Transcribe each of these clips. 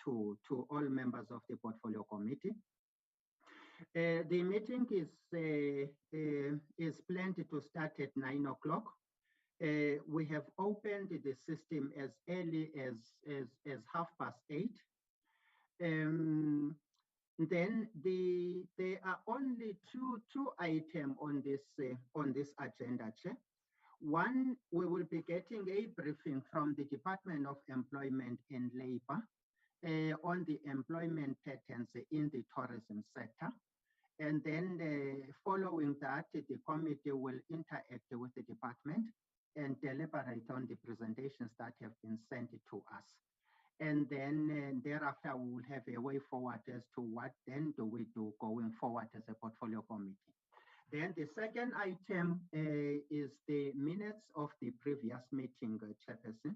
to all members of the Portfolio Committee. The meeting is planned to start at 9 o'clock. We have opened the system as early as 8:30. Then there are only two items on this agenda, Chair. One, we will be getting a briefing from the Department of Employment and Labor on the employment patterns in the tourism sector. And then following that, the committee will interact with the department and deliberate on the presentations that have been sent to us. And then thereafter, we will have a way forward as to what then do we do going forward as a portfolio committee. Then the second item is the minutes of the previous meeting, Chairperson.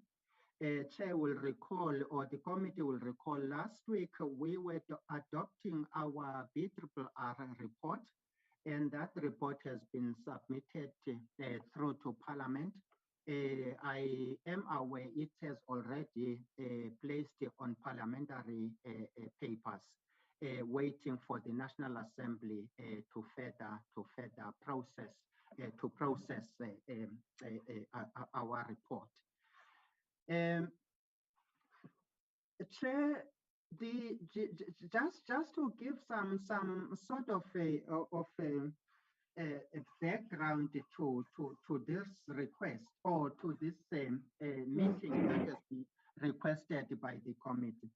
Chair will recall, or the committee will recall, last week we were adopting our BRRR report, and that report has been submitted through to Parliament. I am aware it has already placed on parliamentary papers, waiting for the National Assembly to further process our report. Chair, just to give some sort of a background to this request, or to this meeting that has been requested by the committee.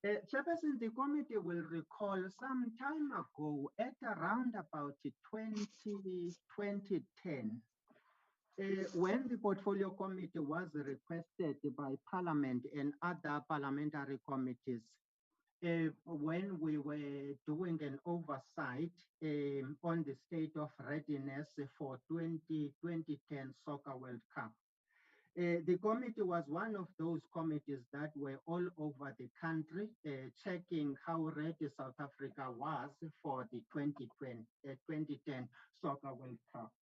Chairperson, the committee will recall some time ago, at around about 2010, when the Portfolio Committee was requested by Parliament and other parliamentary committees, when we were doing an oversight on the state of readiness for 2010 Soccer World Cup. The committee was one of those committees that were all over the country, checking how ready South Africa was for the 2010 Soccer World Cup.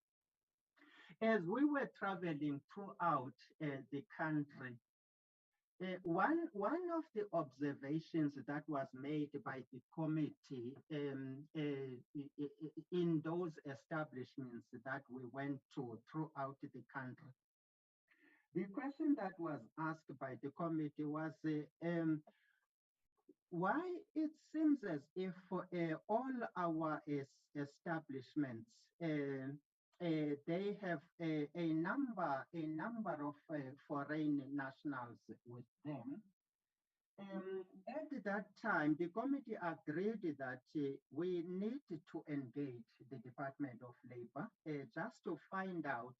As we were traveling throughout the country, one of the observations that was made by the committee in those establishments that we went to throughout the country, the question that was asked by the committee was why it seems as if all our establishments they have a number of foreign nationals with them. At that time, the committee agreed that we need to engage the Department of Labor just to find out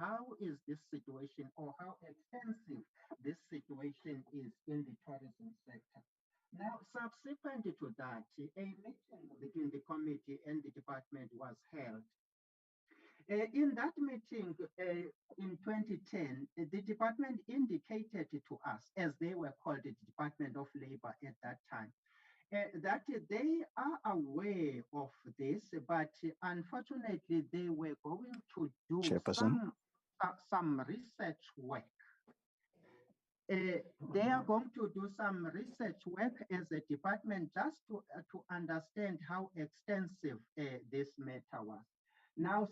how is this situation, or how extensive this situation is in the tourism sector. Now, subsequent to that, a meeting between the committee and the department was held. In that meeting in 2010, the department indicated to us, as they were called the Department of Labor at that time, that they are aware of this, but unfortunately they were going to do some research work. They are going to do some research work as a department just to understand how extensive this matter was. Now,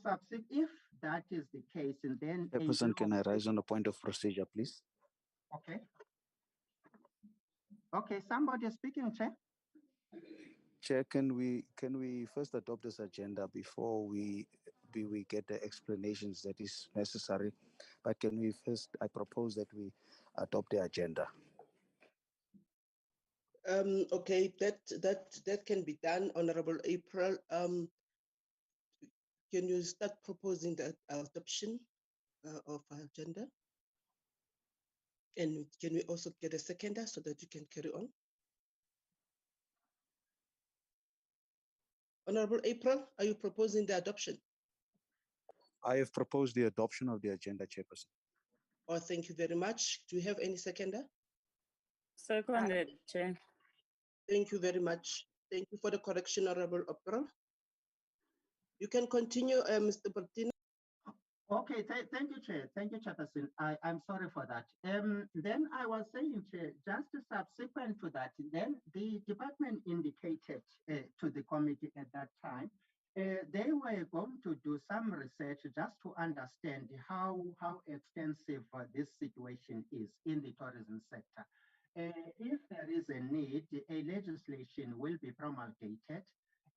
if that is the case, and then Chairperson, can I raise on a point of procedure, please? Okay. Okay, somebody is speaking, Chair. Chair, can we first adopt this agenda before we get the explanations that is necessary? But can we first? I propose that we adopt the agenda. Okay, that can be done, Honorable April. Can you start proposing the adoption of our agenda? And can we also get a seconder so that you can carry on? Honorable April, are you proposing the adoption? I have proposed the adoption of the agenda, Chairperson. Oh, thank you very much. Do you have any seconder? Seconded, Chair. Thank you very much. Thank you for the correction, Honorable April. You can continue, Mr. Bertino. Okay, thank you, Chair. Thank you, Chairperson. I'm sorry for that. Then I was saying, Chair, just subsequent to that, then the department indicated to the committee at that time, they were going to do some research just to understand how extensive this situation is in the tourism sector. If there is a need, a legislation will be promulgated.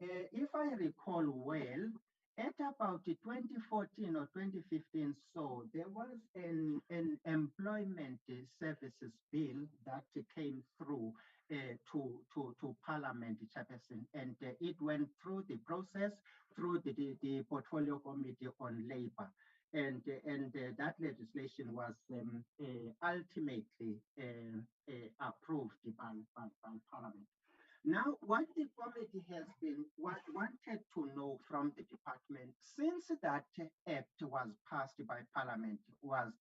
If I recall well, at about 2014 or 2015, so there was an employment services bill that came through to Parliament, Chairperson, and it went through the process through the Portfolio Committee on Labor. And that legislation was ultimately approved by Parliament. Now, what the committee has been wanted to know from the department, since that act was passed by Parliament was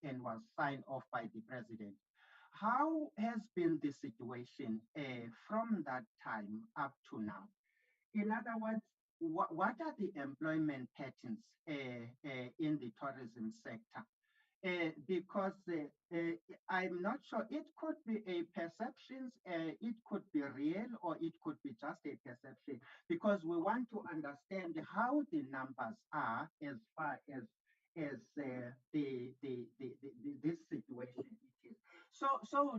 signed off by the president, how has been the situation from that time up to now? In other words, what are the employment patterns in the tourism sector? Because I'm not sure. It could be a perception, it could be real, or it could be just a perception, because we want to understand how the numbers are as far as this situation it is. So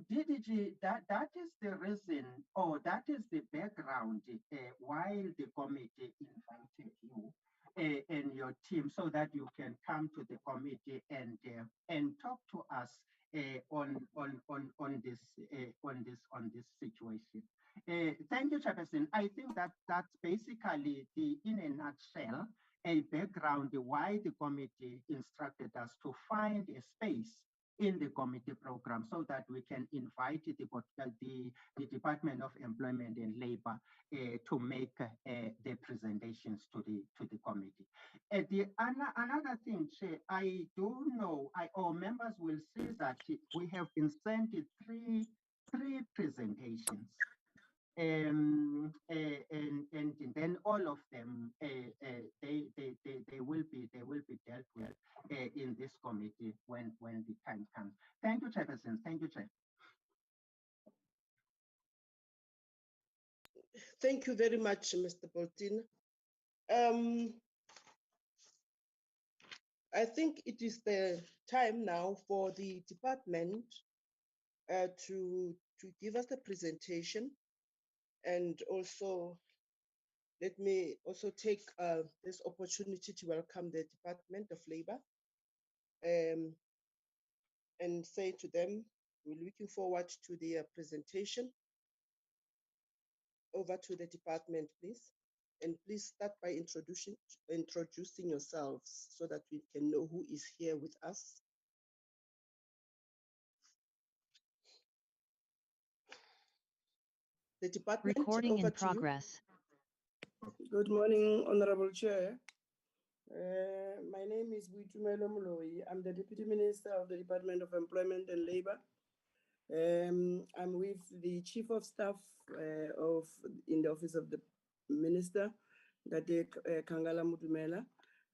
DDG, that is the reason, or that is the background why the committee invited you and your team, so that you can come to the committee and talk to us on this situation. Thank you, Chairperson. I think that's basically in a nutshell, a background why the committee instructed us to find a space in the committee program so that we can invite the Department of Employment and Labor to make the presentations to the committee. Another thing, Chair, I do know, our members will see that we have been sent three presentations. And then all of them they will be dealt with in this committee when the time comes. Thank you, Chairperson. Thank you, Chair. Thank you very much, Mr. Boltin. I think it is the time now for the department to give us a presentation. And also, let me also take this opportunity to welcome the Department of Labor and say to them, we're looking forward to their presentation. Over to the department, please. And please start by introducing yourselves so that we can know who is here with us. The department. Recording in progress. Good morning, Honorable Chair. My name is Buitumelo Moloi. I'm the Deputy Minister of the Department of Employment and Labor. I'm with the Chief of Staff in the Office of the Minister, Dade Kangala Mutumela,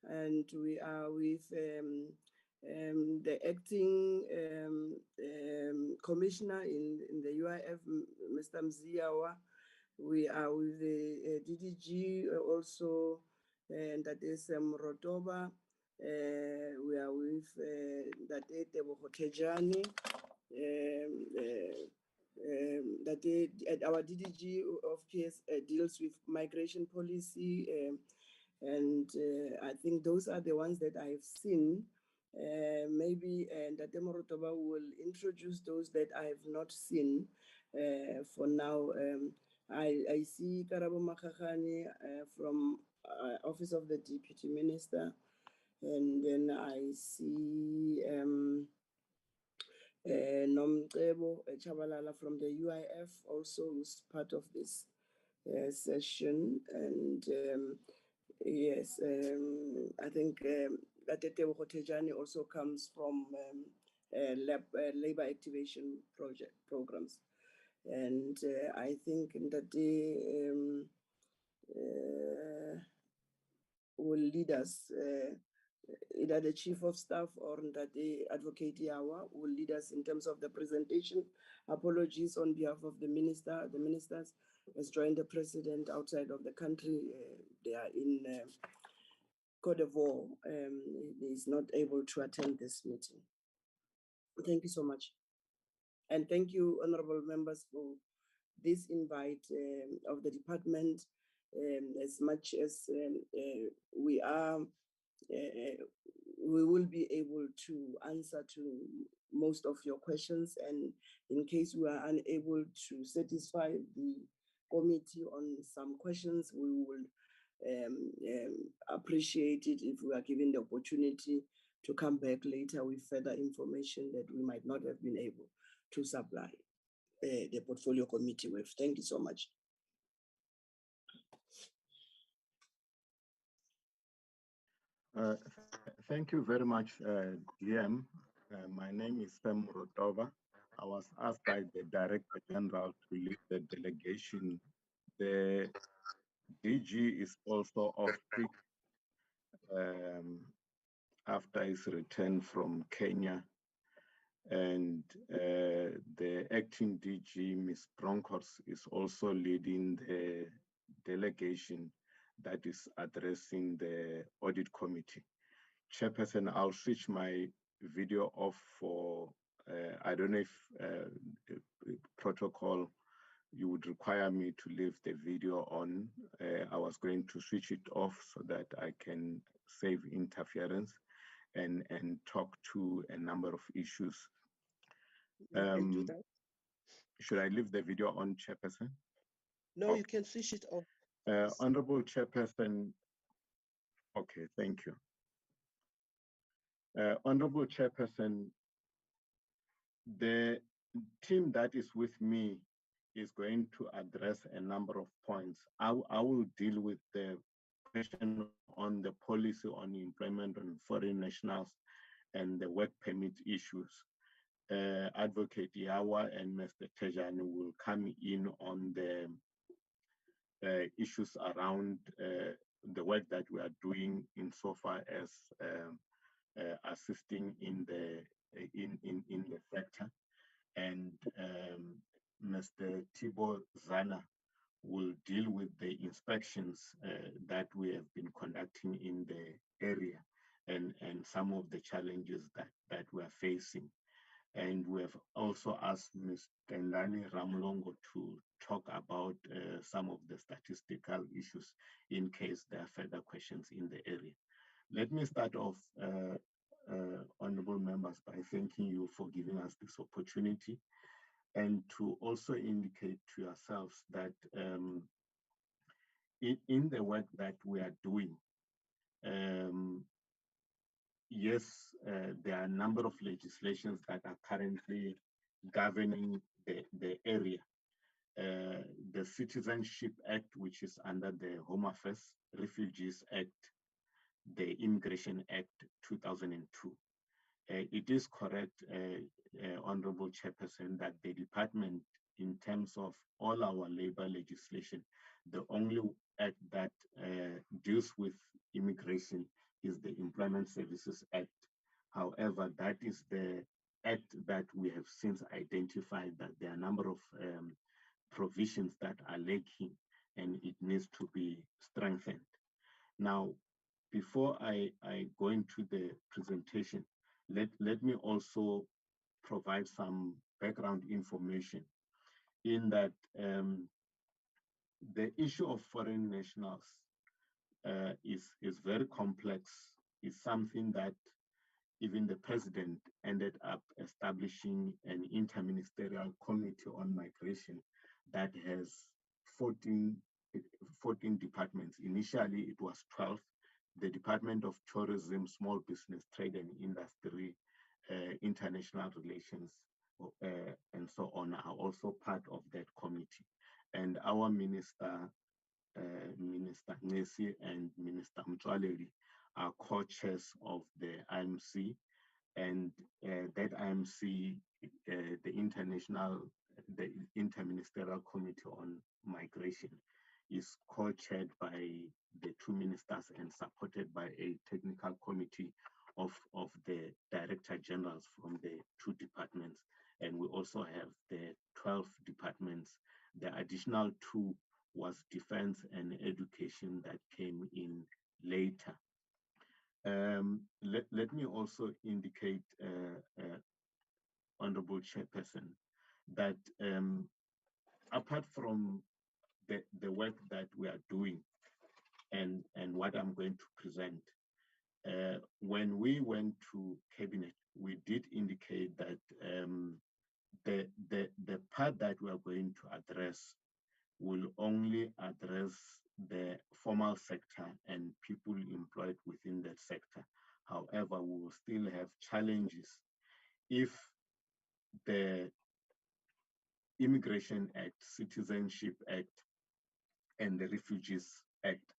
and we are with the acting commissioner in the UIF, Mr. Mziawa. We are with the DDG also, and that is Rotoba. We are with Dade Tebokotejani. That our DDG of PS deals with migration policy, and I think those are the ones that I've seen. Maybe Dade Morotoba will introduce those that I have not seen for now. I see Karabo Makakani from Office of the Deputy Minister, and then I see Nomcebo Chabalala from the UIF also is part of this session. And yes, I think Atete Wokotejani also comes from labor activation programs. And I think that they will lead us either the Chief of Staff or the Advocate Yawa will lead us in terms of the presentation. Apologies on behalf of the minister. The ministers has joined the president outside of the country. They are in Côte d'Ivoire. He is not able to attend this meeting. Thank you so much. And thank you, honorable members, for this invite of the department. As much as we will be able to answer to most of your questions, and in case we are unable to satisfy the committee on some questions, we will appreciate it if we are given the opportunity to come back later with further information that we might not have been able to supply the portfolio committee with. Thank you so much. Thank you very much, DM. My name is Sam Rotova. I was asked by the Director General to lead the delegation. The DG is also off sick after his return from Kenya. And the acting DG, Ms. Bronkhorst, is also leading the delegation that is addressing the audit committee. Chairperson, I'll switch my video off for, I don't know if protocol, you would require me to leave the video on. I was going to switch it off so that I can save interference and talk to a number of issues. You can do that. Should I leave the video on, Chairperson? No, you can switch it off. Honorable Chairperson, okay, thank you. Honorable Chairperson, the team that is with me is going to address a number of points. I will deal with the question on the policy on employment on foreign nationals and the work permit issues. Advocate Yawa and Mr. Tejani will come in on the issues around the work that we are doing insofar as assisting in the sector, and Mr. Thibo Zana will deal with the inspections that we have been conducting in the area and some of the challenges that we are facing. And we have also asked Ms. Tendani Ramlongo to talk about some of the statistical issues in case there are further questions in the area. Let me start off, honorable members, by thanking you for giving us this opportunity, and to also indicate to yourselves that in the work that we are doing, yes, there are a number of legislations that are currently governing the area. The Citizenship Act, which is under the Home Affairs, Refugees Act, the Immigration Act 2002. It is correct, Honorable Chairperson, that the department, in terms of all our labor legislation, the only act that deals with immigration is the Employment Services Act. However, that is the act that we have since identified that there are a number of provisions that are lacking and it needs to be strengthened. Now, before I go into the presentation, let me also provide some background information in that the issue of foreign nationals is very complex. It's something that even the president ended up establishing an interministerial committee on migration that has 14 departments. Initially, it was 12. The Department of Tourism, Small Business, Trade and Industry, International Relations, and so on are also part of that committee. And our Minister, Minister Nesi and Minister Mtwaleri are co-chairs of the IMC, and that IMC, the Interministerial Committee on Migration, is co-chaired by the two ministers and supported by a technical committee of the director generals from the two departments. And we also have the 12 departments. The additional two was defense and education that came in later. Let me also indicate, Honorable Chairperson, that apart from the work that we are doing and what I'm going to present, when we went to Cabinet, we did indicate that the part that we are going to address will only address the formal sector and people employed within that sector. However, we will still have challenges if the Immigration Act, Citizenship Act, and the Refugees Act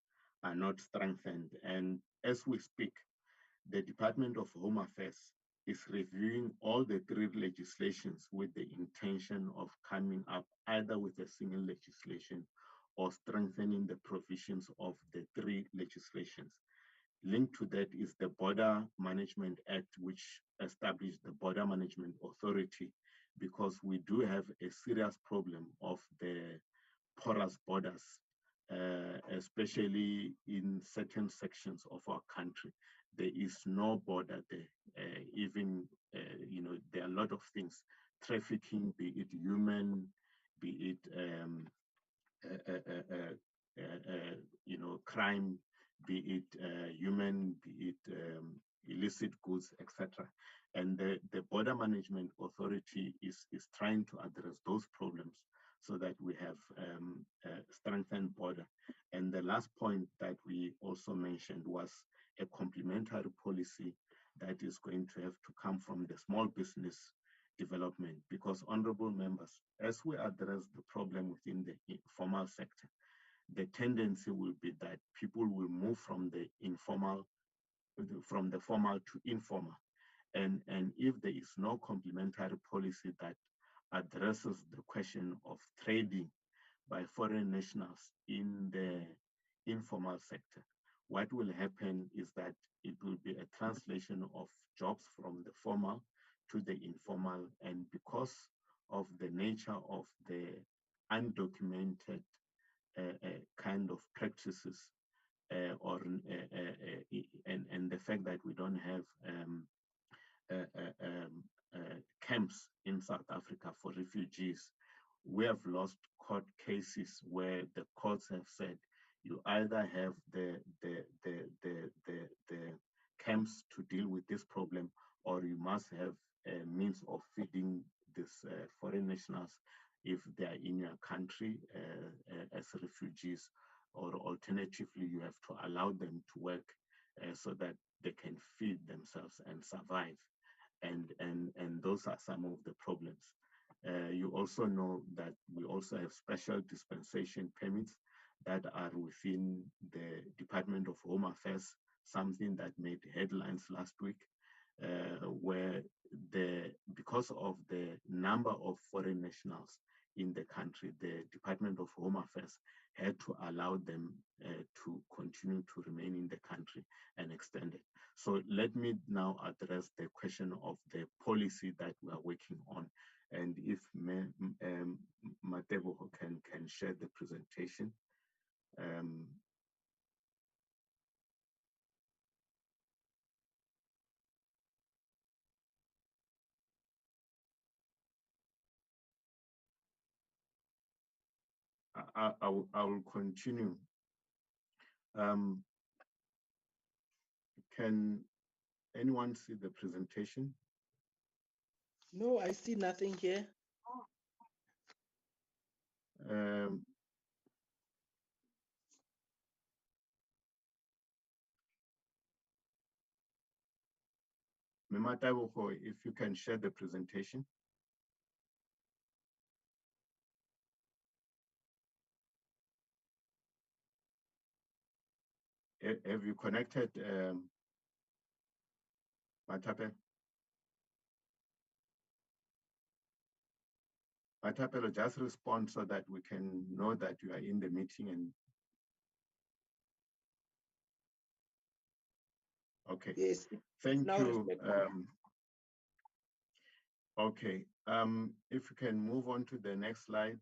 are not strengthened. And as we speak, the Department of Home Affairs is reviewing all the three legislations with the intention of coming up either with a single legislation or strengthening the provisions of the three legislations. Linked to that is the Border Management Act, which established the Border Management Authority, because we do have a serious problem of the porous borders, especially in certain sections of our country. There is no border there. Even, there are a lot of things, trafficking, be it human, be it, crime, be it human, be it illicit goods, etc. And the Border Management Authority is trying to address those problems so that we have a strengthened border. And the last point that we also mentioned was a complementary policy that is going to have to come from the small business development, because, honorable members, as we address the problem within the informal sector, the tendency will be that people will move from the formal to informal. And if there is no complementary policy that addresses the question of trading by foreign nationals in the informal sector, what will happen is that it will be a translation of jobs from the formal to the informal. And because of the nature of the undocumented kind of practices, and the fact that we don't have camps in South Africa for refugees, we have lost court cases where the courts have said you either have the camps to deal with this problem, or you must have a means of feeding these foreign nationals if they are in your country as refugees, or alternatively, you have to allow them to work so that they can feed themselves and survive. And those are some of the problems. You also know that we also have special dispensation permits that are within the Department of Home Affairs, something that made headlines last week, where because of the number of foreign nationals in the country, the Department of Home Affairs had to allow them to continue to remain in the country and extend it. So let me now address the question of the policy that we are working on. And if Matebo can share the presentation. I will continue. Can anyone see the presentation? No, I see nothing here. Mematabo, if you can share the presentation. Have you connected, Matape? Atapelo, just respond so that we can know that you are in the meeting. And okay, Yes. thank Now you. respectful. Okay, if you can move on to the next slide.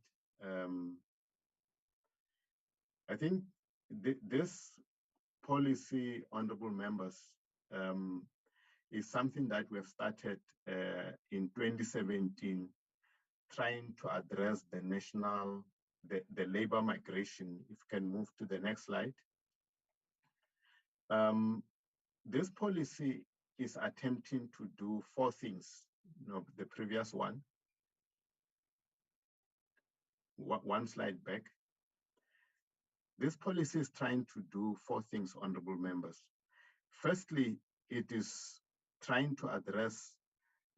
I think this policy, honorable members, is something that we have started in 2017, trying to address the labor migration. If you can move to the next slide. This policy is attempting to do four things. The previous one slide back. This policy is trying to do four things, honorable members. Firstly, it is trying to address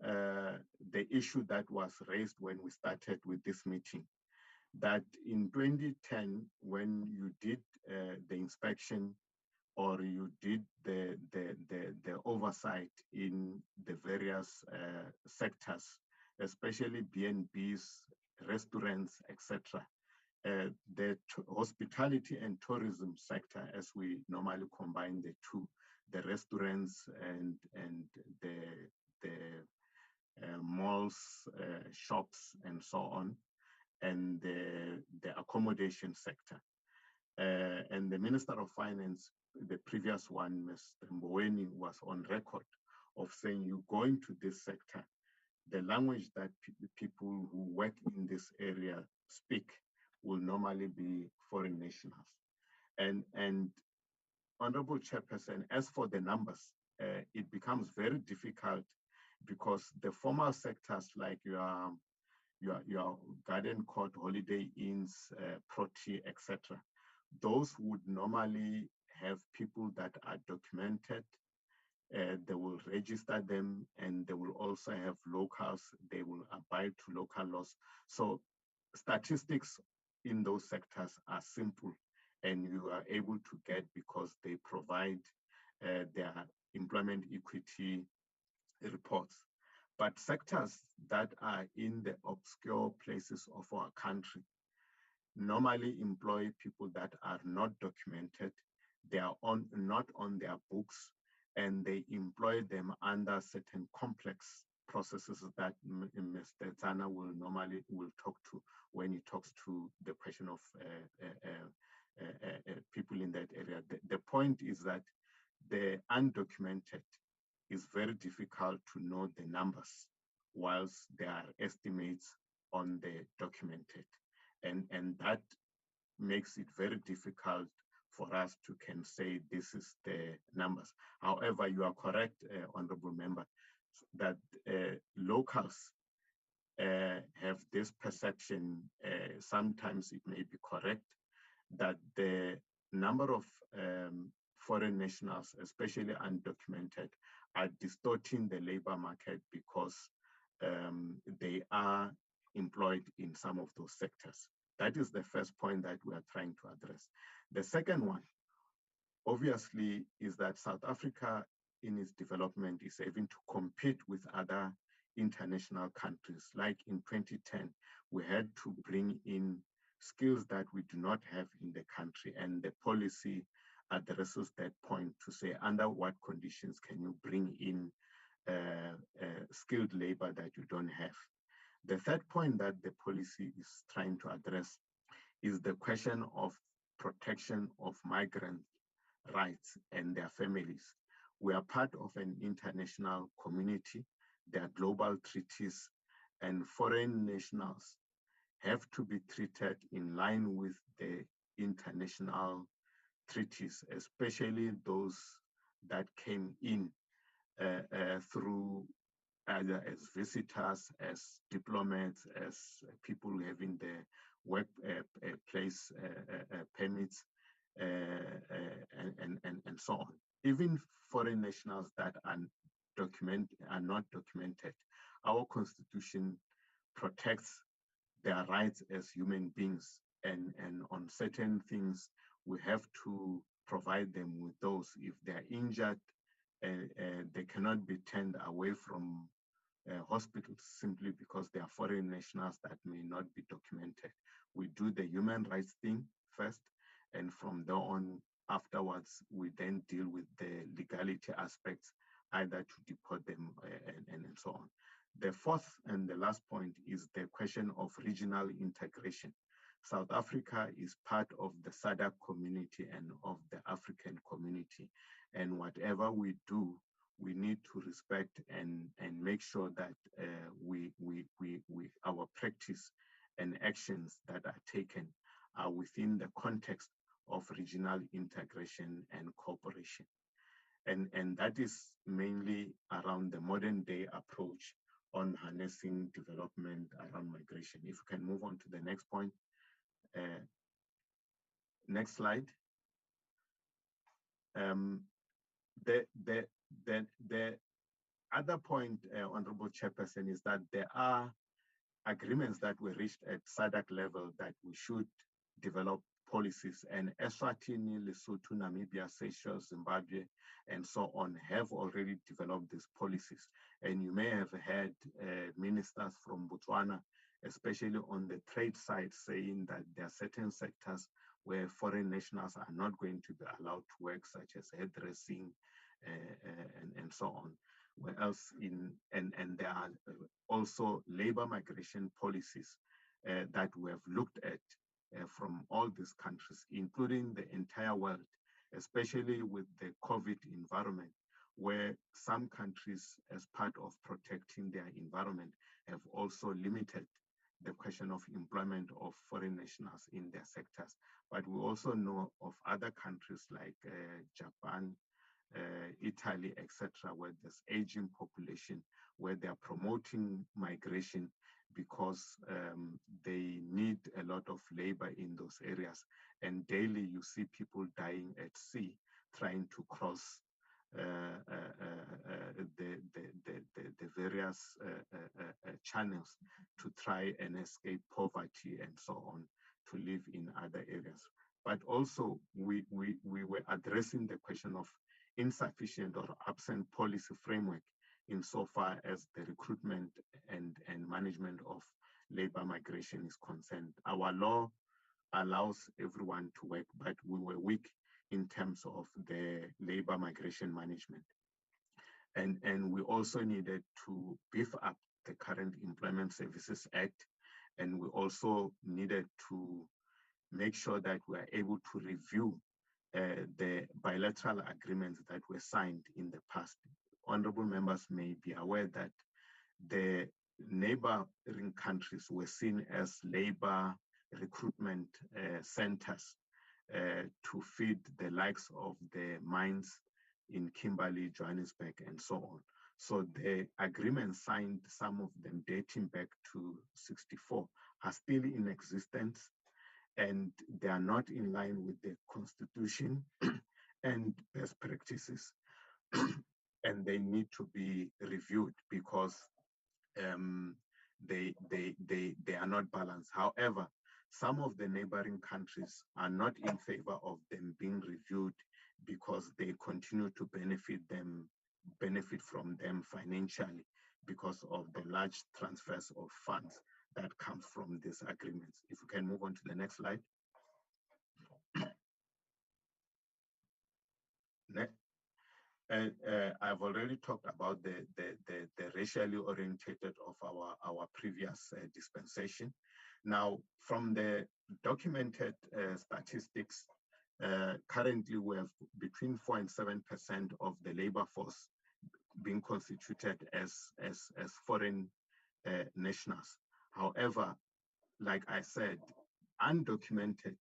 the issue that was raised when we started with this meeting, that in 2010, when you did the inspection or you did the oversight in the various sectors, especially B&Bs, restaurants, etc., the hospitality and tourism sector, as we normally combine the two, the restaurants and the malls, shops, and so on, and the accommodation sector. And the Minister of Finance, the previous one, Mr. Mboweni, was on record of saying, you go into this sector, the language that people who work in this area speak will normally be foreign nationals. And Honorable Chairperson, as for the numbers, it becomes very difficult because the formal sectors like your garden court, holiday inns, proti, etc., those would normally have people that are documented. They will register them, and they will also have locals. They will abide to local laws. So statistics in those sectors are simple, and you are able to get because they provide their employment equity reports. But sectors that are in the obscure places of our country normally employ people that are not documented, they are not on their books, and they employ them under certain complex processes that Mr. Zana will talk to when he talks to the question of people in that area. The point is that the undocumented is very difficult to know the numbers, whilst there are estimates on the documented. And that makes it very difficult for us to can say this is the numbers. However, you are correct, honorable member, that locals have this perception, sometimes it may be correct, that the number of foreign nationals, especially undocumented, are distorting the labor market because they are employed in some of those sectors. That is the first point that we are trying to address. The second one, obviously, is that South Africa in its development is having to compete with other international countries. Like in 2010, we had to bring in skills that we do not have in the country, and the policy addresses that point to say under what conditions can you bring in skilled labor that you don't have. The third point that the policy is trying to address is the question of protection of migrant rights and their families. We are part of an international community. There are global treaties, and foreign nationals have to be treated in line with the international treaties, especially those that came in through either as visitors, as diplomats, as people having the workplace permits, and so on. Even foreign nationals that are not documented, our constitution protects their rights as human beings, and on certain things we have to provide them with those. If they're injured, they cannot be turned away from hospitals simply because they are foreign nationals that may not be documented. We do the human rights thing first, and from there on, afterwards, we then deal with the legality aspects, either to deport them and so on. The fourth and the last point is the question of regional integration. South Africa is part of the SADC community and of the African community. And whatever we do, we need to respect and make sure that our practice and actions that are taken are within the context of regional integration and cooperation. And that is mainly around the modern day approach on harnessing development around migration. If we can move on to the next point. Next slide. The other point, Honorable Chairperson, is that there are agreements that were reached at SADC level that we should develop policies, and Eswatini, Lesotho, Namibia, Seychelles, Zimbabwe, and so on have already developed these policies. And you may have heard ministers from Botswana, especially on the trade side, saying that there are certain sectors where foreign nationals are not going to be allowed to work, such as hairdressing and so on. Where else and there are also labor migration policies that we have looked at from all these countries, including the entire world, especially with the COVID environment, where some countries, as part of protecting their environment, have also limited the question of employment of foreign nationals in their sectors. But we also know of other countries like Japan, Italy, etc., where there's aging population, where they are promoting migration because they need a lot of labor in those areas. And daily you see people dying at sea trying to cross the various channels to try and escape poverty and so on, to live in other areas. But also we were addressing the question of insufficient or absent policy framework insofar as the recruitment and management of labor migration is concerned. Our law allows everyone to work, but we were weak in terms of the labor migration management. And we also needed to beef up the current Employment Services Act, and we also needed to make sure that we are able to review the bilateral agreements that were signed in the past. Honorable members may be aware that the neighboring countries were seen as labor recruitment centers to feed the likes of the mines in Kimberley, Johannesburg, and so on. So the agreements signed, some of them dating back to 64, are still in existence, and they are not in line with the Constitution and best practices. And they need to be reviewed because they are not balanced. However, some of the neighboring countries are not in favor of them being reviewed because they continue to benefit from them financially because of the large transfers of funds that comes from these agreements. If we can move on to the next slide. I've already talked about the racially orientated of our previous dispensation. Now, from the documented statistics, currently we have between 4 and 7% of the labor force being constituted as foreign nationals. However, like I said, undocumented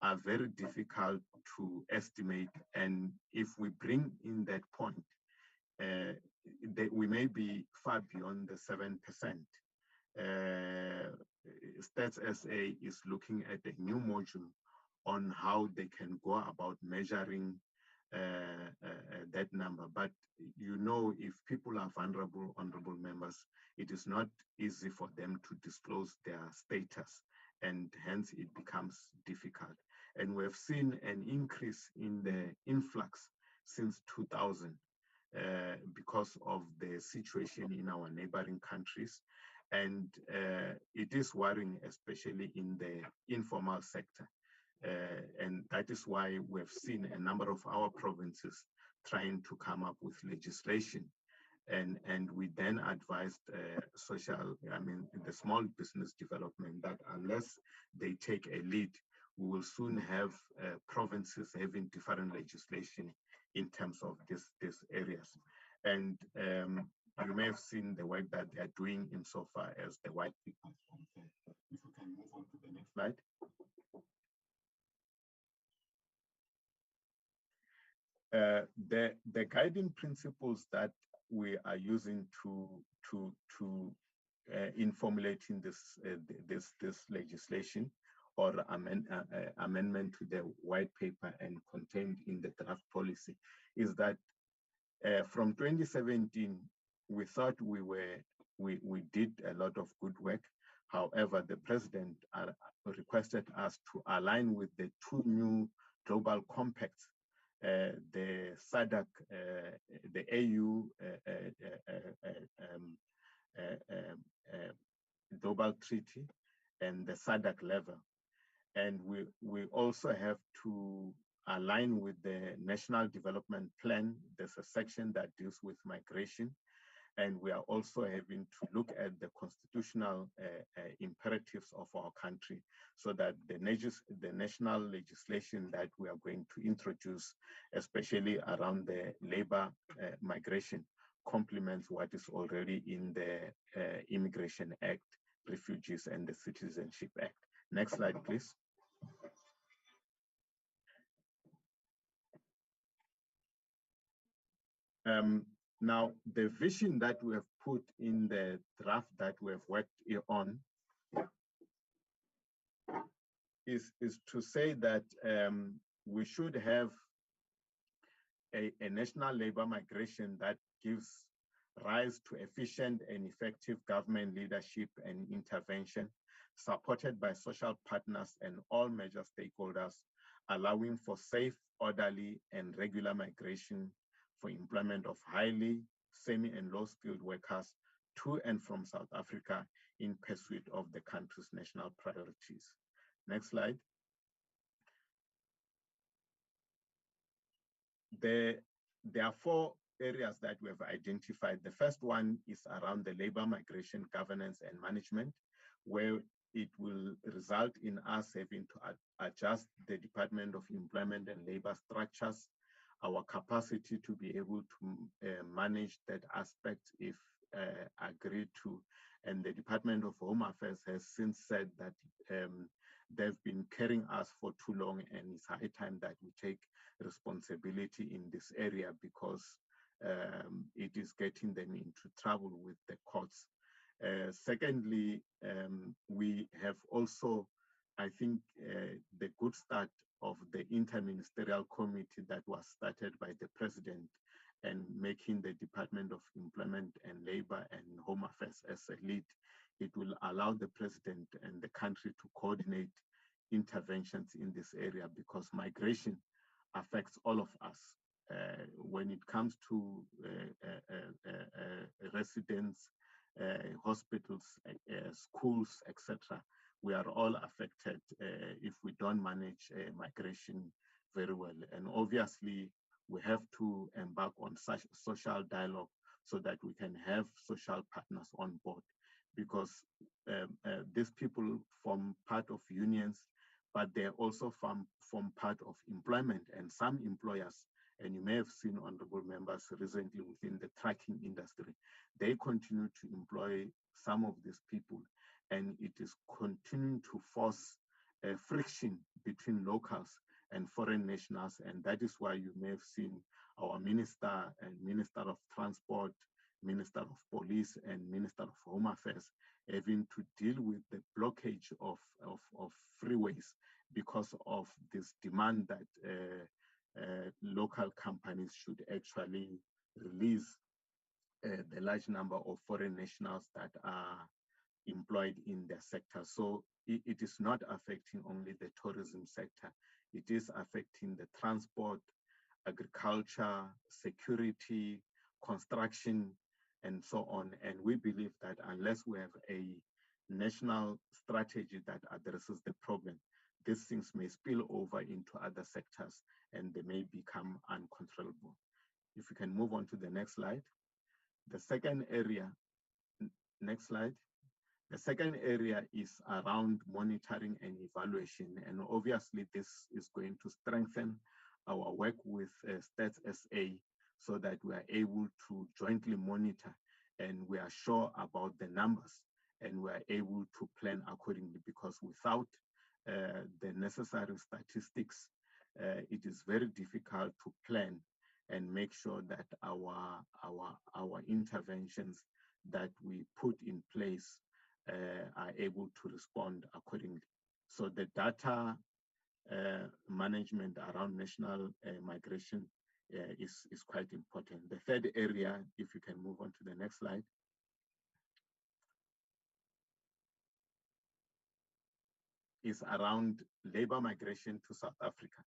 are very difficult to estimate. And if we bring in that point, we may be far beyond the 7%. Stats SA is looking at a new module on how they can go about measuring that number. But you know, if people are vulnerable, honorable members, it is not easy for them to disclose their status, and hence it becomes difficult. And we have seen an increase in the influx since 2000 because of the situation in our neighboring countries. And it is worrying, especially in the informal sector. And that is why we've seen a number of our provinces trying to come up with legislation. And we then advised the small business development that unless they take a lead, we will soon have provinces having different legislation in terms of these areas. And you may have seen the work that they are doing insofar as the white paper. If you can move on to the next slide. The guiding principles that we are using in formulating this legislation or amendment to the white paper and contained in the draft policy is that from 2017 we thought we did a lot of good work. However, the president requested us to align with the two new global compacts, the SADC, the AU global treaty, and the SADC level. And we also have to align with the National Development Plan. There's a section that deals with migration. And we are also having to look at the constitutional imperatives of our country so that the national legislation that we are going to introduce, especially around the labor migration, complements what is already in the Immigration Act, Refugees and the Citizenship Act. Next slide, please. Now, the vision that we have put in the draft that we have worked on is to say that we should have a national labor migration that gives rise to efficient and effective government leadership and intervention, supported by social partners and all major stakeholders, allowing for safe, orderly, and regular migration for employment of highly semi and low skilled workers to and from South Africa in pursuit of the country's national priorities. Next slide. There are four areas that we have identified. The first one is around the labor migration governance and management, where it will result in us having to adjust the Department of Employment and Labor structures, our capacity to be able to manage that aspect if agreed to. And the Department of Home Affairs has since said that they've been carrying us for too long, and it's high time that we take responsibility in this area because it is getting them into trouble with the courts. Secondly, we have also, I think, the good start of the interministerial committee that was started by the president and making the Department of Employment and Labor and Home Affairs as a lead. It will allow the president and the country to coordinate interventions in this area because migration affects all of us. When it comes to residents, hospitals, schools, etc., we are all affected if we don't manage migration very well. And obviously, we have to embark on such social dialogue so that we can have social partners on board, because these people form part of unions, but they also form part of employment. And some employers, and you may have seen honorable members recently within the trucking industry, they continue to employ some of these people, and it is continuing to force friction between locals and foreign nationals. And that is why you may have seen our Minister and Minister of Transport, Minister of Police, and Minister of Home Affairs having to deal with the blockage of freeways because of this demand that local companies should actually release the large number of foreign nationals that are employed in their sector. So it is not affecting only the tourism sector, it is affecting the transport, agriculture, security, construction, and so on. And we believe that unless we have a national strategy that addresses the problem, these things may spill over into other sectors and they may become uncontrollable. If you can move on to the next slide. The second area, next slide. The second area is around monitoring and evaluation. And obviously this is going to strengthen our work with Stats SA so that we are able to jointly monitor and we are sure about the numbers and we are able to plan accordingly, because without the necessary statistics, it is very difficult to plan and make sure that our interventions that we put in place are able to respond accordingly. So the data management around national migration is quite important. The third area, if you can move on to the next slide, is around labor migration to South Africa.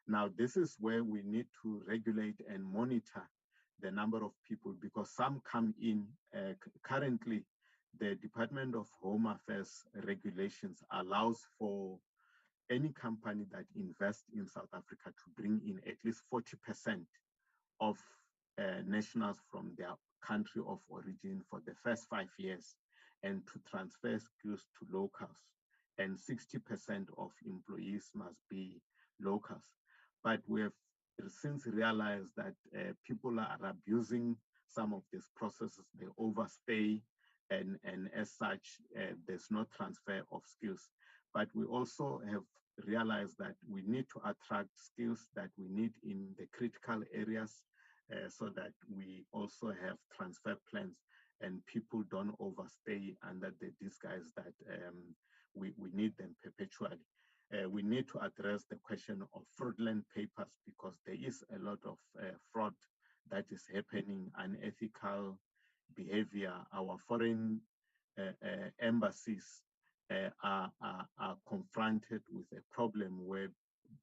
Now, this is where we need to regulate and monitor the number of people, because some come in. Currently, the Department of Home Affairs regulations allows for any company that invests in South Africa to bring in at least 40% of nationals from their country of origin for the first 5 years, and to transfer skills to locals. And 60% of employees must be locals. But we have since realized that people are abusing some of these processes. They overstay, and as such, there's no transfer of skills. But we also have realized that we need to attract skills that we need in the critical areas so that we also have transfer plans and people don't overstay under the disguise that we need them perpetually. We need to address the question of fraudulent papers, because there is a lot of fraud that is happening, unethical behavior. Our foreign embassies are confronted with a problem where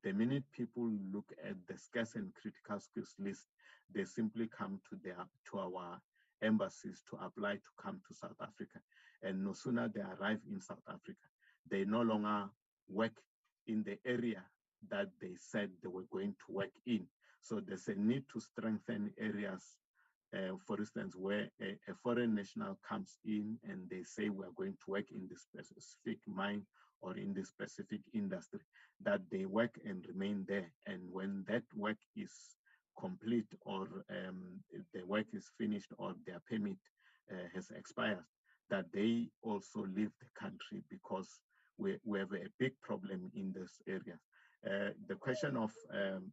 the minute people look at the scarce and critical skills list, they simply come to our embassies to apply to come to South Africa. And no sooner they arrive in South Africa, they no longer work in the area that they said they were going to work in. So there's a need to strengthen areas, for instance, where a foreign national comes in and they say we're going to work in this specific mine or in this specific industry, that they work and remain there. And when that work is complete, or the work is finished, or their permit has expired, that they also leave the country, because we have a big problem in this area. The question of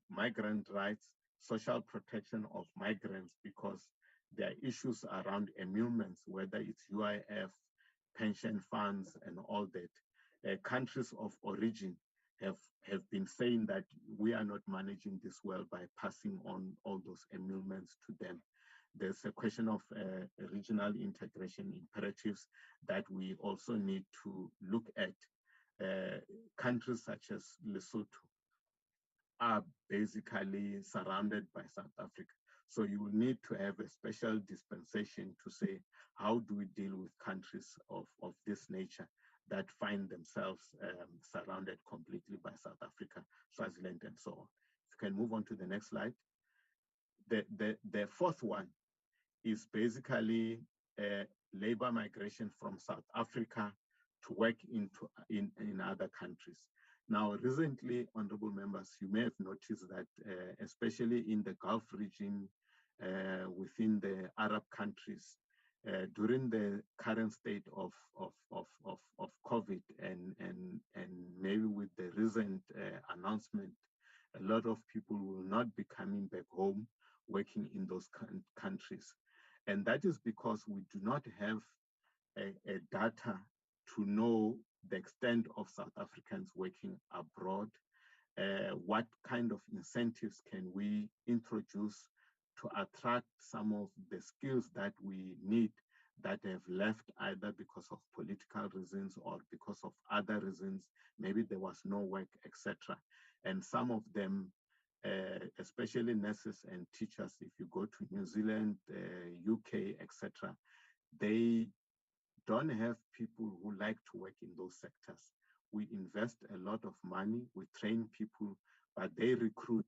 migrant rights, social protection of migrants, because there are issues around emoluments, whether it's UIF, pension funds, and all that. Countries of origin have been saying that we are not managing this well by passing on all those emoluments to them. There's a question of regional integration imperatives that we also need to look at. Countries such as Lesotho are basically surrounded by South Africa. So you will need to have a special dispensation to say, how do we deal with countries of this nature that find themselves surrounded completely by South Africa, Swaziland, and so on. If you can move on to the next slide. The fourth one is basically labor migration from South Africa to work in other countries. Now, recently, honorable members, you may have noticed that, especially in the Gulf region, within the Arab countries, during the current state of COVID, and maybe with the recent announcement, a lot of people will not be coming back home working in those countries. And that is because we do not have a data to know the extent of South Africans working abroad. What kind of incentives can we introduce to attract some of the skills that we need that have left, either because of political reasons or because of other reasons? Maybe there was no work, etc. And some of them especially nurses and teachers, if you go to New Zealand, UK, etc., they don't have people who like to work in those sectors. We invest a lot of money, we train people, but they recruit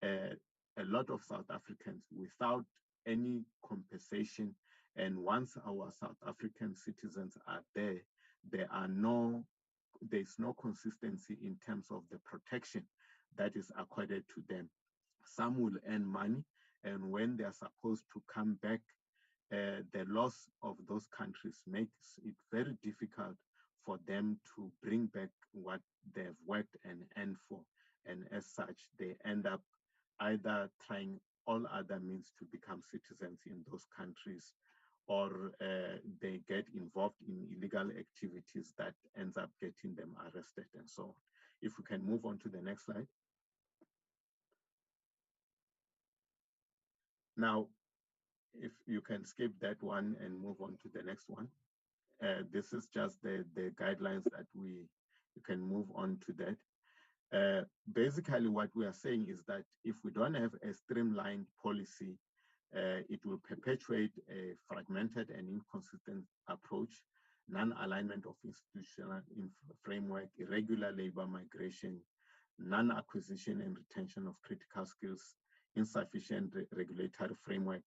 a lot of South Africans without any compensation. And once our South African citizens are there, there's no consistency in terms of the protection that is accorded to them. Some will earn money, and when they are supposed to come back, the loss of those countries makes it very difficult for them to bring back what they've worked and earned for. And as such, they end up either trying all other means to become citizens in those countries, or they get involved in illegal activities that ends up getting them arrested and so on. If we can move on to the next slide. Now, if you can skip that one and move on to the next one. This is just the guidelines that you can move on to that. Basically, what we are saying is that if we don't have a streamlined policy, it will perpetuate a fragmented and inconsistent approach, non-alignment of institutional framework, irregular labor migration, non-acquisition and retention of critical skills, insufficient regulatory framework,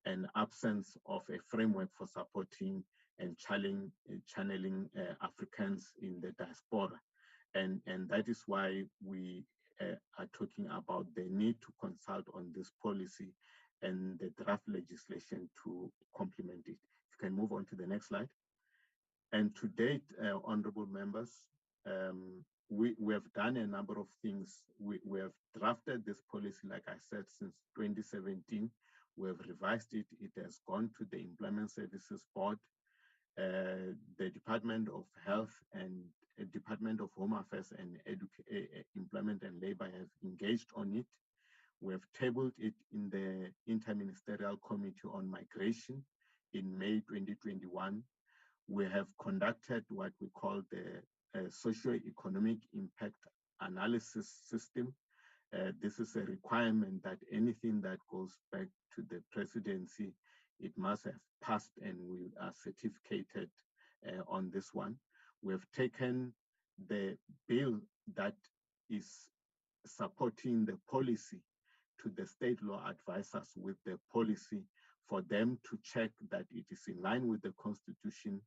and absence of a framework for supporting and channeling Africans in the diaspora. And that is why we are talking about the need to consult on this policy and the draft legislation to complement it. If you can move on to the next slide. And to date, honorable members, we have done a number of things. We have drafted this policy, like I said, since 2017. We have revised it. It has gone to the Employment Services Board. The Department of Health and Department of Home Affairs and Employment and Labor have engaged on it. We have tabled it in the Interministerial Committee on Migration in May 2021. We have conducted what we call the socio-economic impact analysis system. This is a requirement that anything that goes back to the presidency, it must have passed, and we are certificated on this one. We have taken the bill that is supporting the policy to the state law advisors with the policy for them to check that it is in line with the Constitution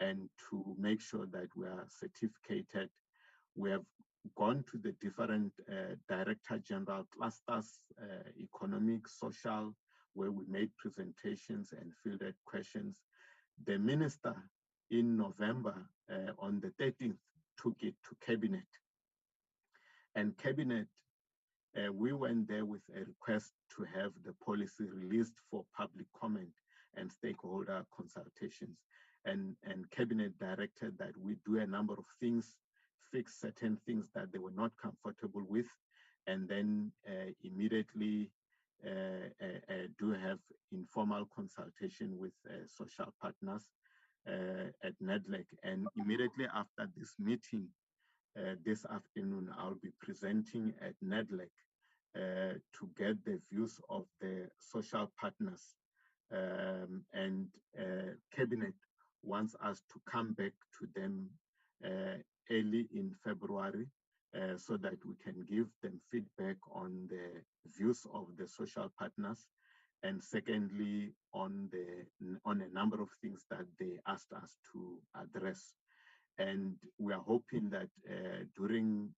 and to make sure that we are certificated. We have gone to the different Director General clusters, economic, social, where we made presentations and fielded questions. The minister in November, on the 13th, took it to Cabinet. And Cabinet, we went there with a request to have the policy released for public comment and stakeholder consultations. And Cabinet directed that we do a number of things, fix certain things that they were not comfortable with, and then immediately do have informal consultation with social partners at NEDLEC. And immediately after this meeting, this afternoon, I'll be presenting at NEDLEC to get the views of the social partners. And Cabinet wants us to come back to them early in February so that we can give them feedback on the views of the social partners, and secondly, on a number of things that they asked us to address. And we are hoping that during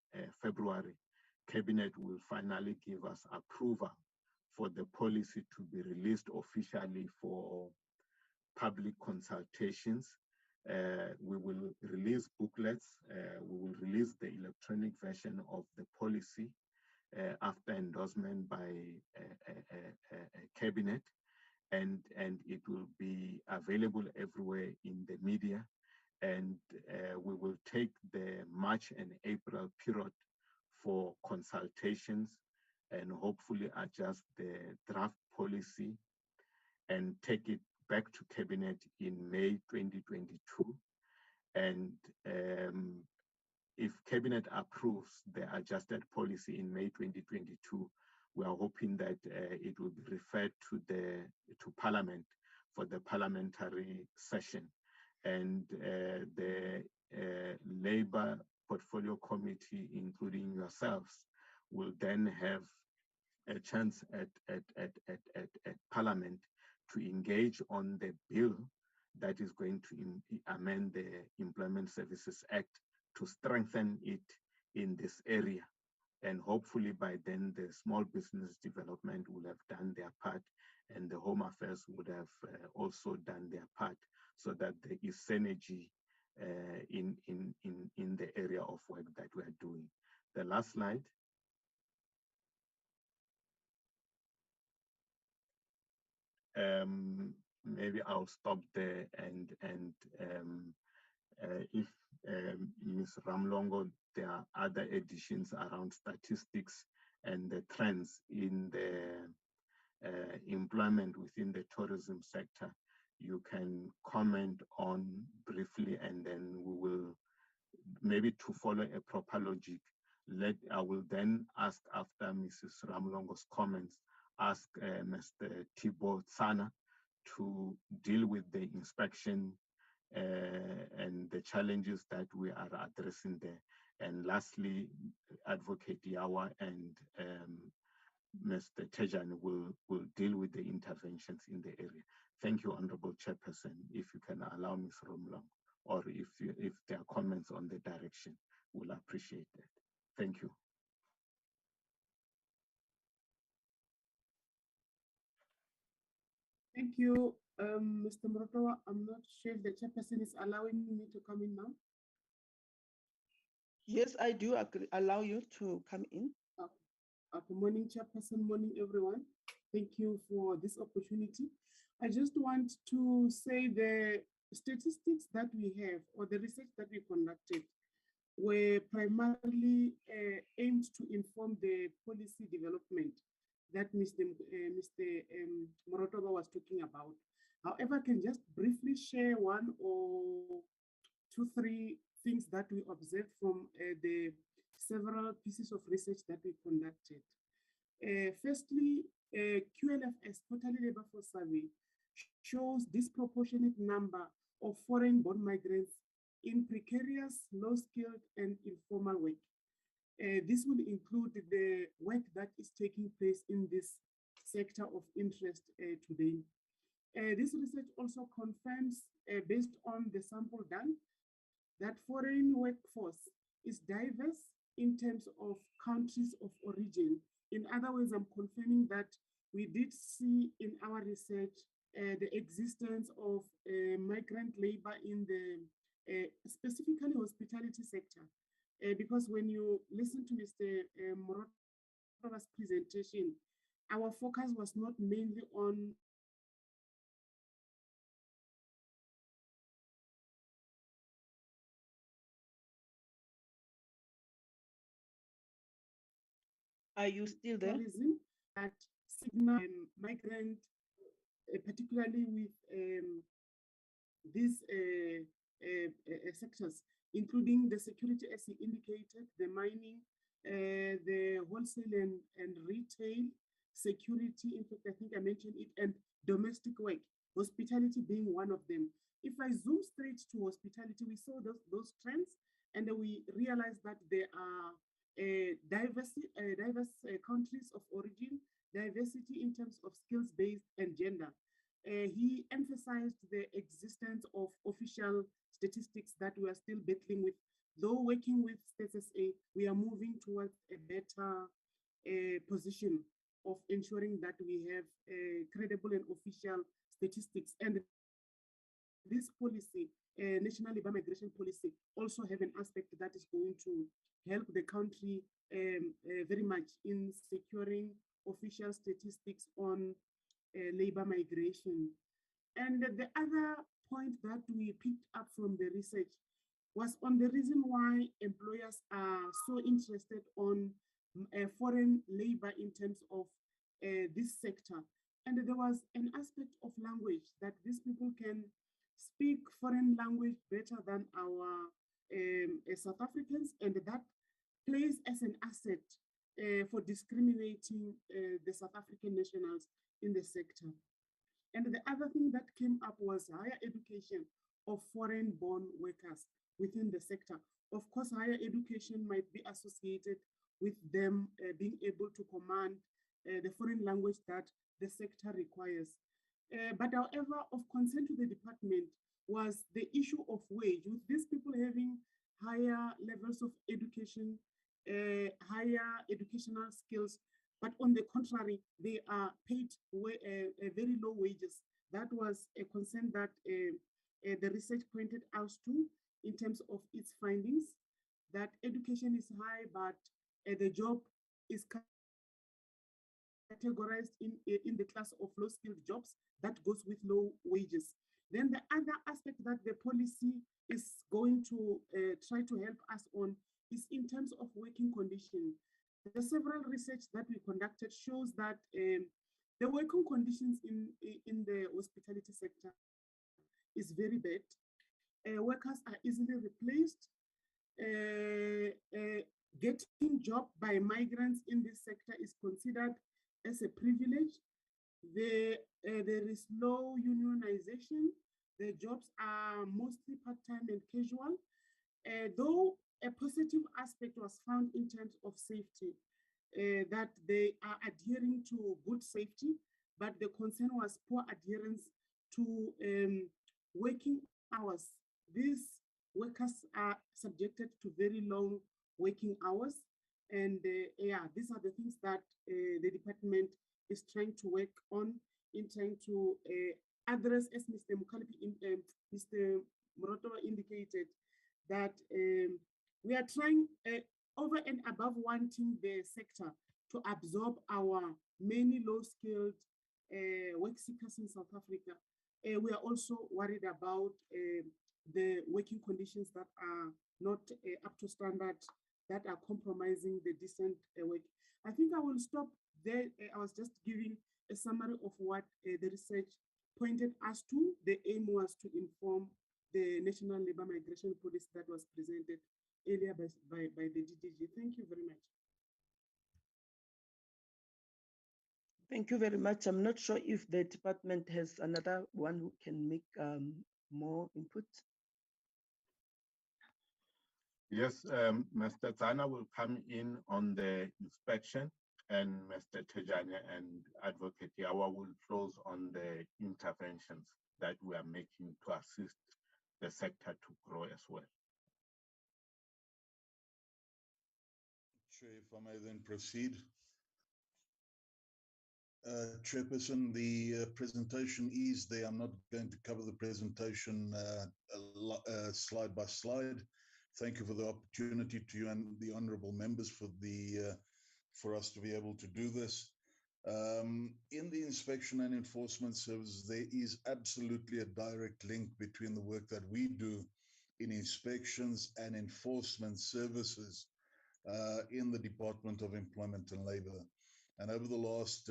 February, Cabinet will finally give us approval for the policy to be released officially for public consultations. We will release booklets. We will release the electronic version of the policy after endorsement by Cabinet, and it will be available everywhere in the media. And we will take the March and April period for consultations and hopefully adjust the draft policy and take it back to Cabinet in May 2022. And if Cabinet approves the adjusted policy in May 2022, we are hoping that it will be referred to Parliament for the parliamentary session. And the Labour Portfolio Committee, including yourselves, will then have a chance at Parliament to engage on the bill that is going to amend the Employment Services Act to strengthen it in this area. And hopefully by then the small business development will have done their part, and the Home Affairs would have also done their part, so that there is synergy in the area of work that we are doing. The last slide. Maybe I'll stop there, and if Ms. Ramlongo, there are other additions around statistics and the trends in the employment within the tourism sector, you can comment on briefly, and then we will, maybe to follow a proper logic, I will then ask, after Mrs. Ramlongo's comments, ask Mr. Thibaut Tsana to deal with the inspection and the challenges that we are addressing there. And lastly, Advocate Yawa and Mr. Tejan will deal with the interventions in the area. Thank you, Honorable Chairperson. If you can allow Ms. Ramlongo, or if there are comments on the direction, we'll appreciate that. Thank you. Thank you, Mr. Morotowa. I'm not sure if the chairperson is allowing me to come in now. Yes, I do allow you to come in. Good morning, chairperson. Morning, everyone. Thank you for this opportunity. I just want to say the statistics that we have, or the research that we conducted, were primarily aimed to inform the policy development that Mr. Morotowa was talking about. However, I can just briefly share one or two, three things that we observed from the several pieces of research that we conducted. Firstly, QLFS, Quarterly Labor Force Survey, shows disproportionate number of foreign-born migrants in precarious, low-skilled, and informal work. This will include the work that is taking place in this sector of interest today. This research also confirms, based on the sample done, that foreign workforce is diverse in terms of countries of origin. In other words, I'm confirming that we did see in our research the existence of migrant labor in the specifically hospitality sector. Because when you listen to Mr. Morotowa's presentation, our focus was not mainly on Are you still there? tourism, that signal migrant, particularly with these sectors, including the security, as he indicated, the mining, the wholesale and retail, security, in fact, I think I mentioned it, and domestic work, hospitality being one of them. If I zoom straight to hospitality, we saw those trends, and we realized that there are diverse countries of origin, diversity in terms of skills base and gender. He emphasized the existence of official statistics that we are still battling with. Though working with Status A, we are moving towards a better position of ensuring that we have credible and official statistics. And this policy, National Labour Migration Policy, also have an aspect that is going to help the country very much in securing official statistics on labor migration. And the other point that we picked up from the research was on the reason why employers are so interested on foreign labor in terms of this sector. And there was an aspect of language, that these people can speak foreign language better than our South Africans, and that plays as an asset for discriminating the South African nationals in the sector. And the other thing that came up was higher education of foreign-born workers within the sector. Of course, higher education might be associated with them being able to command the foreign language that the sector requires. But however, of concern to the department was the issue of wage, with these people having higher levels of education, higher educational skills, but on the contrary, they are paid very low wages. That was a concern that the research pointed out to in terms of its findings, that education is high, but the job is categorized in the class of low-skilled jobs that goes with low wages. Then the other aspect that the policy is going to try to help us on is in terms of working conditions. The several research that we conducted shows that the working conditions in the hospitality sector is very bad. Workers are easily replaced. Getting job by migrants in this sector is considered as a privilege. There is low unionization. The jobs are mostly part-time and casual. Though a positive aspect was found in terms of safety, that they are adhering to good safety, but the concern was poor adherence to working hours. These workers are subjected to very long working hours. And yeah, these are the things that the department is trying to work on in trying to address, as Mr. Mr. Moroto indicated, that we are trying over and above wanting the sector to absorb our many low-skilled work seekers in South Africa. We are also worried about the working conditions that are not up to standard, that are compromising the decent work. I think I will stop there. I was just giving a summary of what the research pointed us to. The aim was to inform the National Labour Migration Policy that was presented earlier by the DDG. Thank you very much. Thank you very much. I'm not sure if the department has another one who can make more input. Yes, Mr. Zana will come in on the inspection, and Mr. Tejani and Advocate Yawa will close on the interventions that we are making to assist the sector to grow as well. Chair, if I may then proceed. Chairperson, the presentation is there. I'm not going to cover the presentation slide by slide. Thank you for the opportunity to you and the honourable members for us to be able to do this. In the inspection and enforcement service, there is absolutely a direct link between the work that we do in inspections and enforcement services in the Department of Employment and Labour. And over the last,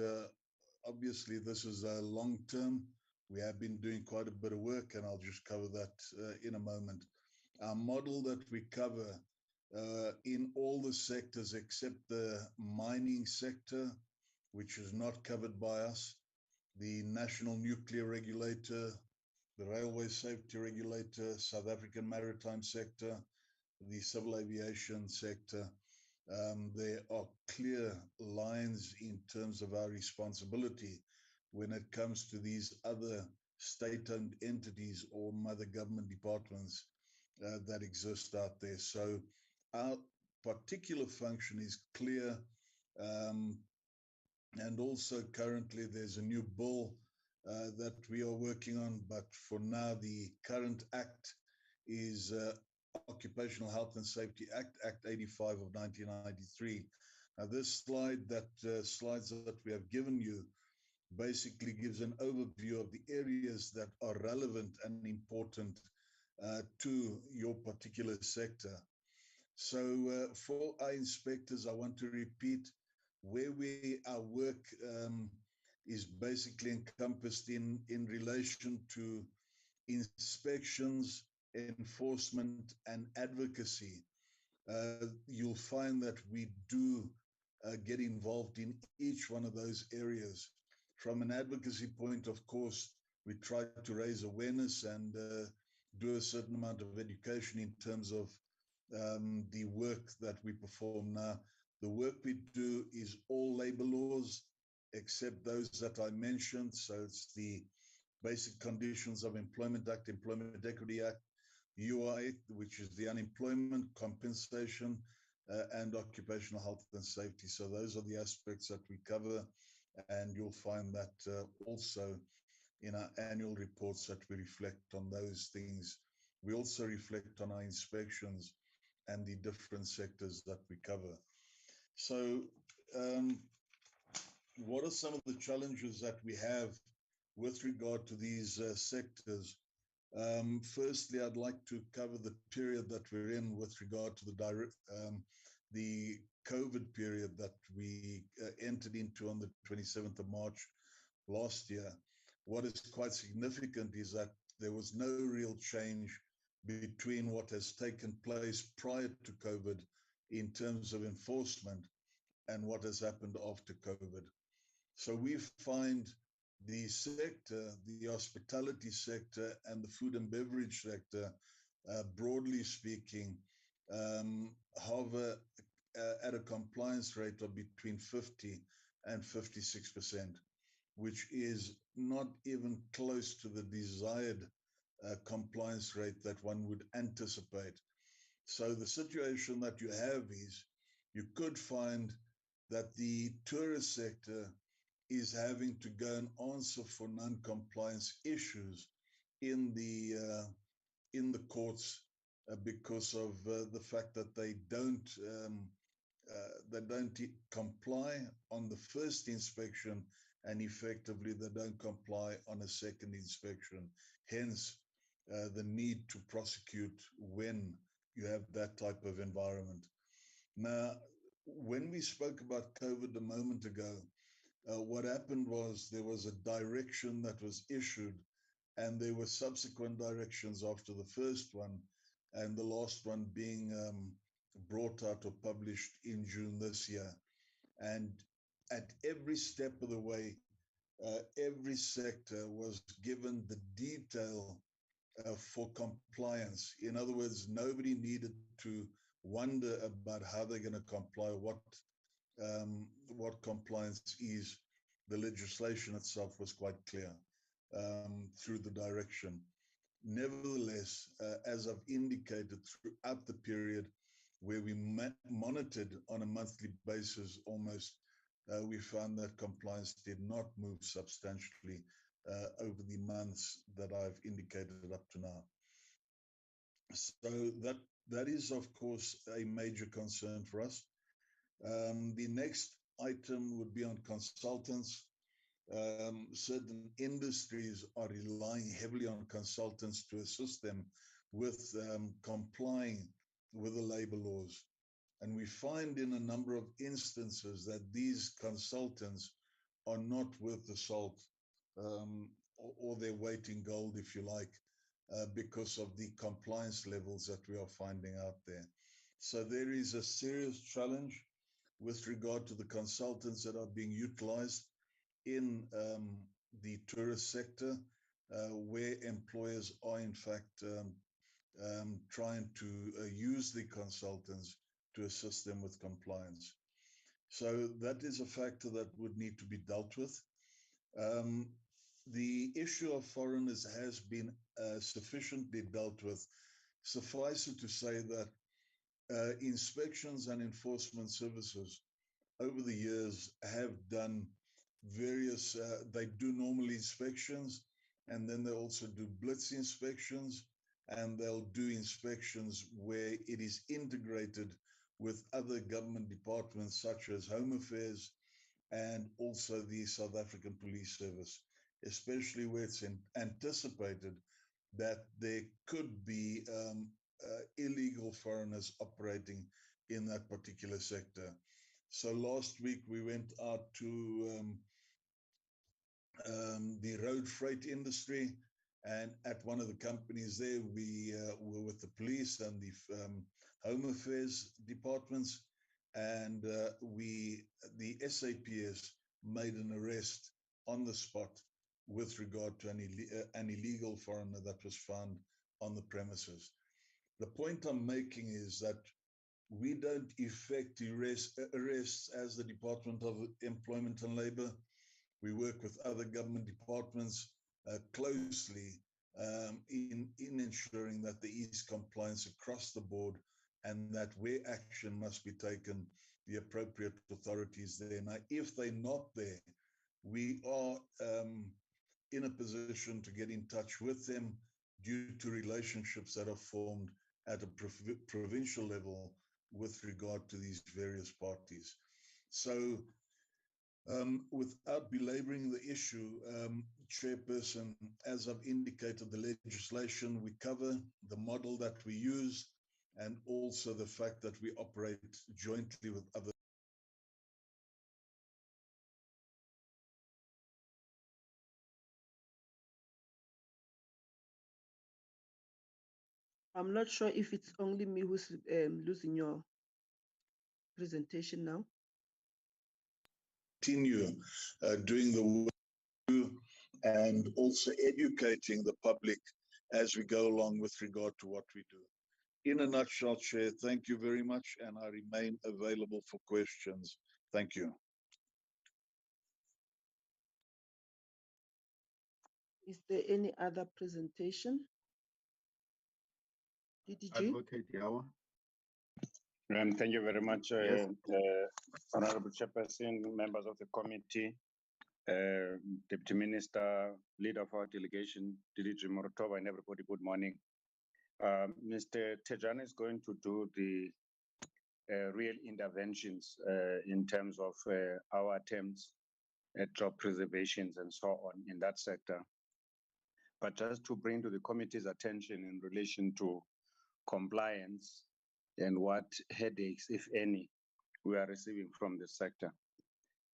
obviously this is a long term, we have been doing quite a bit of work, and I'll just cover that in a moment. Our model that we cover in all the sectors except the mining sector, which is not covered by us, the National Nuclear Regulator, the Railway Safety Regulator, South African Maritime Sector, the Civil Aviation Sector. There are clear lines in terms of our responsibility when it comes to these other state-owned entities or mother government departments that exist out there. So our particular function is clear, and also currently there's a new bill that we are working on, but for now the current act is Occupational Health and Safety Act, Act 85 of 1993. Now this slide, slides that we have given you, basically gives an overview of the areas that are relevant and important to your particular sector. So for our inspectors, I want to repeat where our work is basically encompassed in relation to inspections, enforcement, and advocacy, you'll find that we do get involved in each one of those areas. From an advocacy point, of course, we try to raise awareness and do a certain amount of education in terms of the work that we perform. Now, the work we do is all labor laws, except those that I mentioned. So it's the Basic Conditions of Employment Act, Employment Equity Act, UI, which is the unemployment compensation, and occupational health and safety. So those are the aspects that we cover, and you'll find that also in our annual reports that we reflect on those things. We also reflect on our inspections and the different sectors that we cover. So what are some of the challenges that we have with regard to these sectors? Firstly, I'd like to cover the period that we're in with regard to the COVID period that we entered into on the 27th of March last year. What is quite significant is that there was no real change between what has taken place prior to COVID in terms of enforcement and what has happened after COVID. So we find the sector, the hospitality sector and the food and beverage sector, broadly speaking, hover at a compliance rate of between 50 and 56%, which is not even close to the desired compliance rate that one would anticipate. So the situation that you have is you could find that the tourist sector is having to go and answer for non-compliance issues in the courts because of the fact that they don't comply on the first inspection, and effectively they don't comply on a second inspection. Hence, the need to prosecute when you have that type of environment. Now, when we spoke about COVID a moment ago, what happened was there was a direction that was issued, and there were subsequent directions after the first one, and the last one being brought out or published in June this year. And at every step of the way, every sector was given the detail for compliance. In other words, nobody needed to wonder about how they're going to comply, what compliance is. The legislation itself was quite clear through the direction. Nevertheless, as I've indicated throughout the period where we monitored on a monthly basis almost, we found that compliance did not move substantially over the months that I've indicated up to now. So that is, of course, a major concern for us. The next item would be on consultants. Certain industries are relying heavily on consultants to assist them with complying with the labor laws. And we find in a number of instances that these consultants are not worth the salt or their weight in gold, if you like, because of the compliance levels that we are finding out there. So there is a serious challenge with regard to the consultants that are being utilized in the tourist sector, where employers are in fact trying to use the consultants to assist them with compliance. So that is a factor that would need to be dealt with. The issue of foreigners has been sufficiently dealt with. Suffice it to say that inspections and enforcement services over the years have done various, they do normal inspections, and then they also do blitz inspections, and they'll do inspections where it is integrated with other government departments such as Home Affairs and also the South African Police Service, especially where it's anticipated that there could be illegal foreigners operating in that particular sector. So last week we went out to the road freight industry, And at one of the companies there, we were with the police and the Home Affairs departments, and the SAPS made an arrest on the spot with regard to an illegal foreigner that was found on the premises. The point I'm making is that we don't effect arrests as the Department of Employment and Labour. We work with other government departments closely in ensuring that there is compliance across the board, and that where action must be taken, the appropriate authorities there. Now, if they're not there, we are in a position to get in touch with them due to relationships that are formed at a provincial level with regard to these various parties. So without belaboring the issue, Chairperson, as I've indicated, the legislation we cover, the model that we use, and also the fact that we operate jointly with other. I'm not sure if it's only me who's losing your presentation now. Continue doing the work and also educating the public as we go along with regard to what we do. In a nutshell, Chair, thank you very much, and I remain available for questions. Thank you. Is there any other presentation? DDG? Advocate Yawa. Thank you very much, Yes. Honorable Chairperson, members of the committee, Deputy Minister, leader of our delegation, DDG Morotova, and everybody, good morning. Mr. Tejana is going to do the real interventions in terms of our attempts at job preservations and so on in that sector. But just to bring to the committee's attention in relation to compliance and what headaches, if any, we are receiving from the sector.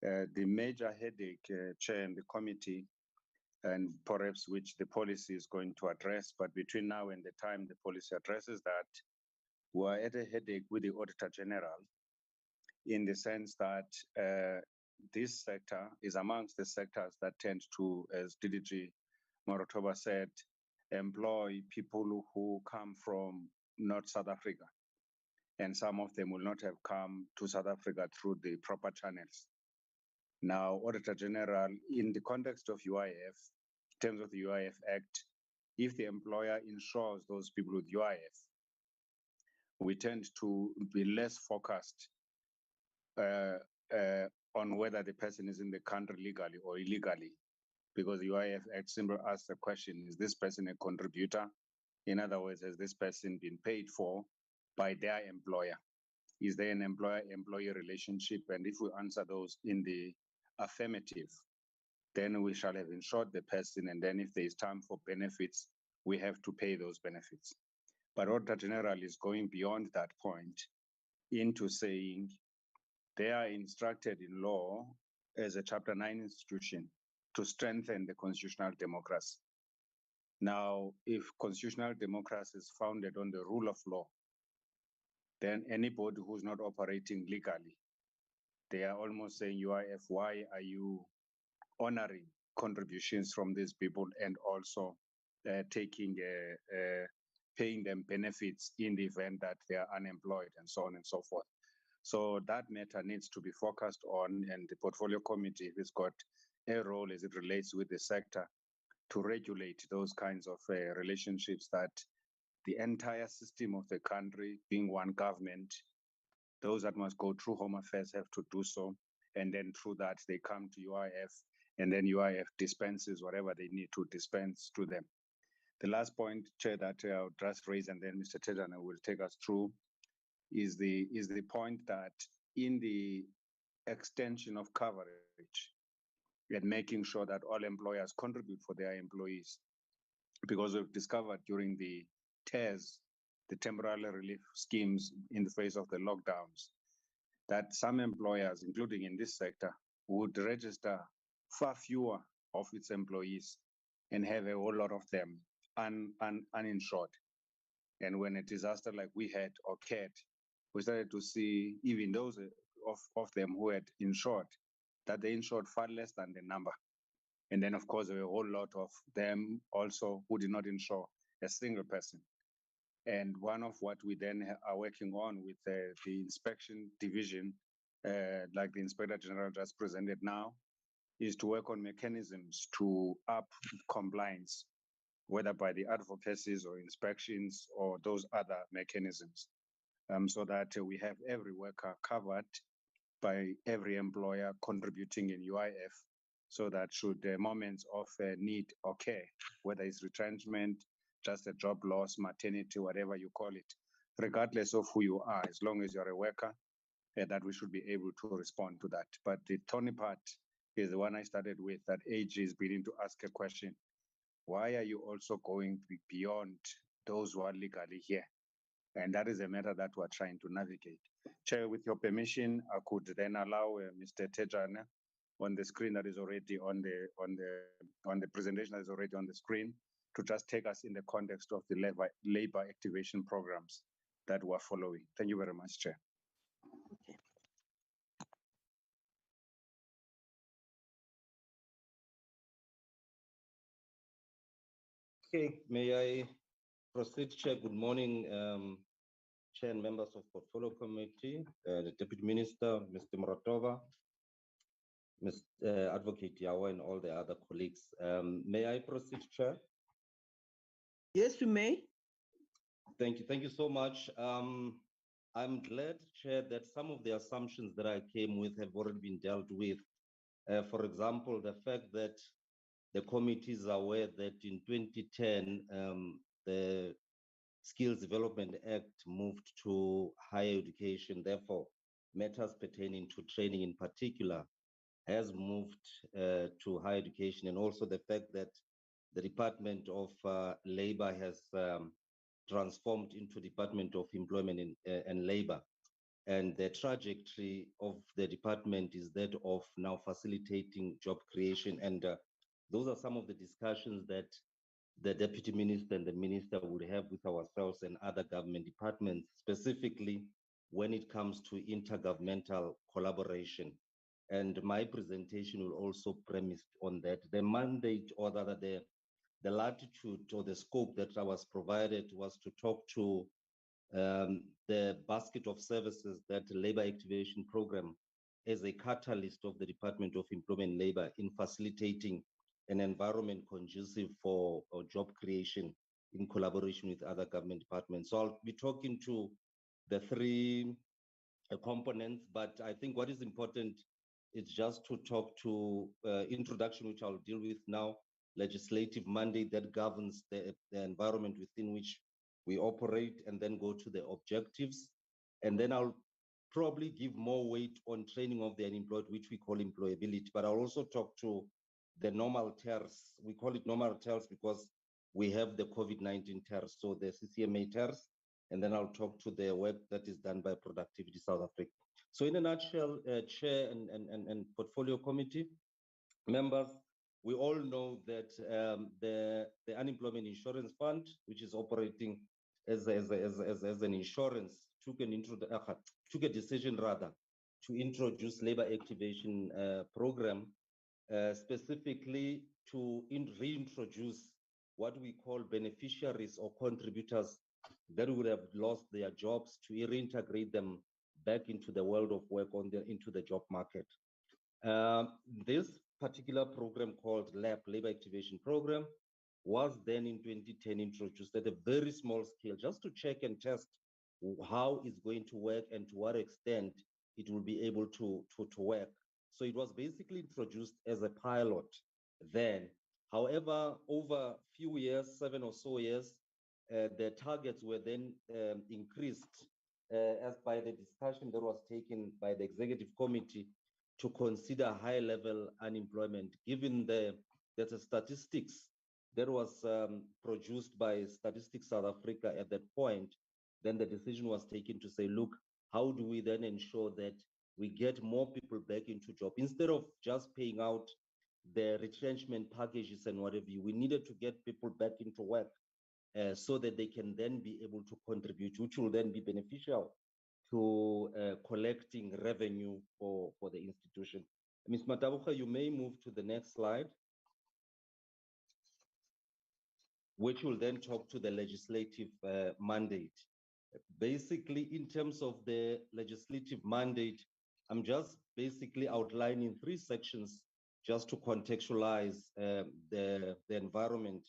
The major headache, Chair, and the committee, and perhaps which the policy is going to address, but between now and the time the policy addresses that, we're at a headache with the Auditor General in the sense that this sector is amongst the sectors that tend to, as DDG Morotova said, employ people who come from North South Africa. And some of them will not have come to South Africa through the proper channels. Now, Auditor General, in the context of UIF, in terms of the UIF Act, if the employer insures those people with UIF, we tend to be less focused on whether the person is in the country legally or illegally, because the UIF Act simply asks the question, is this person a contributor? In other words, has this person been paid for by their employer? Is there an employer-employee relationship? And if we answer those in the affirmative, then we shall have insured the person, and then if there is time for benefits, we have to pay those benefits. But Auditor General is going beyond that point into saying they are instructed in law as a Chapter 9 institution to strengthen the constitutional democracy. Now, if constitutional democracy is founded on the rule of law, then anybody who's not operating legally, they are almost saying, UIF, why are you honoring contributions from these people and also paying them benefits in the event that they are unemployed and so on and so forth. So that matter needs to be focused on, and the portfolio committee has got a role as it relates with the sector to regulate those kinds of relationships, that the entire system of the country being one government, those that must go through Home Affairs have to do so, and then through that they come to UIF, and then UIF dispenses whatever they need to dispense to them. The last point, Chair, that I'll just raise, and then Mr. Tejana will take us through, is the point that in the extension of coverage and making sure that all employers contribute for their employees, because we've discovered during the TERS, the temporary relief schemes in the face of the lockdowns, that some employers, including in this sector, would register far fewer of its employees and have a whole lot of them uninsured. And when a disaster like we had occurred, we started to see even those of them who had insured, that they insured far less than the number. And then, of course, there were a whole lot of them also who did not insure a single person. And one of what we then are working on with the inspection division, like the Inspector General just presented now, is to work on mechanisms to up compliance, whether by the advocacies or inspections or those other mechanisms, so that we have every worker covered by every employer contributing in UIF, so that should moments of need occur, whether it's retrenchment, just a job loss, maternity, whatever you call it, regardless of who you are, as long as you're a worker, that we should be able to respond to that. But the thorny part is the one I started with, that AG is beginning to ask a question. Why are you also going beyond those who are legally here? And that is a matter that we're trying to navigate. Chair, with your permission, I could then allow Mr. Tejana on the screen that is already on the presentation that is already on the screen, to just take us in the context of the labor activation programs that we're following. Thank you very much, Chair. Okay. Okay, may I proceed, Chair? Good morning, Chair and members of Portfolio Committee, the Deputy Minister, Mr. Muratova, Mr. Advocate Yawa, and all the other colleagues. May I proceed, Chair? Yes, you may. Thank you. Thank you so much. I'm glad, Chair, that some of the assumptions that I came with have already been dealt with. For example, the fact that the committee is aware that in 2010, the Skills Development Act moved to higher education. Therefore, matters pertaining to training in particular has moved to higher education, and also the fact that the Department of Labor has transformed into Department of Employment and Labor. And the trajectory of the department is that of now facilitating job creation. And those are some of the discussions that the Deputy Minister and the Minister would have with ourselves and other government departments, specifically when it comes to intergovernmental collaboration. And my presentation will also premise on that. The mandate, or rather the latitude or the scope that I was provided was to talk to the basket of services that the Labor Activation Program is a catalyst of the Department of Employment and Labor in facilitating an environment conducive for job creation in collaboration with other government departments. So I'll be talking to the three components, but I think what is important is just to talk to introduction, which I'll deal with now, legislative mandate that governs the environment within which we operate, and then go to the objectives. And then I'll probably give more weight on training of the unemployed, which we call employability, but I'll also talk to the normal TERS. We call it normal TERS because we have the COVID-19 TERS, so the CCMA TERS, and then I'll talk to the work that is done by Productivity South Africa. So in a nutshell, Chair and Portfolio Committee members, we all know that the Unemployment Insurance Fund, which is operating as an insurance, took a decision rather to introduce labor activation program, specifically to reintroduce what we call beneficiaries or contributors that would have lost their jobs, to reintegrate them back into the world of work, into the job market. This particular program called LAP, Labor Activation Program, was then in 2010 introduced at a very small scale, just to check and test how it's going to work and to what extent it will be able to work. So it was basically introduced as a pilot then. However, over a few years, 7 or so years, the targets were then increased as by the discussion that was taken by the Executive Committee to consider high-level unemployment, given the statistics that was produced by Statistics South Africa at that point. Then the decision was taken to say, look, how do we then ensure that we get more people back into job? Instead of just paying out the retrenchment packages and whatever. We needed to get people back into work so that they can then be able to contribute, which will then be beneficial to collecting revenue for the institution. Ms. Matabucha, you may move to the next slide, which will then talk to the legislative mandate. Basically, in terms of the legislative mandate, I'm just basically outlining 3 sections just to contextualize the environment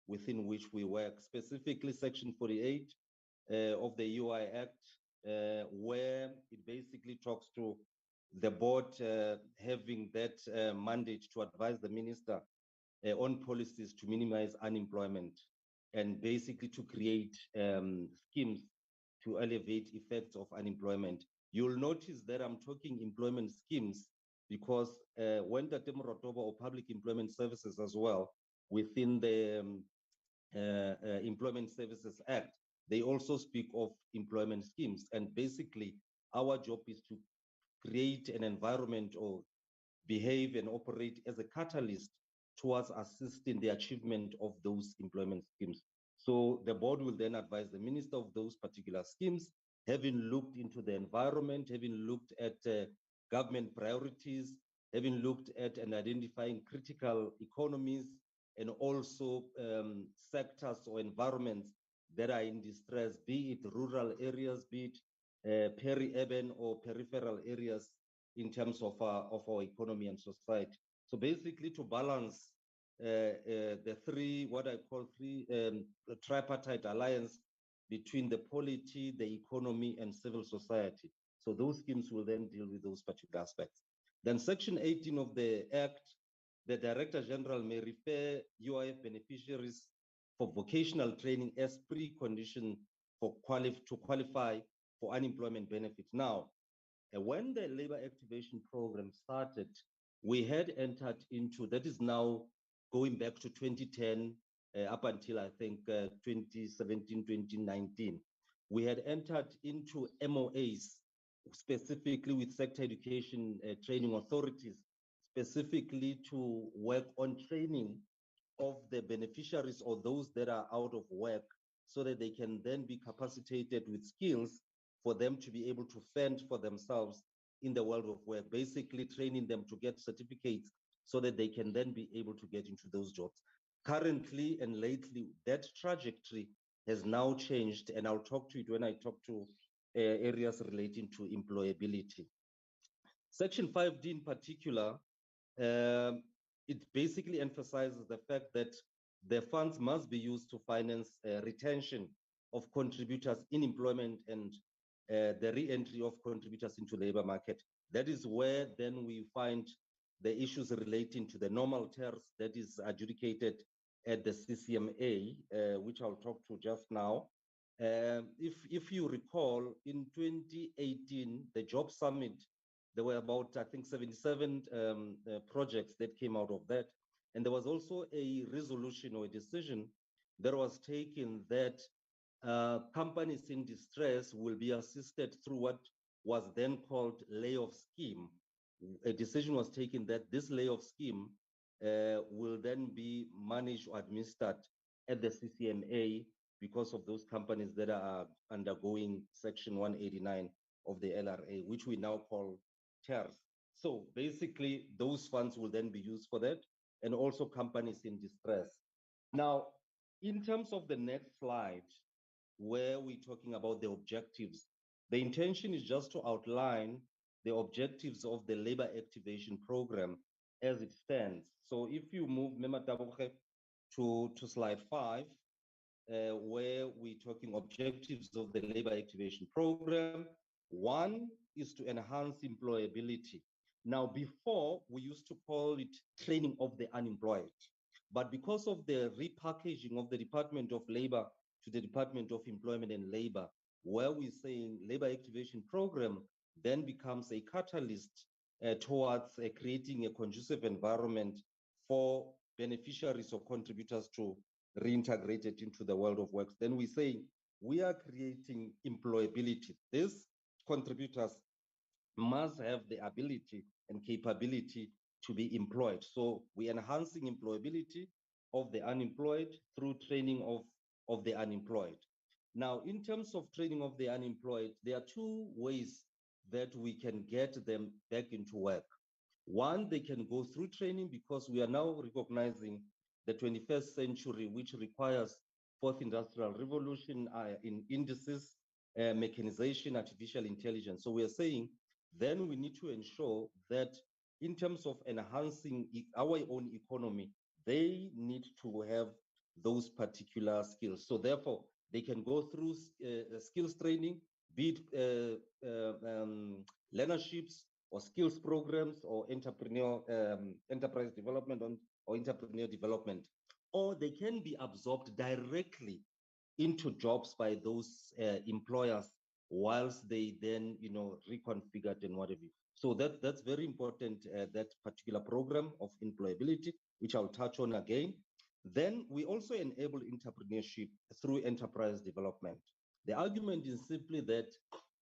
within which we work, specifically Section 48 of the UI Act, where it basically talks to the board having that mandate to advise the minister on policies to minimize unemployment and basically to create schemes to elevate effects of unemployment. You'll notice that I'm talking employment schemes because when the Rotoba or Public Employment Services as well, within the Employment Services Act, they also speak of employment schemes. And basically, our job is to create an environment or behave and operate as a catalyst towards assisting the achievement of those employment schemes. So the board will then advise the minister of those particular schemes, having looked into the environment, having looked at government priorities, having looked at and identifying critical economies and also sectors or environments that are in distress, be it rural areas, be it peri-urban or peripheral areas in terms of our economy and society. So basically to balance the 3, what I call 3 tripartite alliance between the polity, the economy, and civil society. So those schemes will then deal with those particular aspects. Then Section 18 of the Act, the Director General may refer UIF beneficiaries for vocational training as precondition for to qualify for unemployment benefits. Now, when the labor activation program started, we had entered into, that is now going back to 2010, up until I think 2017, 2019, we had entered into MOAs, specifically with sector education training authorities, specifically to work on training of the beneficiaries or those that are out of work so that they can then be capacitated with skills for them to be able to fend for themselves in the world of work, basically training them to get certificates so that they can then be able to get into those jobs. Currently and lately, that trajectory has now changed, and I'll talk to it when I talk to areas relating to employability. Section 5D in particular, it basically emphasizes the fact that the funds must be used to finance retention of contributors in employment and the re-entry of contributors into labor market. That is where then we find the issues relating to the normal TERS that is adjudicated at the CCMA, which I'll talk to just now. If you recall, in 2018, the Job Summit, there were about, I think, 77 projects that came out of that. And there was also a resolution or a decision that was taken that companies in distress will be assisted through what was then called layoff scheme. A decision was taken that this layoff scheme will then be managed or administered at the CCMA because of those companies that are undergoing Section 189 of the LRA, which we now call TERS. So basically, those funds will then be used for that, and also companies in distress. Now, in terms of the next slide, where we're talking about the objectives, the intention is just to outline the objectives of the labor activation program as it stands. So if you move to slide 5, where we're talking objectives of the labor activation program, 1 is to enhance employability. Now, before, we used to call it training of the unemployed. But because of the repackaging of the Department of Labor to the Department of Employment and Labor, where we're saying labor activation program then becomes a catalyst towards creating a conducive environment for beneficiaries or contributors to reintegrate it into the world of work. Then we say we are creating employability. These contributors must have the ability and capability to be employed. So we're enhancing employability of the unemployed through training of the unemployed. Now, in terms of training of the unemployed, there are two ways that we can get them back into work. One, they can go through training because we are now recognizing the 21st century, which requires fourth industrial revolution in indices, mechanization, artificial intelligence. So we are saying then we need to ensure that in terms of enhancing our own economy, they need to have those particular skills. So therefore, they can go through skills training, be it learnerships or skills programs or enterprise development or entrepreneur development, or they can be absorbed directly into jobs by those employers whilst they then, reconfigured and whatever. So that's very important, that particular program of employability, which I'll touch on again. Then we also enable entrepreneurship through enterprise development. The argument is simply that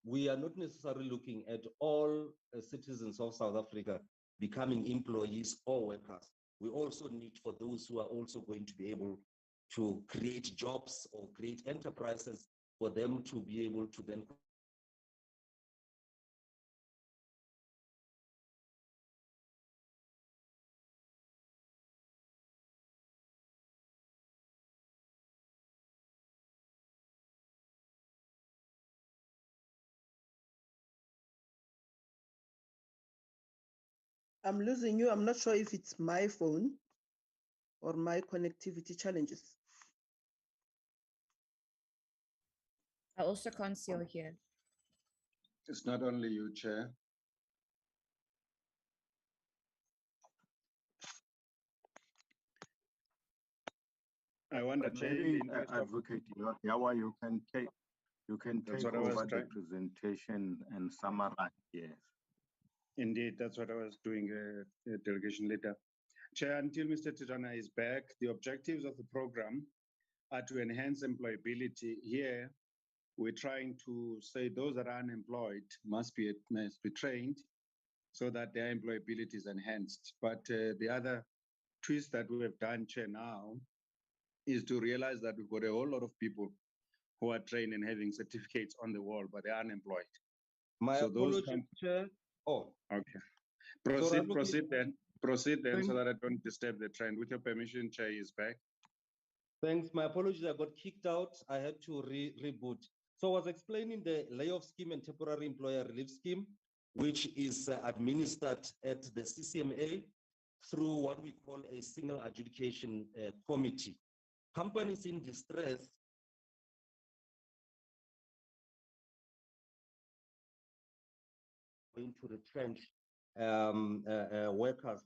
we are not necessarily looking at all citizens of South Africa becoming employees or workers. We also need for those who are also going to be able to create jobs or create enterprises for them to be able to then I'm losing you. I'm not sure if it's my phone or my connectivity challenges. I also can't see or hear. It's not only you, Chair. I wonder, Chair, Maybe Advocate Yawa, you can take over the presentation and summarize. Yes. Indeed, that's what I was doing, delegation leader. Chair, until Mr. Tirana is back, the objectives of the program are to enhance employability. Here, we're trying to say those that are unemployed must be trained so that their employability is enhanced. But the other twist that we have done, Chair, now is to realize that we've got a whole lot of people who are trained and having certificates on the wall, but they're unemployed. My so apologies, Chair. Oh, okay. Proceed then so that I don't disturb the trend. With your permission, Chair is back. Thanks. My apologies, I got kicked out. I had to reboot. So I was explaining the layoff scheme and temporary employer relief scheme, which is administered at the CCMA through what we call a single adjudication committee. Companies in distress going to retrench workers.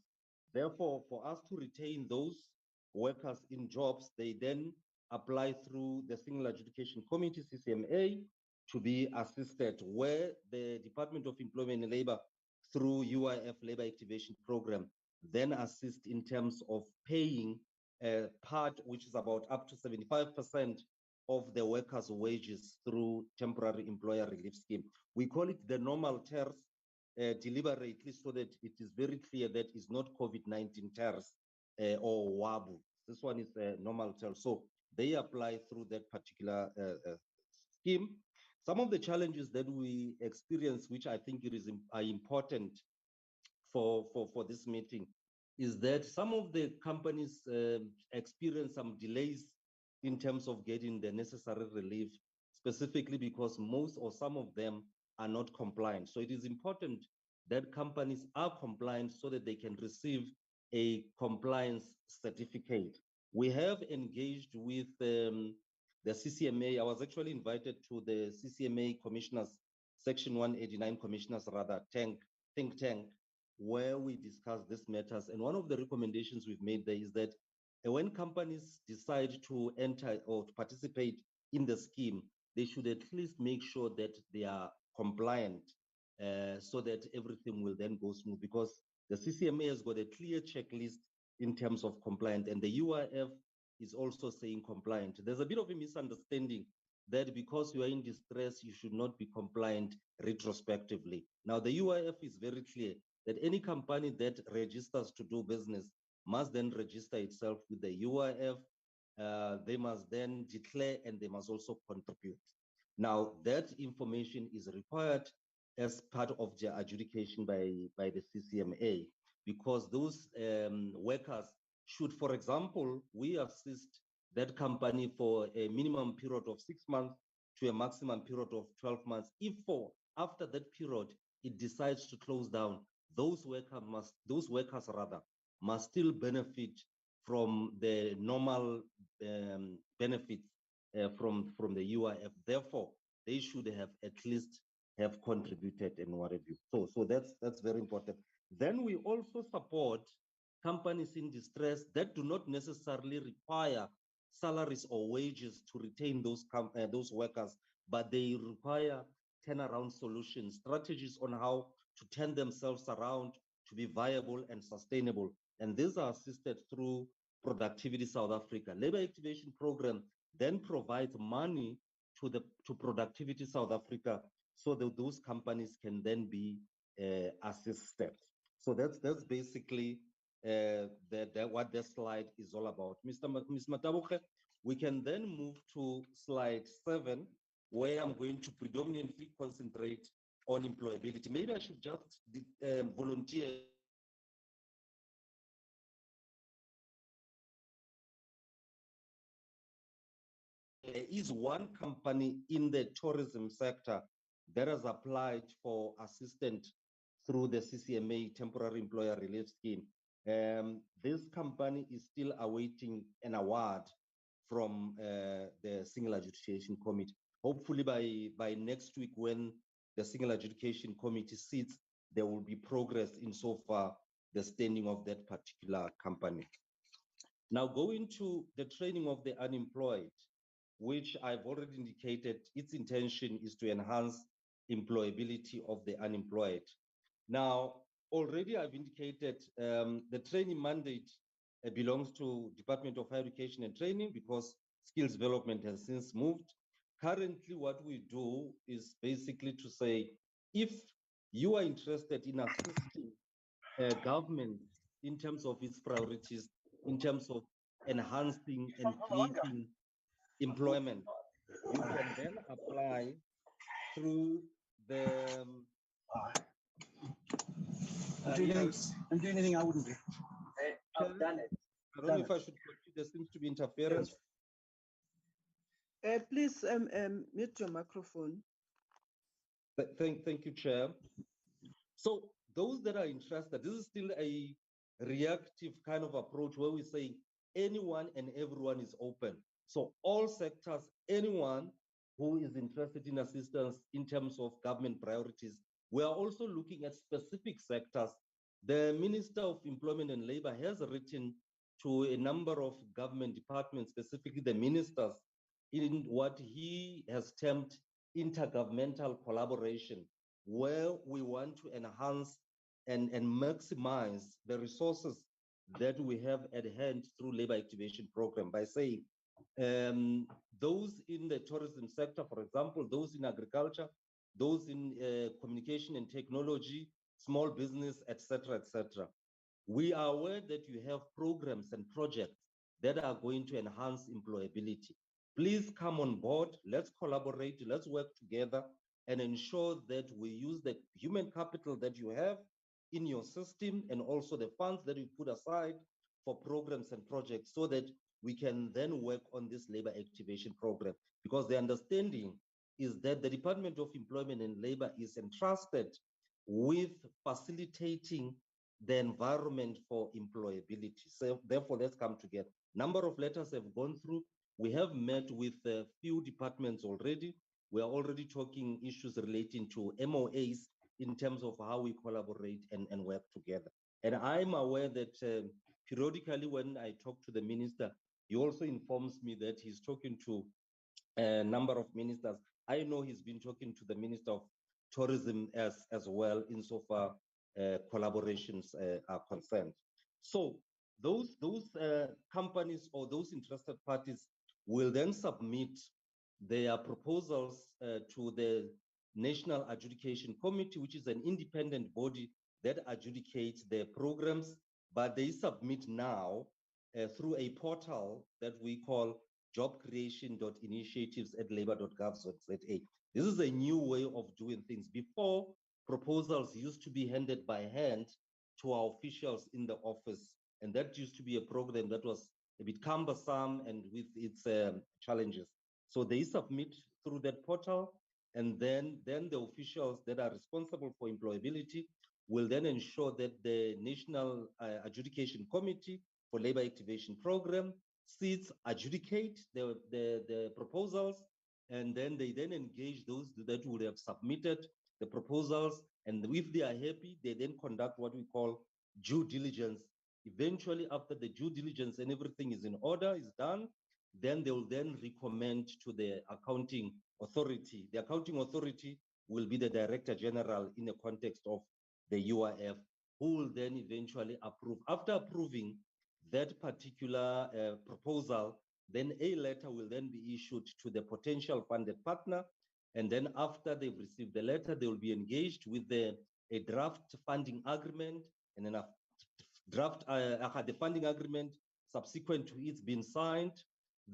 Therefore, for us to retain those workers in jobs, they then apply through the Single Adjudication Committee, CCMA, to be assisted, where the Department of Employment and Labor, through UIF Labor Activation Program, then assist in terms of paying a part, which is about up to 75% of the workers' wages through temporary employer relief scheme. We call it the normal TERS, deliberately so that it is very clear that it's not COVID-19 TERS or WABU. This one is a normal TERS. So they apply through that particular scheme. Some of the challenges that we experience, which I think are important for this meeting, is that some of the companies experience some delays in terms of getting the necessary relief, specifically because most or some of them are not compliant. So it is important that companies are compliant so that they can receive a compliance certificate. We have engaged with the CCMA. I was actually invited to the CCMA commissioners, Section 189 commissioners, rather, think tank, where we discuss these matters. And one of the recommendations we've made there is that when companies decide to enter or to participate in the scheme, they should at least make sure that they are compliant so that everything will then go smooth, because the CCMA has got a clear checklist in terms of compliant, and the UIF is also saying compliant. There's a bit of a misunderstanding that because you are in distress, you should not be compliant retrospectively. Now, the UIF is very clear. that any company that registers to do business must then register itself with the UIF. They must then declare and they must also contribute. Now, that information is required as part of their adjudication by the CCMA, because those workers should, for example, we assist that company for a minimum period of 6 months to a maximum period of 12 months. If after that period it decides to close down, those workers must still benefit from the normal benefits from the UIF. Therefore, they should have at least have contributed and what have you. So that's very important. Then we also support companies in distress that do not necessarily require salaries or wages to retain those workers, but they require turnaround solutions, strategies on how to turn themselves around to be viable and sustainable. And these are assisted through Productivity South Africa. Labor Activation Program then provides money to Productivity South Africa so that those companies can then be assisted. So that's basically what this slide is all about. Ms. Matabuche, we can then move to slide 7, where I'm going to predominantly concentrate on employability. Maybe I should just volunteer. There is one company in the tourism sector that has applied for assistance through the CCMA Temporary Employer Relief Scheme. This company is still awaiting an award from the Single Adjudication Committee. Hopefully by next week, when the Single Adjudication Committee sits, there will be progress insofar the standing of that particular company. Now, going to the training of the unemployed, which I've already indicated, its intention is to enhance employability of the unemployed. Now, already I've indicated the training mandate belongs to Department of Higher Education and Training, because skills development has since moved. Currently, what we do is basically to say, if you are interested in assisting government in terms of its priorities, in terms of enhancing and creating employment, you can then apply through the I'm doing anything I wouldn't do. I've done it. I don't know if I should continue. There seems to be interference. Please mute your microphone. Thank you, Chair. So those that are interested, this is still a reactive kind of approach where we say anyone and everyone is open. So all sectors, anyone who is interested in assistance in terms of government priorities. We are also looking at specific sectors. The Minister of Employment and Labor has written to a number of government departments, specifically the ministers, in what he has termed intergovernmental collaboration, where we want to enhance and maximize the resources that we have at hand through labor activation program by saying those in the tourism sector, for example, those in agriculture, those in communication and technology, small business, etc., etc. We are aware that you have programs and projects that are going to enhance employability. Please come on board. Let's collaborate. Let's work together and ensure that we use the human capital that you have in your system and also the funds that you put aside for programs and projects so that we can then work on this labor activation program. Because the understanding is that the Department of Employment and Labor is entrusted with facilitating the environment for employability. So therefore, let's come together. Number of letters have gone through. We have met with a few departments already. We are already talking issues relating to MOAs in terms of how we collaborate and work together. And I'm aware that periodically when I talk to the minister, he also informs me that he's talking to a number of ministers. I know he's been talking to the Minister of Tourism as well, insofar collaborations are concerned. So those companies or those interested parties will then submit their proposals to the National Adjudication Committee, which is an independent body that adjudicate the programs, but they submit now through a portal that we call jobcreation.initiatives@labor.gov.za. This is a new way of doing things. Before, proposals used to be handed by hand to our officials in the office, and that used to be a program that was a bit cumbersome and with its challenges. So they submit through that portal, and then the officials that are responsible for employability will then ensure that the National Adjudication Committee for Labor Activation Program sits, adjudicate the proposals, and then they then engage those that would have submitted the proposals, and if they are happy, they then conduct what we call due diligence. Eventually, after the due diligence and everything is in order, is done, then they will then recommend to the accounting authority. The accounting authority will be the Director General in the context of the UIF, who will then eventually approve. After approving that particular proposal, then a letter will then be issued to the potential funded partner. And then after they've received the letter, they will be engaged with a draft funding agreement, and then a draft the funding agreement subsequent to it being signed,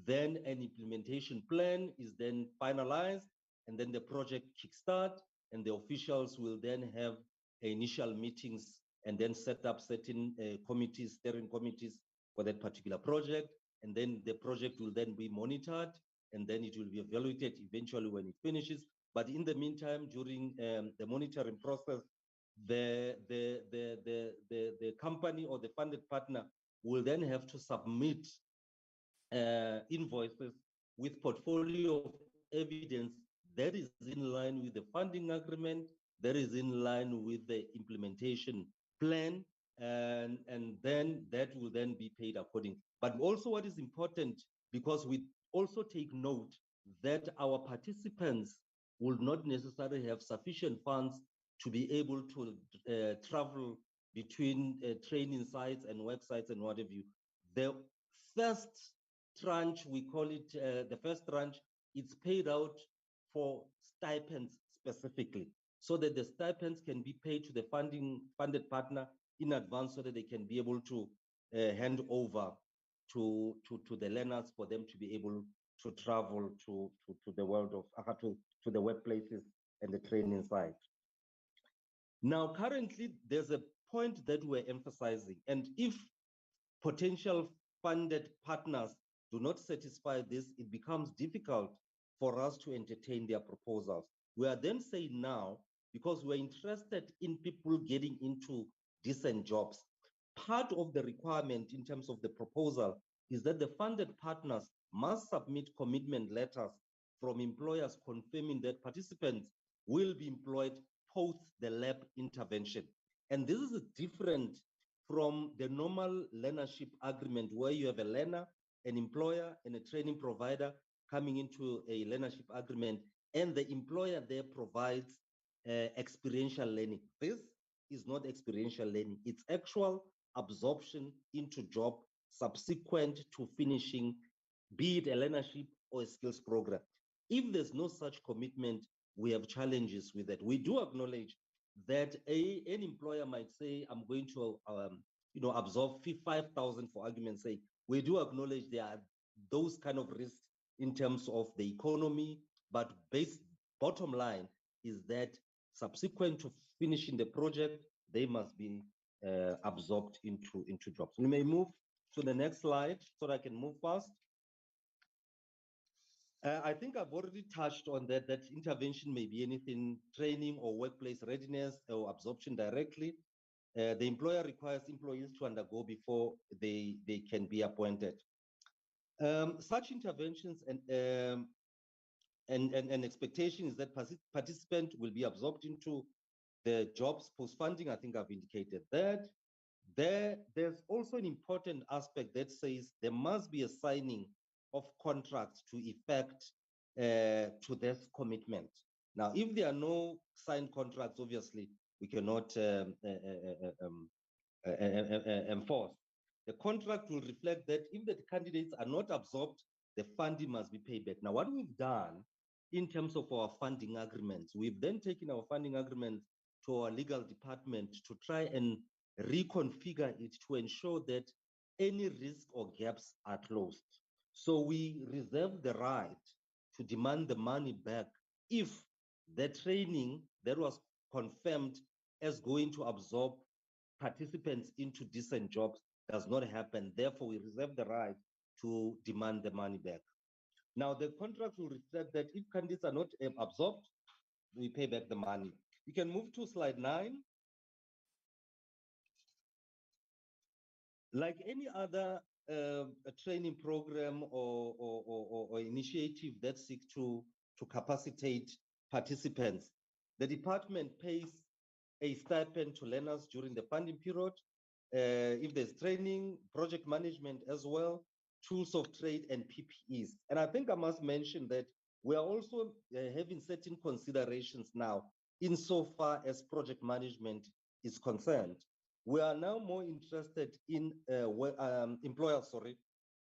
then an implementation plan is then finalized, and then the project kickstart, and the officials will then have initial meetings and then set up certain committees, steering committees for that particular project, and then the project will then be monitored, and then it will be evaluated eventually when it finishes. But in the meantime, during the monitoring process, the company or the funded partner will then have to submit invoices with portfolio of evidence that is in line with the funding agreement, that is in line with the implementation plan, and then that will then be paid accordingly. But also what is important, because we also take note that our participants will not necessarily have sufficient funds to be able to travel between training sites and work sites and what have you. The first tranche, we call it the first tranche, it's paid out for stipends specifically, so that the stipends can be paid to the funded partner in advance, so that they can be able to hand over to the learners for them to be able to travel to the world of to the workplaces and the training site. Now, currently, there's a point that we're emphasizing, and if potential funded partners do not satisfy this, it becomes difficult for us to entertain their proposals. We are then saying now, because we're interested in people getting into decent jobs, part of the requirement in terms of the proposal is that the funded partners must submit commitment letters from employers confirming that participants will be employed post the lab intervention. And this is different from the normal learnership agreement, where you have a learner, an employer, and a training provider coming into a learnership agreement, and the employer there provides experiential learning. This is not experiential learning, it's actual absorption into job subsequent to finishing, be it a learnership or a skills program. If there's no such commitment, we have challenges with that. We do acknowledge that an employer might say, I'm going to absorb 5,000 for argument's sake. We do acknowledge there are those kind of risks in terms of the economy, but bottom line is that subsequent to finishing the project, they must be absorbed into jobs. We may move to the next slide so that I can move fast. I think I've already touched on that intervention may be anything, training or workplace readiness or absorption directly. The employer requires employees to undergo before they can be appointed. Such interventions and expectation is that participant will be absorbed into the jobs post-funding. I think I've indicated that. There's also an important aspect that says there must be a signing of contracts to effect to this commitment. Now, if there are no signed contracts, obviously, we cannot enforce. The contract will reflect that if the candidates are not absorbed, the funding must be paid back. Now, what we've done in terms of our funding agreements, we've then taken our funding agreements to our legal department to try and reconfigure it to ensure that any risk or gaps are closed. So we reserve the right to demand the money back if the training that was confirmed as going to absorb participants into decent jobs does not happen. Therefore, we reserve the right to demand the money back. Now, the contract will reflect that if candidates are not absorbed, we pay back the money. You can move to slide 9. Like any other training program or initiative that seeks to capacitate participants, the department pays a stipend to learners during the funding period. If there's training, project management as well, tools of trade and PPEs. And I think I must mention that we are also having certain considerations now insofar as project management is concerned. We are now more interested in employers,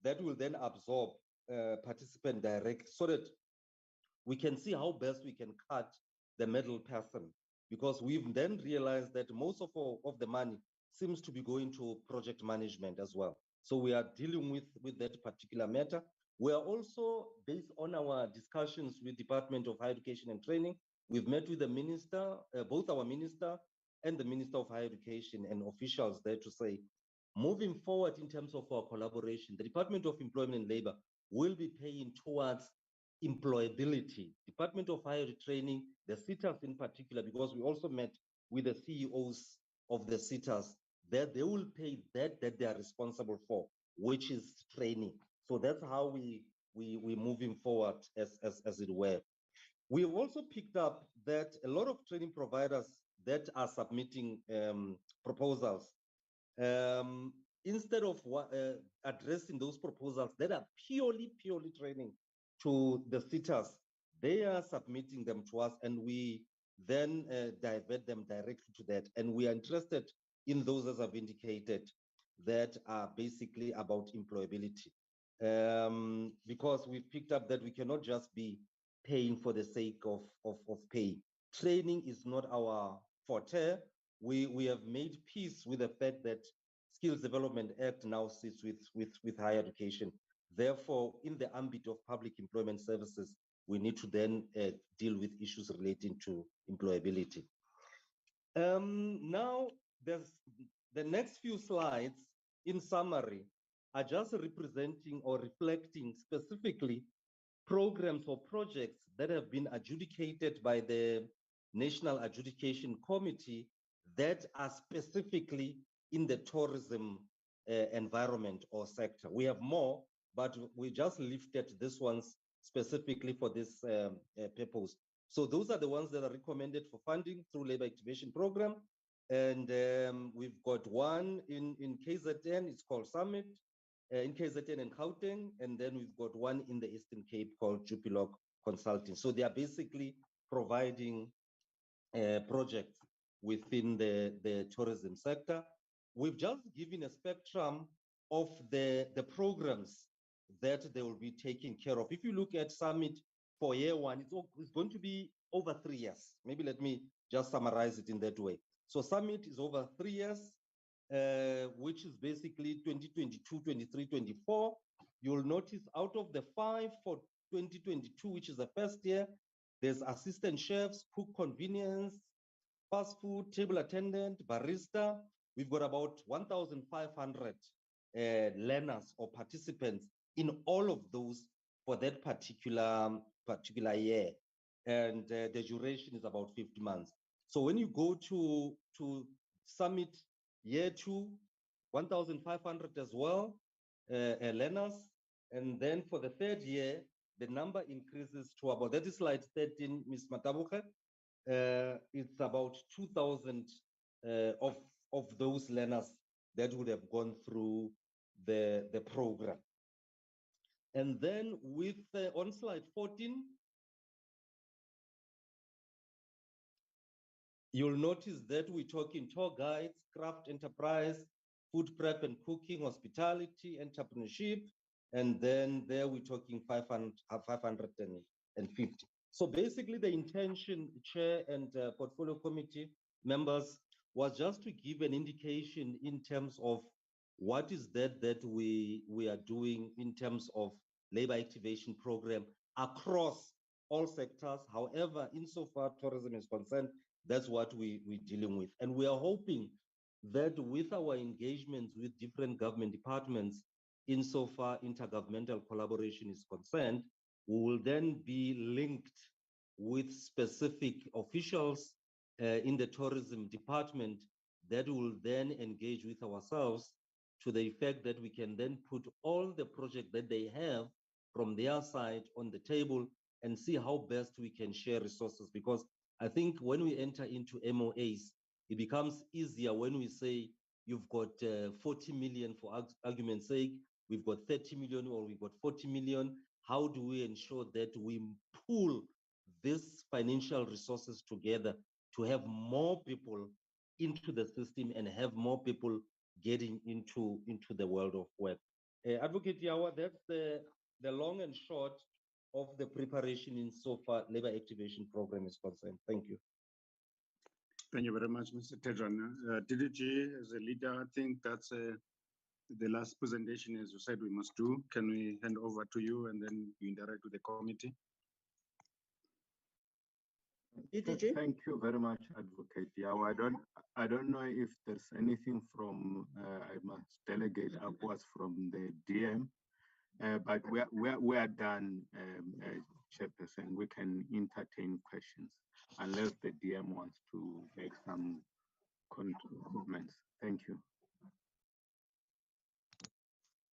that will then absorb participant direct so that we can see how best we can cut the middle person, because we've then realized that most of the money seems to be going to project management as well. So we are dealing with that particular matter. We are also, based on our discussions with Department of Higher Education and Training, we've met with the minister, both our minister and the Minister of Higher Education and officials there to say, moving forward in terms of our collaboration, the Department of Employment and Labor will be paying towards employability. Department of Higher Training, the SETAs in particular, because we also met with the CEOs of the SETAs, that they will pay that they are responsible for, which is training. So that's how we're moving forward as it were. We have also picked up that a lot of training providers that are submitting proposals, instead of addressing those proposals that are purely training to the SETAs, they are submitting them to us, and we then divert them directly to that. And we are interested in those, as I've indicated, that are basically about employability. Because we've picked up that we cannot just be paying for the sake of pay. Training is not our forte. We have made peace with the fact that Skills Development Act now sits with higher education. Therefore, in the ambit of public employment services, we need to then deal with issues relating to employability. Now, there's the next few slides, in summary, are just representing or reflecting specifically programs or projects that have been adjudicated by the National Adjudication Committee that are specifically in the tourism environment or sector. We have more, but we just lifted this ones specifically for this purpose. So those are the ones that are recommended for funding through Labor Activation Program. And we've got one in KZN, it's called Summit, in KZN and Gauteng, and then we've got one in the Eastern Cape called Jupilog Consulting. So they are basically providing projects within the tourism sector. We've just given a spectrum of the programs that they will be taking care of. If you look at Summit for year one, it's going to be over 3 years. Maybe let me just summarize it in that way. So Summit is over 3 years, which is basically 2022, 23, 24. You'll notice out of the 5 for 2022, which is the first year, there's assistant chefs, cook convenience, fast food, table attendant, barista. We've got about 1,500 learners or participants in all of those for that particular year. And the duration is about 50 months. So when you go to Summit year 2, 1,500 as well, learners. And then for the third year, the number increases to about, that is slide 13, Ms. Matabuche. It's about 2,000 of those learners that would have gone through the program. And then with on slide 14, you'll notice that we're talking tour guides, craft enterprise, food prep and cooking, hospitality, entrepreneurship, and then there we're talking 550. So basically the intention, Chair and Portfolio Committee members, was just to give an indication in terms of what is that we are doing in terms of labor activation program across all sectors. However, insofar tourism is concerned, that's what we're dealing with. And we are hoping that with our engagements with different government departments, insofar intergovernmental collaboration is concerned, we will then be linked with specific officials in the tourism department that will then engage with ourselves to the effect that we can then put all the projects that they have from their side on the table and see how best we can share resources. Because I think when we enter into MOAs, it becomes easier when we say you've got 40 million for argument's sake, we've got 30 million or we've got 40 million. How do we ensure that we pool these financial resources together to have more people into the system and have more people getting into the world of work? Advocate Yawa, that's the long and short of the preparation in so far labor activation program is concerned. Thank you. Thank you very much, Mr. Tedran. DDG, as a leader, I think that's the last presentation, as you said, we must do. Can we hand over to you and then you interact with the committee? DDG? Thank you very much, Advocate Yao. I don't know if there's anything from I must delegate upwards from the DM, but we are done, Chairperson. We can entertain questions unless the DM wants to make some comments. Thank you.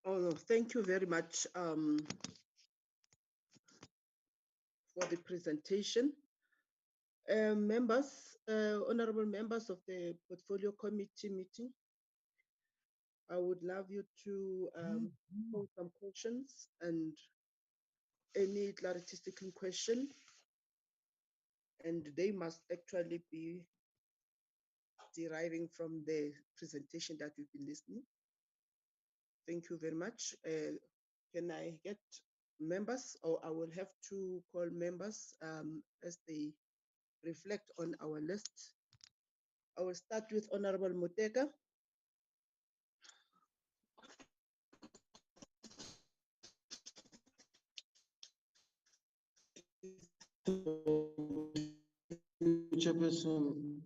Oh, thank you very much for the presentation. Members, honorable members of the Portfolio Committee meeting, I would love you to pose some questions and any clarity-seeking question, and they must actually be deriving from the presentation that we've been listening. Thank you very much. Can I get members, or I will have to call members as they reflect on our list. I will start with Honorable Mutega. Chairperson,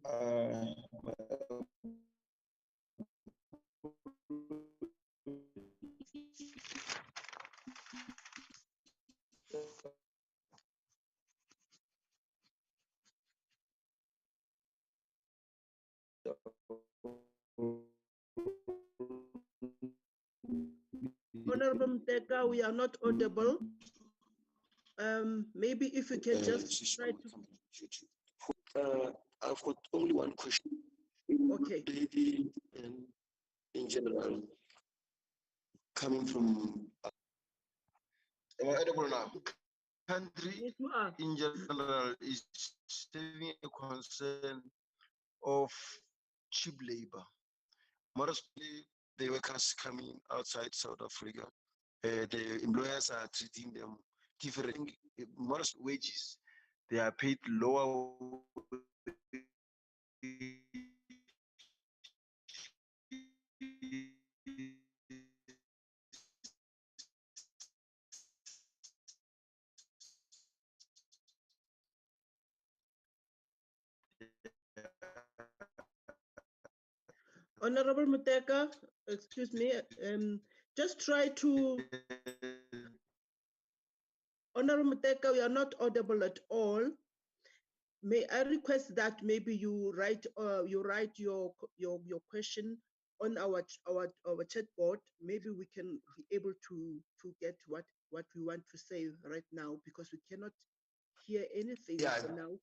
Honorable Mutega, we are not audible. Maybe if you can just try to. I've got only one question. Okay. Lady, in general, coming from. Am I audible now? Country Yes, you are. in general is having a concern of cheap labor. Mostly the workers coming outside South Africa, the employers are treating them different. Most wages, they are paid lower. Honorable Mutega, excuse me, just try to. Honorable Mutega, we are not audible at all. May I request that maybe you write your question on our chat board. Maybe we can be able to get what we want to say right now, because we cannot hear anything for now.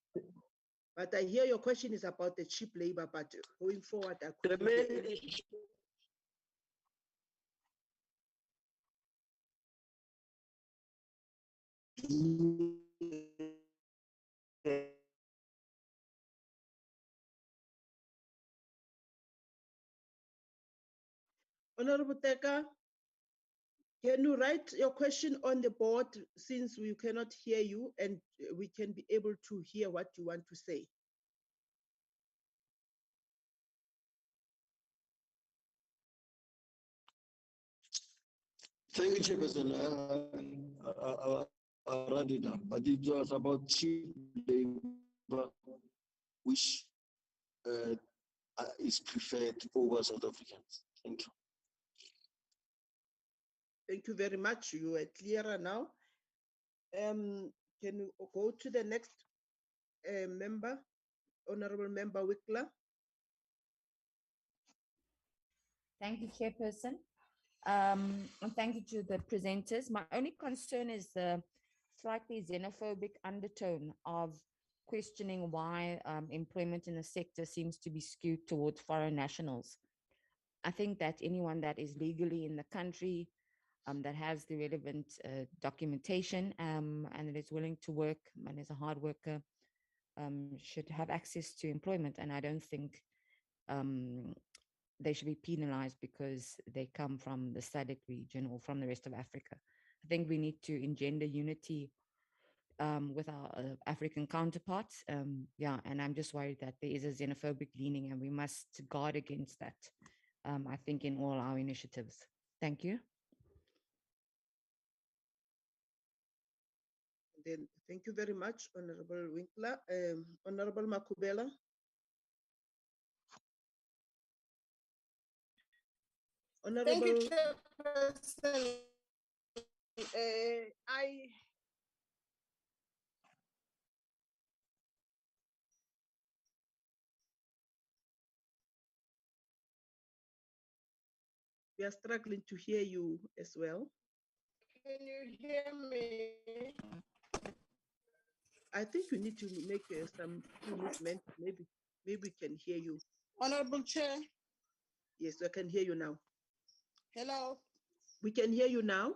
But I hear your question is about the cheap labor, but going forward, I could. Honorable Teka, Can you write your question on the board since we cannot hear you and we can be able to hear what you want to say? Thank you, Chairperson. I read it up, but it was about cheap labor, which is preferred over South Africans. Thank you. Thank you very much. You are clearer now. Can you go to the next member, Honorable Member Wickler? Thank you, Chairperson. And thank you to the presenters. My only concern is the slightly xenophobic undertone of questioning why employment in the sector seems to be skewed towards foreign nationals. I think that anyone that is legally in the country, that has the relevant documentation and that is willing to work and is a hard worker should have access to employment. And I don't think they should be penalized because they come from the SADC region or from the rest of Africa. I think we need to engender unity with our African counterparts. Yeah, and I'm just worried that there is a xenophobic leaning and we must guard against that, I think, in all our initiatives. Thank you. Then thank you very much, Honorable Winkler. Honorable Makubela. Thank you, Honorable. Chairperson. We are struggling to hear you as well. Can you hear me? I think you need to make some movement. Maybe we can hear you. Honorable Chair. Yes, I can hear you now. Hello. We can hear you now.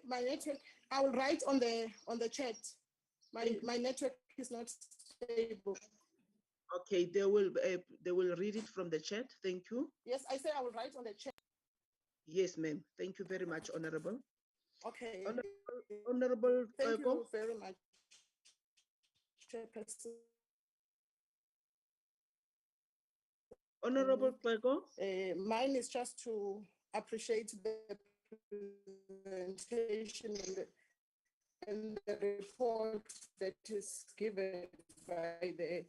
My network. I will write on the chat. My network is not stable. Okay, they will read it from the chat. Thank you. Yes, I say I will write on the chat. Yes, ma'am. Thank you very much, Honorable. Okay. Honorable Thank you very much, Chairperson. Honorable Klego. Mine is just to appreciate the presentation and the report that is given by the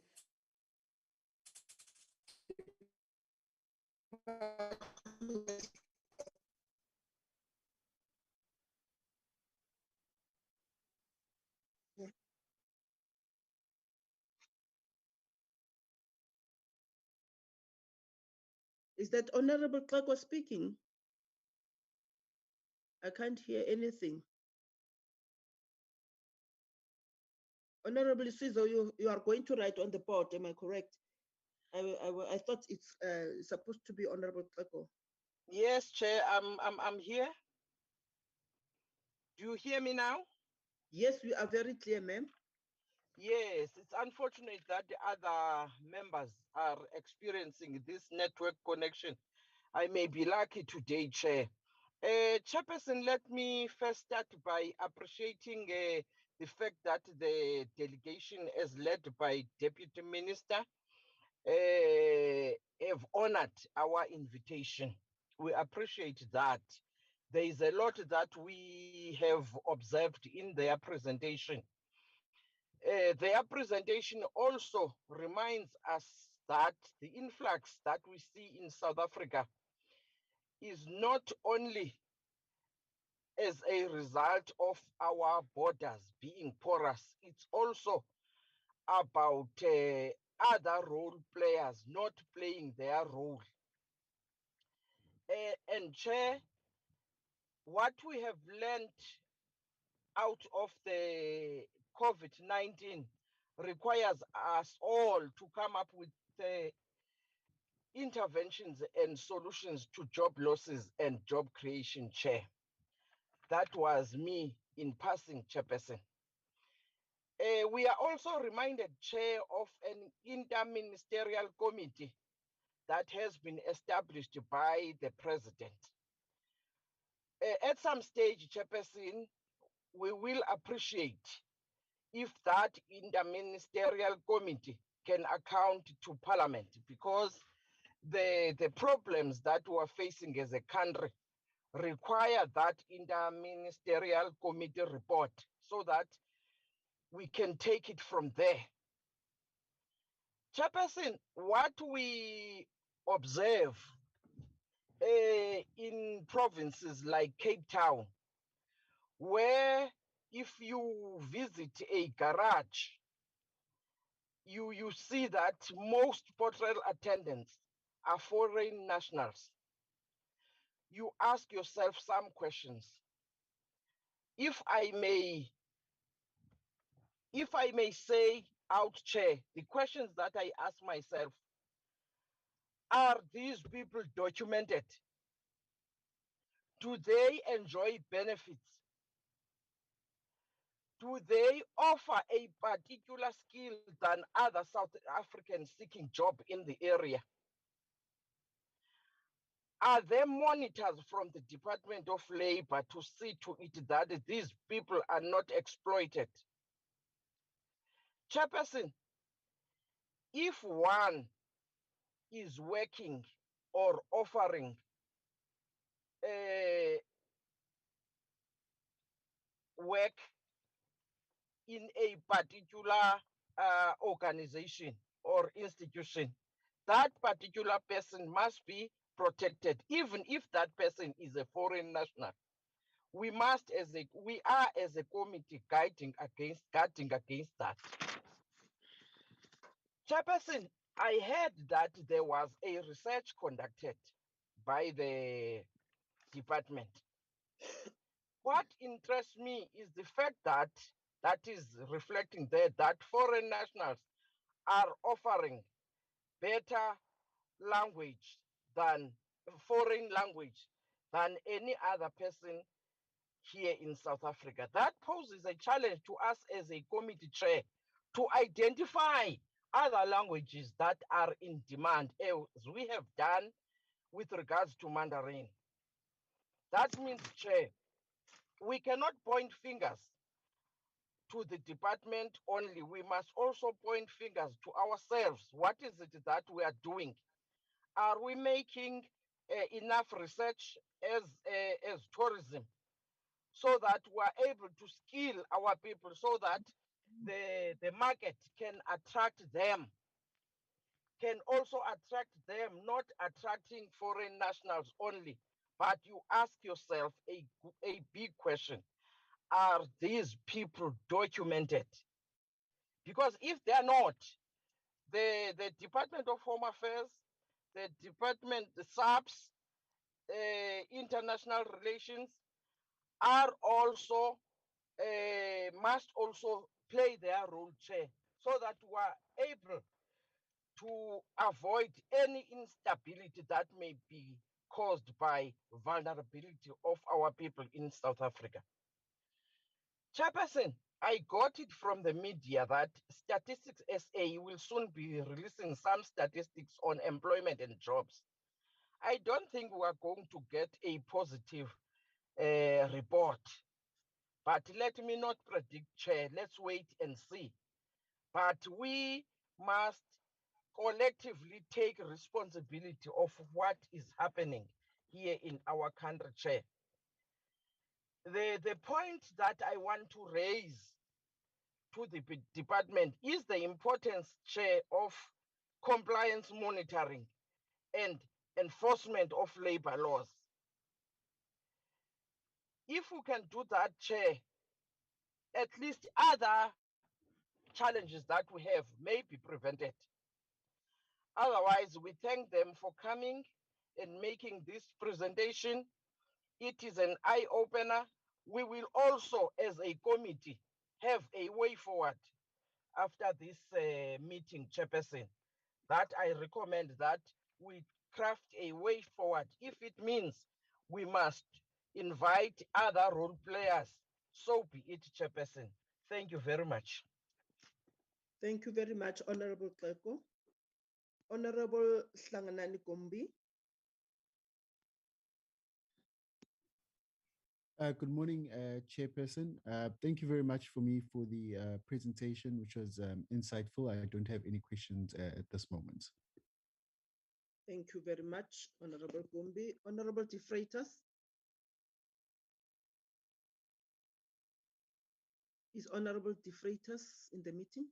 Is that Honorable Clark was speaking? I can't hear anything. Honorable Sizo, you are going to write on the board, am I correct? I thought it's supposed to be Honorable Clark. Yes, Chair, I'm here. Do you hear me now? Yes, we are very clear, ma'am. Yes, it's unfortunate that the other members are experiencing this network connection. I may be lucky today, Chair. Chairperson, let me first start by appreciating the fact that the delegation, as led by Deputy Minister, have honored our invitation. We appreciate that. There is a lot that we have observed in their presentation. Their presentation also reminds us that the influx that we see in South Africa is not only as a result of our borders being porous, it's also about other role players not playing their role. And Chair, what we have learned out of the COVID-19 requires us all to come up with interventions and solutions to job losses and job creation, Chair. That was me in passing, Chairperson. We are also reminded, Chair, of an interministerial committee that has been established by the president. At some stage, Chairperson, we will appreciate if that interministerial committee can account to Parliament, because the problems that we're facing as a country require that interministerial committee report so that we can take it from there. Chairperson, what we observe in provinces like Cape Town, where if you visit a garage, you see that most portal attendants are foreign nationals. You ask yourself some questions. If I may say out, Chair, the questions that I ask myself, are these people documented? Do they enjoy benefits? Do they offer a particular skill than other South Africans seeking job in the area? Are there monitors from the Department of Labor to see to it that these people are not exploited? Chairperson, if one is working or offering work in a particular organization or institution, that particular person must be protected, even if that person is a foreign national. We are as a committee guarding against that. Chairperson, I heard that there was a research conducted by the department. What interests me is the fact that is reflecting there that foreign nationals are offering better language than foreign language than any other person here in South Africa. That poses a challenge to us as a committee chair to identify other languages that are in demand, as we have done with regards to Mandarin. That means, Chair, we cannot point fingers to the department only. We must also point fingers to ourselves. What is it that we are doing? Are we making enough research as tourism so that we are able to skill our people so that the market can attract them, can also attract them, not attracting foreign nationals only, but you ask yourself a big question. Are these people documented? Because if they are not, the Department of Home Affairs, the Department, the SAPS, International Relations, are also must also play their role, Chair, so that we are able to avoid any instability that may be caused by vulnerability of our people in South Africa. Chairperson, I got it from the media that Statistics SA will soon be releasing some statistics on employment and jobs. I don't think we are going to get a positive report, but let me not predict, Chair. Let's wait and see. But we must collectively take responsibility of what is happening here in our country, Chair. The point that I want to raise to the department is the importance, Chair, of compliance monitoring and enforcement of labor laws. If we can do that, Chair, at least other challenges that we have may be prevented. Otherwise, we thank them for coming and making this presentation. It is an eye-opener. We will also, as a committee, have a way forward after this meeting, Chairperson, that I recommend that we craft a way forward. If it means we must invite other role players, so be it, Chairperson. Thank you very much. Thank you very much, Honorable Kleko. Honorable Slanganani Gombi. Good morning, Chairperson. Thank you very much for the presentation, which was insightful. I don't have any questions at this moment. Thank you very much, Honorable Gombi. Honorable De Freitas. Is Honorable De Freitas in the meeting?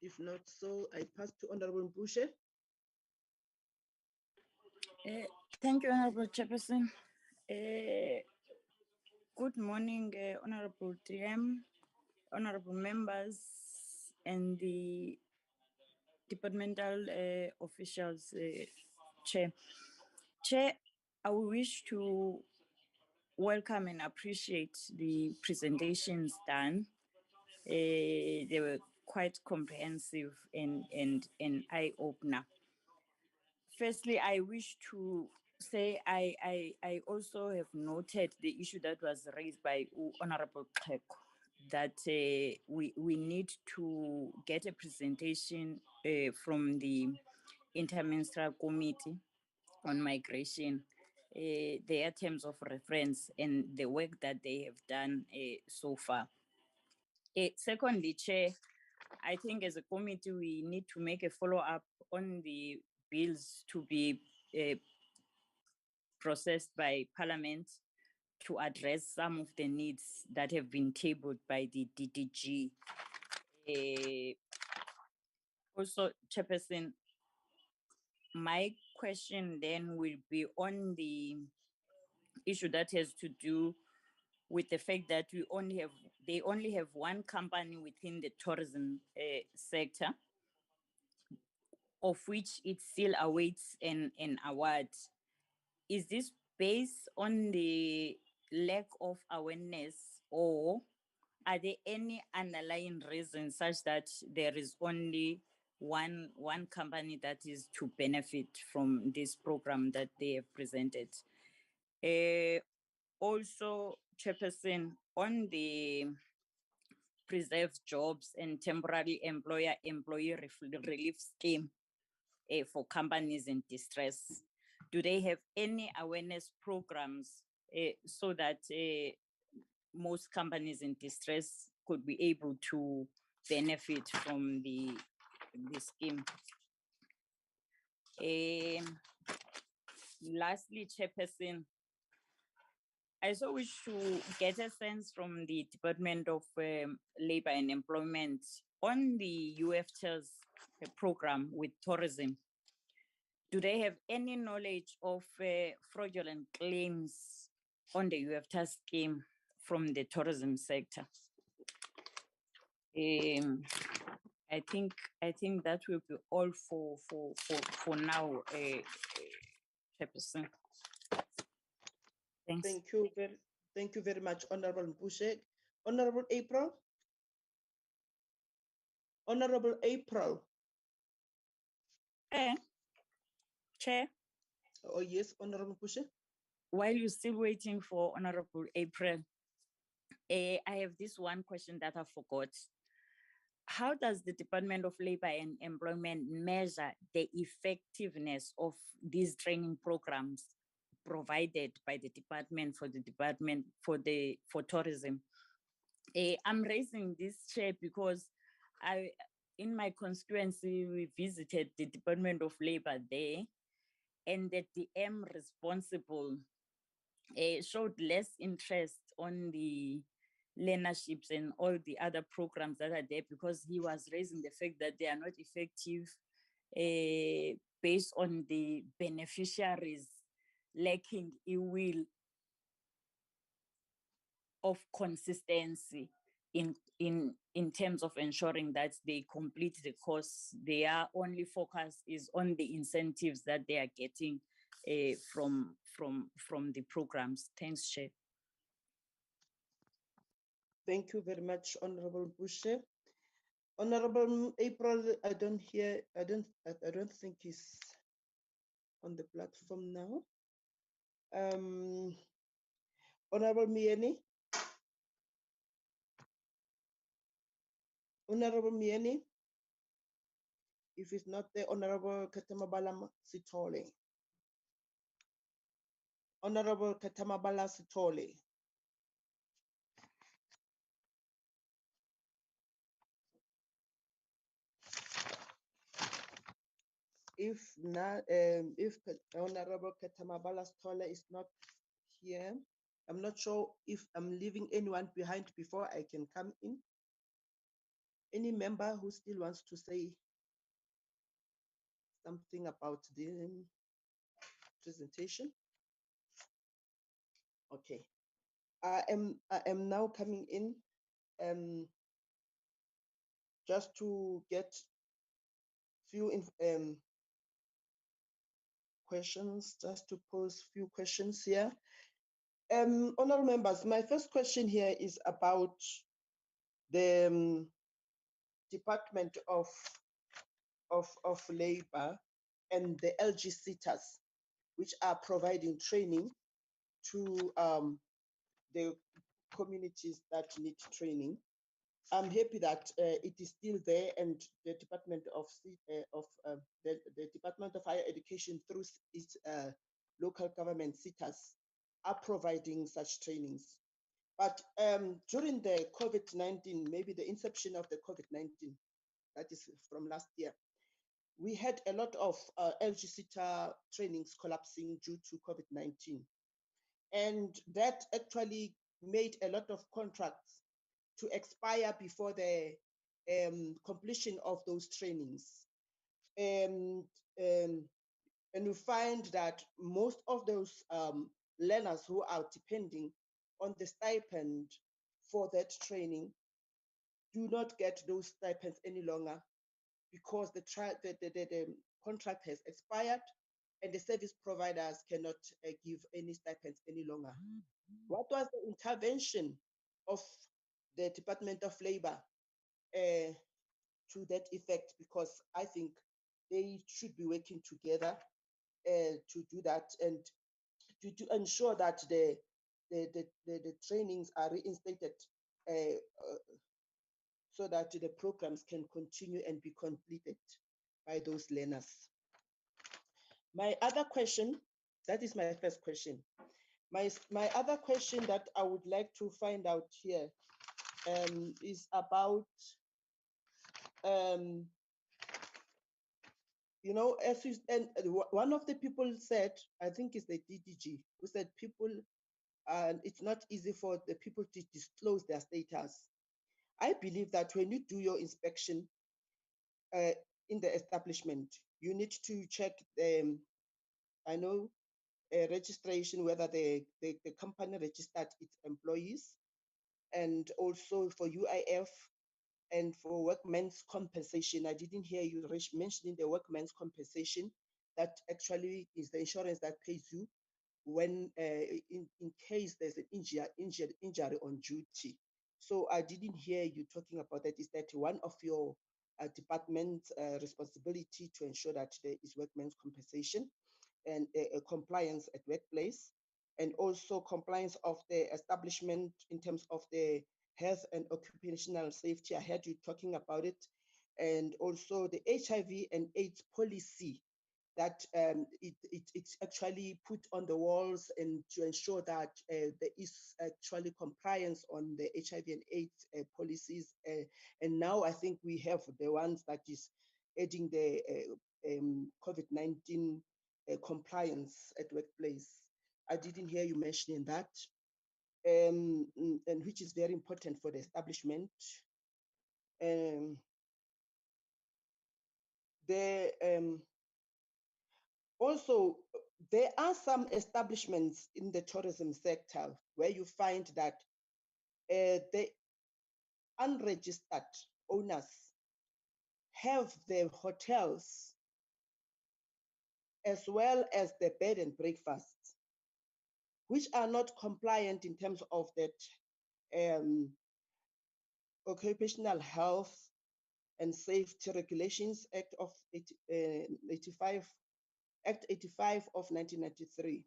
If not so, I pass to Honorable Mbushe. Thank you, Honorable Chairperson. Good morning, Honorable DM, Honorable members, and the departmental officials, Chair. Chair, I wish to welcome and appreciate the presentations done. They were quite comprehensive and eye-opener. Firstly, I wish to say I also have noted the issue that was raised by Honorable Kleko, that we need to get a presentation from the Interministerial Committee on Migration, their terms of reference and the work that they have done so far. Secondly, Chair, I think as a committee, we need to make a follow-up on the bills to be processed by Parliament to address some of the needs that have been tabled by the DDG. Also, Chairperson, my question then will be on the issue that has to do with the fact that they only have one company within the tourism sector, of which it still awaits an award. Is this based on the lack of awareness, or are there any underlying reasons such that there is only one company that is to benefit from this program that they have presented? Also, Chairperson, on the preserve jobs and temporary employee relief scheme for companies in distress, do they have any awareness programs so that most companies in distress could be able to benefit from the scheme? Lastly, Chairperson, I also wish to get a sense from the Department of Labor and Employment on the UFTA's program with tourism. Do they have any knowledge of fraudulent claims on the UFTA scheme from the tourism sector? I think that will be all for now, Chairperson. Thanks. Thank you very much, Honorable Mbushe. Honorable April. Honorable April. Chair. Oh yes, Honorable Mbushe. While you're still waiting for Honorable April, I have this one question that I forgot. How does the Department of Labor and Employment measure the effectiveness of these training programs provided by the department for tourism? I'm raising this, Chair, because in my constituency, we visited the Department of Labor there, and the DM responsible showed less interest on the learnerships and all the other programs that are there, because he was raising the fact that they are not effective based on the beneficiaries lacking a will of consistency in terms of ensuring that they complete the course. Their only focus is on the incentives that they are getting from the programs. Thanks, Chair. Thank you very much, Honorable Mbushe. Honorable April, I don't think he's on the platform now. Honorable Mieni. Honorable Mieni. If it's not the Honorable Katamabala Sitole. Honorable Katamabala Sitole. If not, if Honorable Katamabala Sitole is not here, I'm not sure if I'm leaving anyone behind before I can come in. Any member who still wants to say something about the presentation? Okay, I am now coming in just to get few questions, just to pose few questions here. Honorable members, my first question here is about the Department of Labor and the LG sitters, which are providing training to the communities that need training. I'm happy that it is still there, and the Department of the Department of Higher Education through its local government sitters are providing such trainings. But during the COVID-19, maybe the inception of the COVID-19, that is from last year, we had a lot of LG sitter trainings collapsing due to COVID-19. And that actually made a lot of contracts to expire before the completion of those trainings. And we find that most of those learners who are depending on the stipend for that training do not get those stipends any longer because the contract has expired and the service providers cannot give any stipends any longer. What was the intervention of the Department of Labor to that effect? Because I think they should be working together to do that and to ensure that the trainings are reinstated so that the programs can continue and be completed by those learners. My other question, that is my first question. My other question that I would like to find out here is about, you know, and one of the people said, I think it's the DDG, who said people, it's not easy for the people to disclose their status. I believe that when you do your inspection in the establishment, you need to check, I know, registration, whether the company registered its employees, and also for UIF and for workmen's compensation. I didn't hear you mentioning the workmen's compensation. That actually is the insurance that pays you when in case there's an injury on duty. So I didn't hear you talking about that. Is that one of your department's responsibility to ensure that there is workmen's compensation and compliance at workplace, and also compliance of the establishment in terms of the health and occupational safety? I heard you talking about it. And also the HIV and AIDS policy that it's actually put on the walls, and to ensure that there is actually compliance on the HIV and AIDS policies. And now I think we have the ones that is adding the COVID-19 compliance at workplace. I didn't hear you mentioning that, and which is very important for the establishment. Also, there are some establishments in the tourism sector where you find that the unregistered owners have the hotels as well as the bed and breakfasts, which are not compliant in terms of that Occupational Health and Safety Regulations Act of 85 of 1993.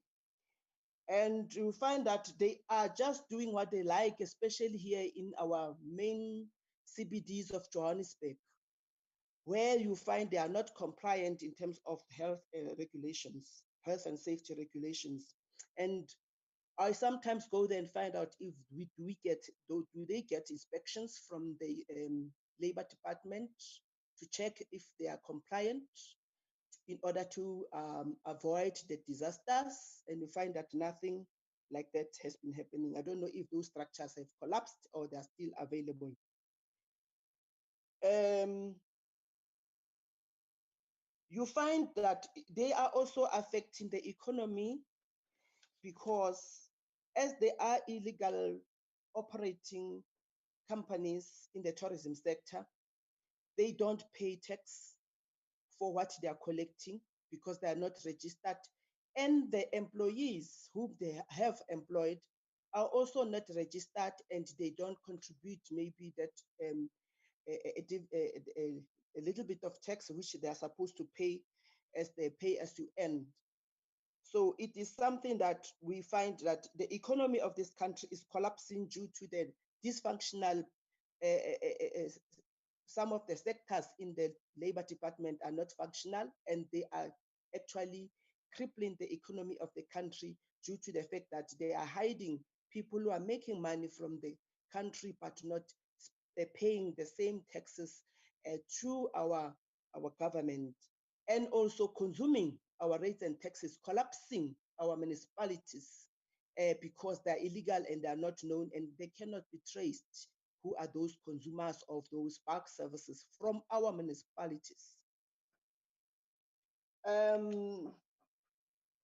And you find that they are just doing what they like, especially here in our main CBDs of Johannesburg. where you find they are not compliant in terms of health regulations, health and safety regulations. And I sometimes go there and find out if do they get inspections from the Labor Department to check if they are compliant in order to avoid the disasters, and you find that nothing like that has been happening. I don't know if those structures have collapsed or they're still available. You find that they are also affecting the economy because as they are illegal operating companies in the tourism sector, they don't pay tax for what they are collecting because they are not registered. And the employees whom they have employed are also not registered, and they don't contribute maybe that a little bit of tax which they are supposed to pay as they pay as you earn. So it is something that we find that the economy of this country is collapsing due to the dysfunctional, some of the sectors in the Labor Department are not functional, and they are actually crippling the economy of the country due to the fact that they are hiding people who are making money from the country but not paying the same taxes to our government, and also consuming our rates and taxes, collapsing our municipalities because they're illegal and they're not known and they cannot be traced who are those consumers of those park services from our municipalities.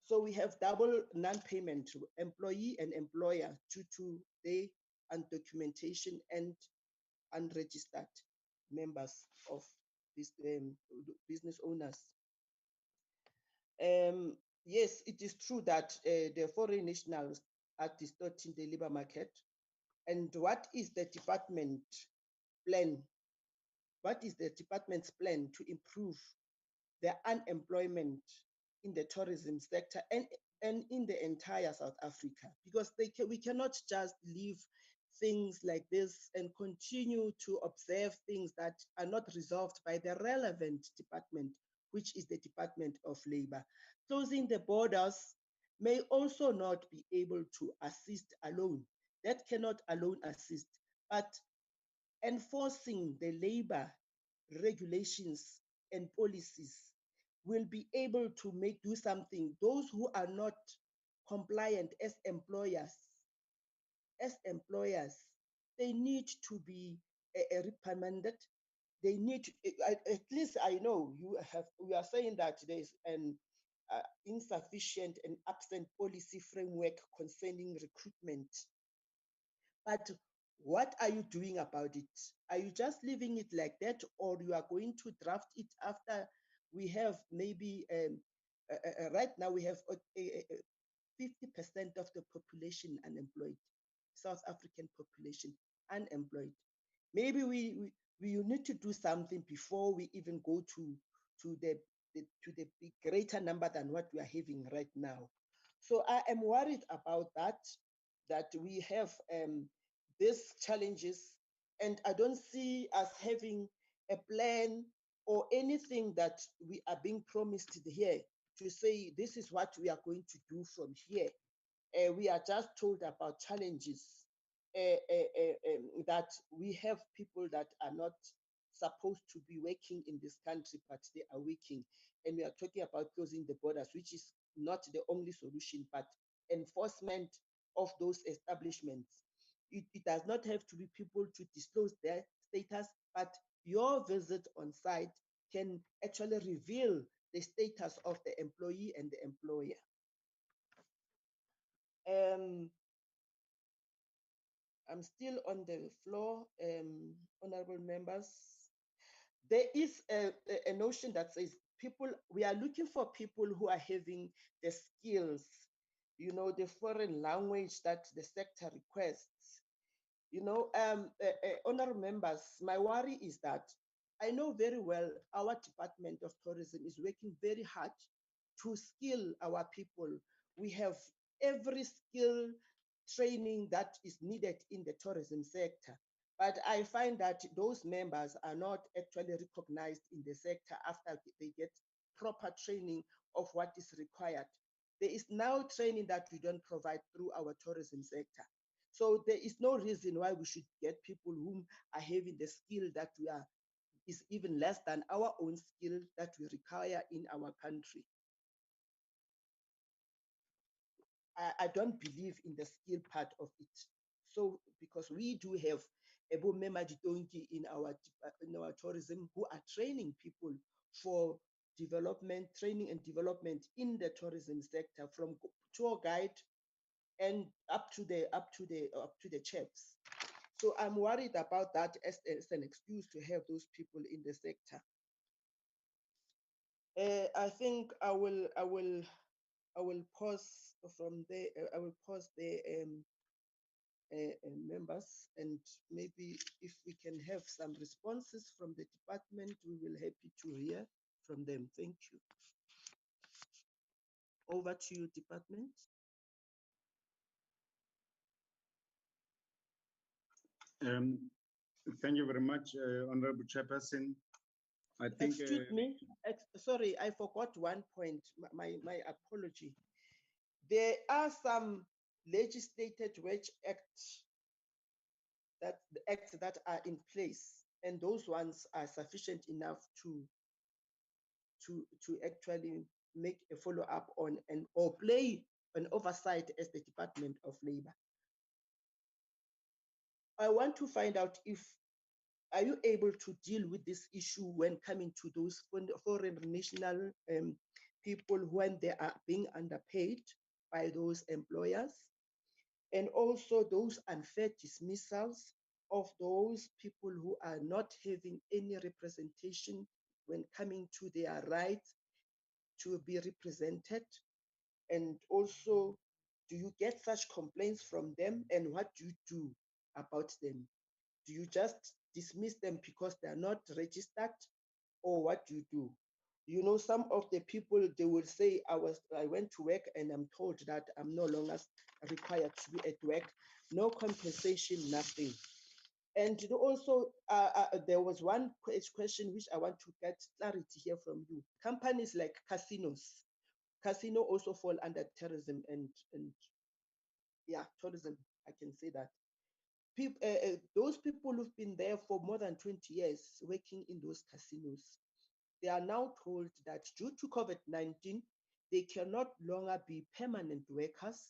So we have double non-payment to employee and employer due to the undocumentation and unregistered members of this business owners. Yes, it is true that the foreign nationals are distorting the labor market. And what is the department plan? What is the department's plan to improve the unemployment in the tourism sector and in the entire South Africa? Because we cannot just leave things like this and continue to observe things that are not resolved by the relevant department, which is the Department of Labor. Closing the borders may also not be able to assist alone. That cannot alone assist, but enforcing the labor regulations and policies will be able to do something. Those who are not compliant as employers, they need to be reprimanded. They need, at least I know we are saying that there is an insufficient and absent policy framework concerning recruitment. But what are you doing about it? Are you just leaving it like that, or you are going to draft it after we have maybe, right now we have 50% of the population unemployed, South African population unemployed. Maybe we need to do something before we even go to the greater number than what we are having right now. So I am worried about that we have these challenges, and I don't see us having a plan or anything that we are being promised here to say this is what we are going to do from here. We are just told about challenges that we have people that are not supposed to be working in this country, but they are working. And we are talking about closing the borders, which is not the only solution, but enforcement of those establishments. It does not have to be people to disclose their status, but your visit on site can actually reveal the status of the employee and the employer. I'm still on the floor, honorable members. There is a notion that says we are looking for people who are having the skills, the foreign language that the sector requests. Honorable members, my worry is that I know very well our Department of Tourism is working very hard to skill our people. We have every skill training that is needed in the tourism sector. But I find that those members are not actually recognized in the sector after they get proper training of what is required. There is now training that we don't provide through our tourism sector. So there is no reason why we should get people whom are having the skill that we are is even less than our own skill that we require in our country. I don't believe in the skill part of it. So because we do have Ebo Memaditonki in our tourism who are training people for development, training and development in the tourism sector, from tour guide and up to the chefs. So I'm worried about that as an excuse to have those people in the sector. I think I will pause from there. I will pause there, members, and maybe if we can have some responses from the department, we will happy to hear from them. Thank you. Over to you, department. Thank you very much, Honorable Chairperson. I think. Excuse me. Sorry, I forgot one point. My apology. There are some legislated wage acts that are in place, and those ones are sufficient enough to actually make a follow-up on or play an oversight as the Department of Labor. I want to find out if are you able to deal with this issue when coming to those foreign national people when they are being underpaid by those employers, and also those unfair dismissals of those people who are not having any representation when coming to their rights to be represented? And also, do you get such complaints from them, and what do you do about them? Do you just dismiss them because they are not registered, or what do you do? You know, some of the people, they will say, I went to work and I'm told that I'm no longer required to be at work, no compensation, nothing. And also, there was one question which I want to get clarity here from you. Companies like casinos, casino also fall under tourism and yeah, tourism, I can say that. Those people who've been there for more than 20 years working in those casinos, they are now told that due to COVID-19, they cannot longer be permanent workers,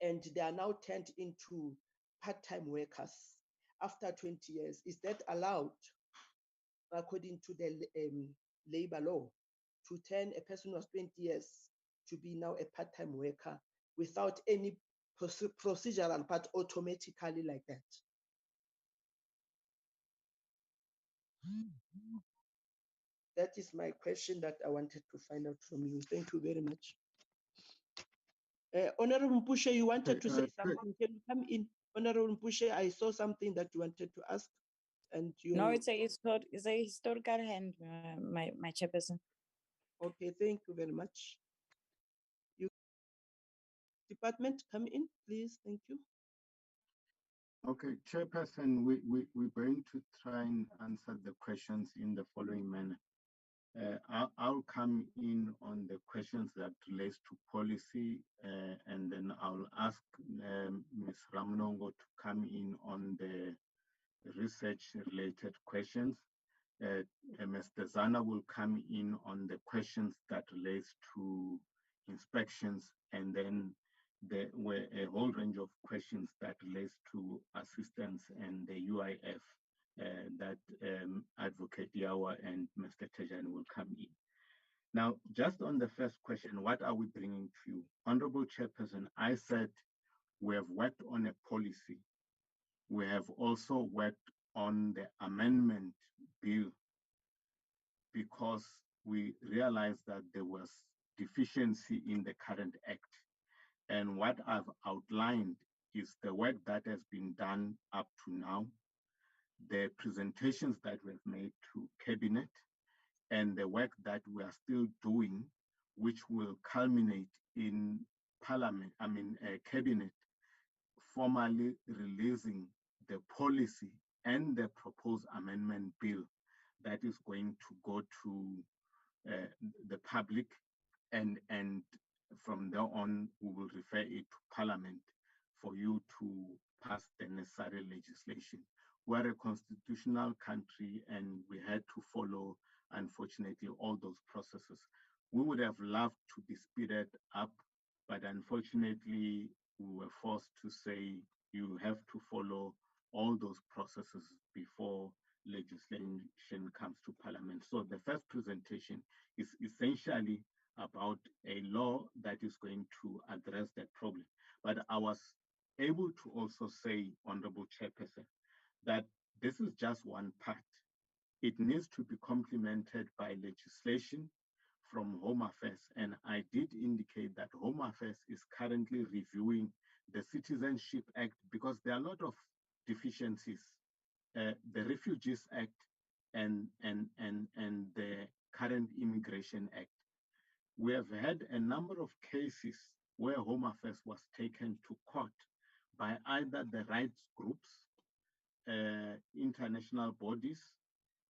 and they are now turned into part-time workers after 20 years. Is that allowed according to the labor law, to turn a person who was 20 years to be now a part-time worker without any procedural part automatically like that? That is my question that I wanted to find out from you. Thank you very much. Honorable Mpushe, you wanted to say something. Can you come in? Honorable Mpushe, I saw something that you wanted to ask. And you... No, it's a historical hand, my chairperson. Okay, thank you very much. You department, come in, please. Thank you. Okay, Chairperson, we're going to try and answer the questions in the following manner. I'll come in on the questions that relates to policy, and then I'll ask Ms. Ramnongo to come in on the research-related questions. Mr. Zana will come in on the questions that relates to inspections, and then there were a whole range of questions that relates to assistance and the UIF that Advocate Yawa and Mr. Tejan will come in. Now, just on the first question, what are we bringing to you? Honorable Chairperson, I said we have worked on a policy. We have also worked on the amendment bill because we realized that there was deficiency in the current act. And what I've outlined is the work that has been done up to now, the presentations that we've made to Cabinet, and the work that we are still doing, which will culminate in Cabinet formally releasing the policy and the proposed amendment bill that is going to go to the public, and from there on we will refer it to Parliament for you to pass the necessary legislation. We're a constitutional country and we had to follow, unfortunately, all those processes. We would have loved to be speeded up, but unfortunately we were forced to say you have to follow all those processes before legislation comes to Parliament. So the first presentation is essentially about a law that is going to address that problem. But I was able to also say, Honorable Chairperson, that this is just one part. It needs to be complemented by legislation from Home Affairs. And I did indicate that Home Affairs is currently reviewing the Citizenship Act because there are a lot of deficiencies. The Refugees Act and the current Immigration Act. We have had a number of cases where Home Affairs was taken to court by either the rights groups, international bodies,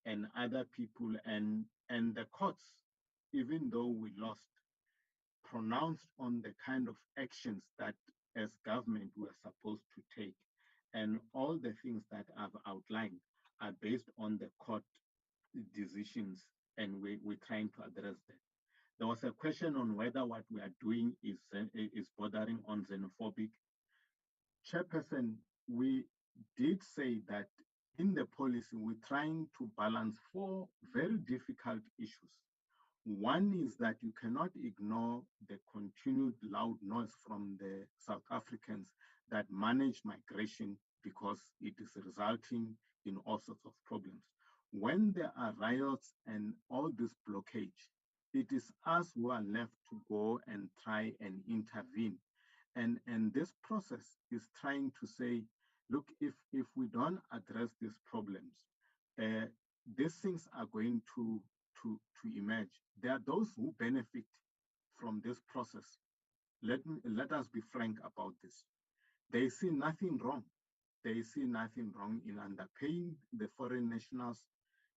and other people, and the courts, even though we lost, pronounced on the kind of actions that as government we're supposed to take. And all the things that I've outlined are based on the court decisions, and we're trying to address that. There was a question on whether what we are doing is bordering on xenophobic. Chairperson, we did say that in the policy, we're trying to balance four very difficult issues. One is that you cannot ignore the continued loud noise from the South Africans that manage migration because it is resulting in all sorts of problems. When there are riots and all this blockage, it is us who are left to go and try and intervene. And this process is trying to say, look, if we don't address these problems, these things are going to emerge. There are those who benefit from this process. Let us be frank about this. They see nothing wrong. They see nothing wrong in underpaying the foreign nationals.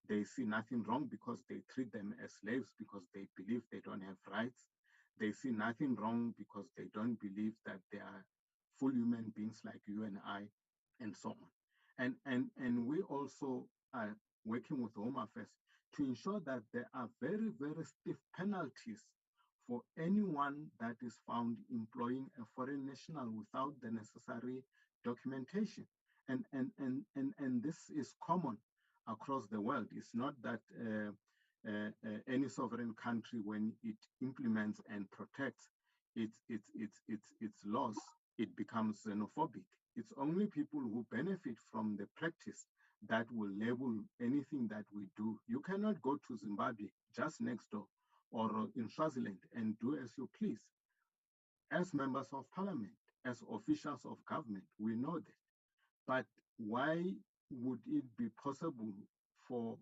They see nothing wrong because they treat them as slaves because they believe they don't have rights. They see nothing wrong because they don't believe that they are full human beings like you and I, and so on. And we also are working with Home Affairs to ensure that there are very, very stiff penalties for anyone that is found employing a foreign national without the necessary documentation. And this is common across the world. It's not that any sovereign country, when it implements and protects its laws, it becomes xenophobic. It's only people who benefit from the practice that will label anything that we do. You cannot go to Zimbabwe, just next door, or in Swaziland and do as you please. As members of parliament, as officials of government, we know that. But why would it be possible for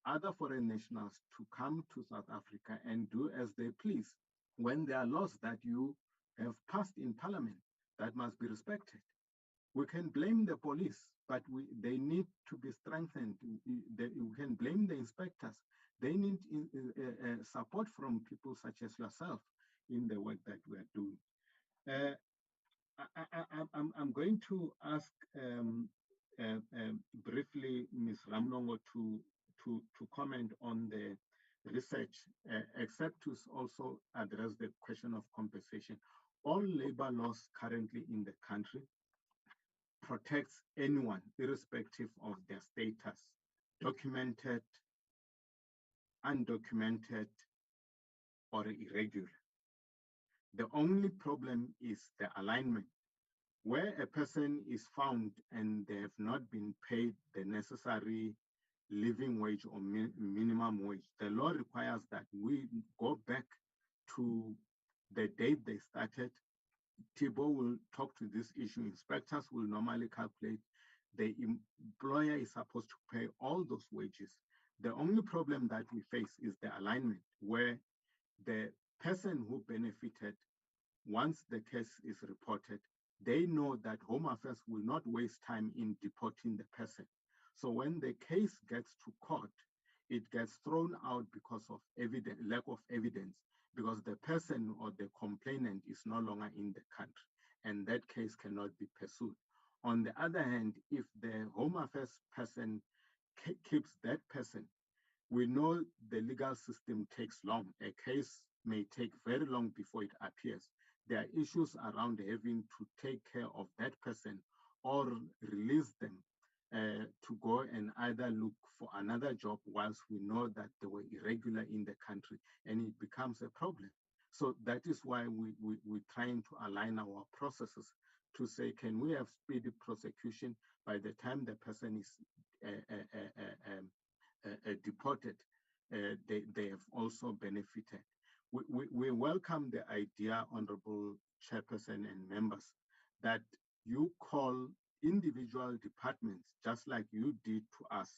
other foreign nationals to come to South Africa and do as they please when there are laws that you have passed in parliament that must be respected? We can blame the police, but they need to be strengthened. We can blame the inspectors. They need support from people such as yourself in the work that we are doing. I'm going to ask briefly Ms. Ramlongo to comment on the research, except to also address the question of compensation. All labor laws currently in the country protects anyone, irrespective of their status, documented, undocumented, or irregular. The only problem is the alignment. Where a person is found and they have not been paid the necessary living wage or minimum wage, the law requires that we go back to the date they started. Thibault will talk to this issue. Inspectors will normally calculate. The employer is supposed to pay all those wages. The only problem that we face is the alignment, where the person who benefited, once the case is reported, they know that Home Affairs will not waste time in deporting the person. So when the case gets to court, it gets thrown out because of lack of evidence, because the person or the complainant is no longer in the country, and that case cannot be pursued. On the other hand, if the Home Affairs person keeps that person, we know the legal system takes long. A case may take very long before it appears. There are issues around having to take care of that person or release them to go and either look for another job whilst we know that they were irregular in the country, and it becomes a problem. So that is why we're trying to align our processes to say, can we have speedy prosecution by the time the person is deported? They have also benefited. We welcome the idea, Honorable Chairperson and members, that you call individual departments, just like you did to us,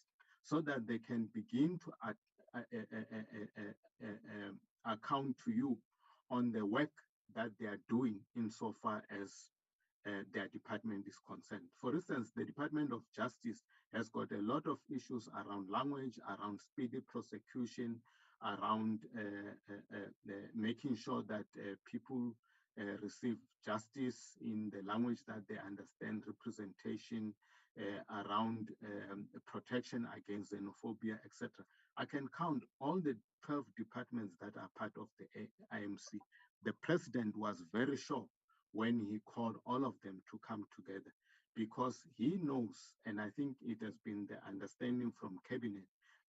so that they can begin to account to you on the work that they are doing insofar as their department is concerned. For instance, the Department of Justice has got a lot of issues around language, around speedy prosecution, around making sure that people receive justice in the language that they understand, representation, around protection against xenophobia, etc. I can count all the 12 departments that are part of the IMC. The president was very sure when he called all of them to come together, because he knows, and I think it has been the understanding from cabinet,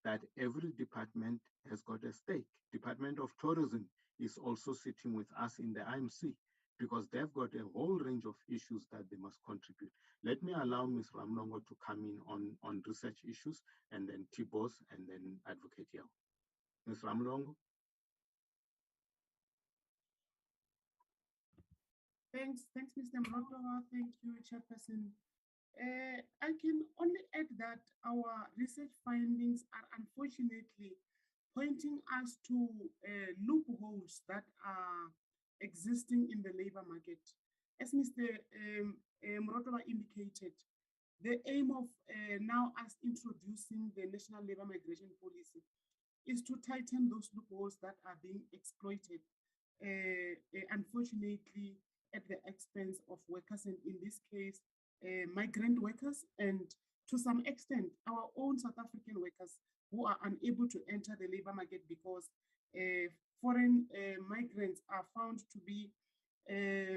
that every department has got a stake. Department of Tourism is also sitting with us in the IMC, because they've got a whole range of issues that they must contribute. Let me allow Ms. Ramlongo to come in on research issues, and then Tibos, and then Advocate Yao. Ms. Ramlongo. Thanks, Mr. Mrotova. Thank you, Chairperson. I can only add that our research findings are unfortunately pointing us to loopholes that are existing in the labor market. As Mr. Mrotova indicated, the aim of now us introducing the National Labor Migration Policy is to tighten those loopholes that are being exploited, unfortunately, at the expense of workers, and in this case, migrant workers, and to some extent, our own South African workers who are unable to enter the labor market because foreign migrants are found to be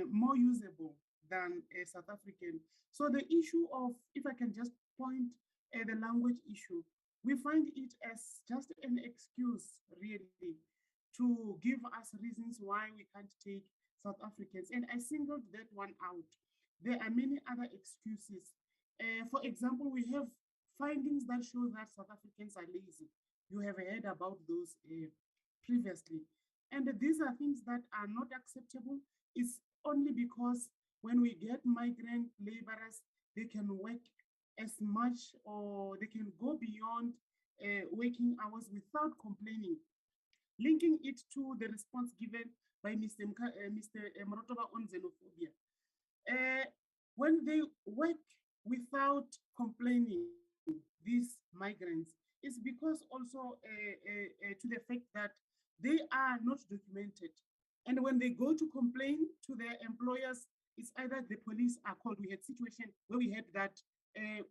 more usable than South African. So the issue of, if I can just point at the language issue, we find it as just an excuse, really, to give us reasons why we can't take South Africans. And I singled that one out. There are many other excuses. For example, we have findings that show that South Africans are lazy. You have heard about those previously. And these are things that are not acceptable. It's only because when we get migrant laborers, they can work as much, or they can go beyond working hours without complaining. Linking it to the response given by Mr. Mrotova on xenophobia. When they work without complaining, these migrants, is because also to the fact that they are not documented. And when they go to complain to their employers, it's either the police are called. We had situation where we had that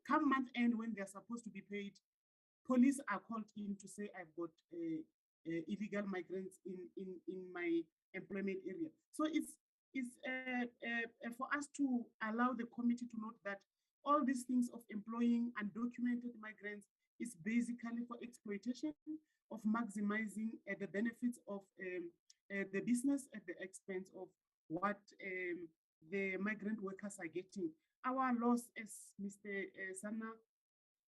come month end, when they're supposed to be paid, police are called in to say, I've got illegal migrants in my employment area. So it's for us to allow the committee to note that all these things of employing undocumented migrants is basically for exploitation of maximizing the benefits of the business at the expense of what the migrant workers are getting. Our laws, as Mr. Sana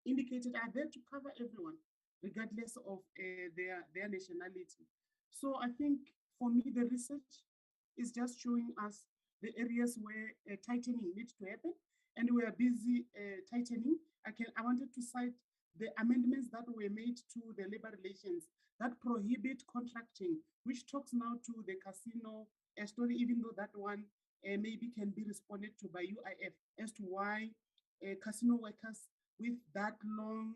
indicated, are there to cover everyone, regardless of their nationality. So I think for me, the research is just showing us the areas where tightening needs to happen, and we are busy tightening. I wanted to cite the amendments that were made to the labor relations that prohibit contracting, which talks now to the casino story, even though that one maybe can be responded to by UIF as to why casino workers with that long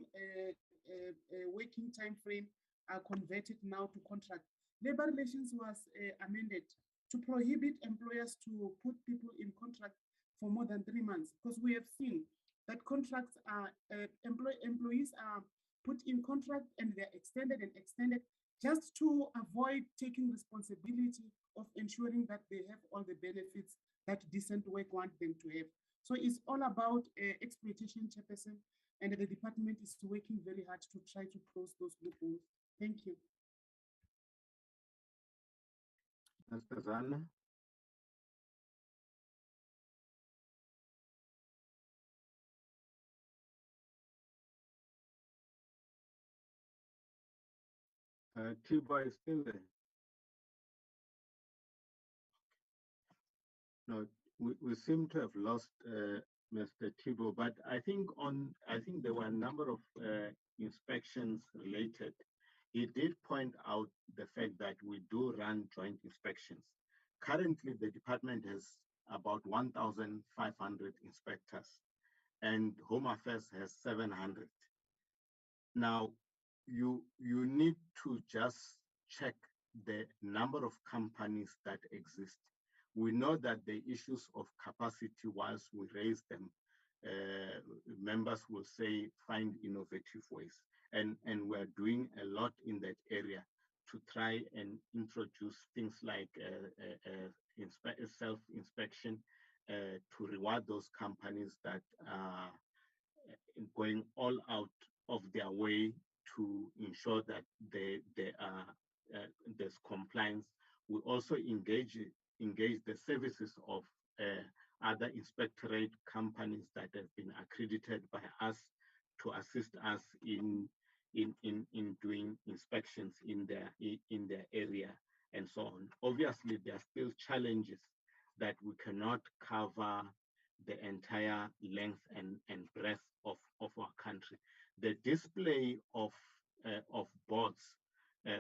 working time frame are converted now to contract. Labor relations was amended to prohibit employers to put people in contract for more than 3 months, because we have seen that contracts are, employees are put in contract and they're extended and extended just to avoid taking responsibility of ensuring that they have all the benefits that decent work want them to have. So it's all about exploitation, Chairperson, and the department is working very hard to try to close those loopholes. Thank you. Mr. Zana. T-Boy is still there. No, we seem to have lost Mr. Tibo, but I think there were a number of inspections related. He did point out the fact that we do run joint inspections. Currently, the department has about 1,500 inspectors, and Home Affairs has 700. Now, you need to just check the number of companies that exist. We know that the issues of capacity, whilst we raise them, members will say find innovative ways. And we're doing a lot in that area to try and introduce things like self-inspection to reward those companies that are going all out of their way to ensure that there's compliance. We also engage the services of other inspectorate companies that have been accredited by us to assist us in doing inspections in their area and so on. Obviously, there are still challenges that we cannot cover the entire length and breadth of our country. The display of boards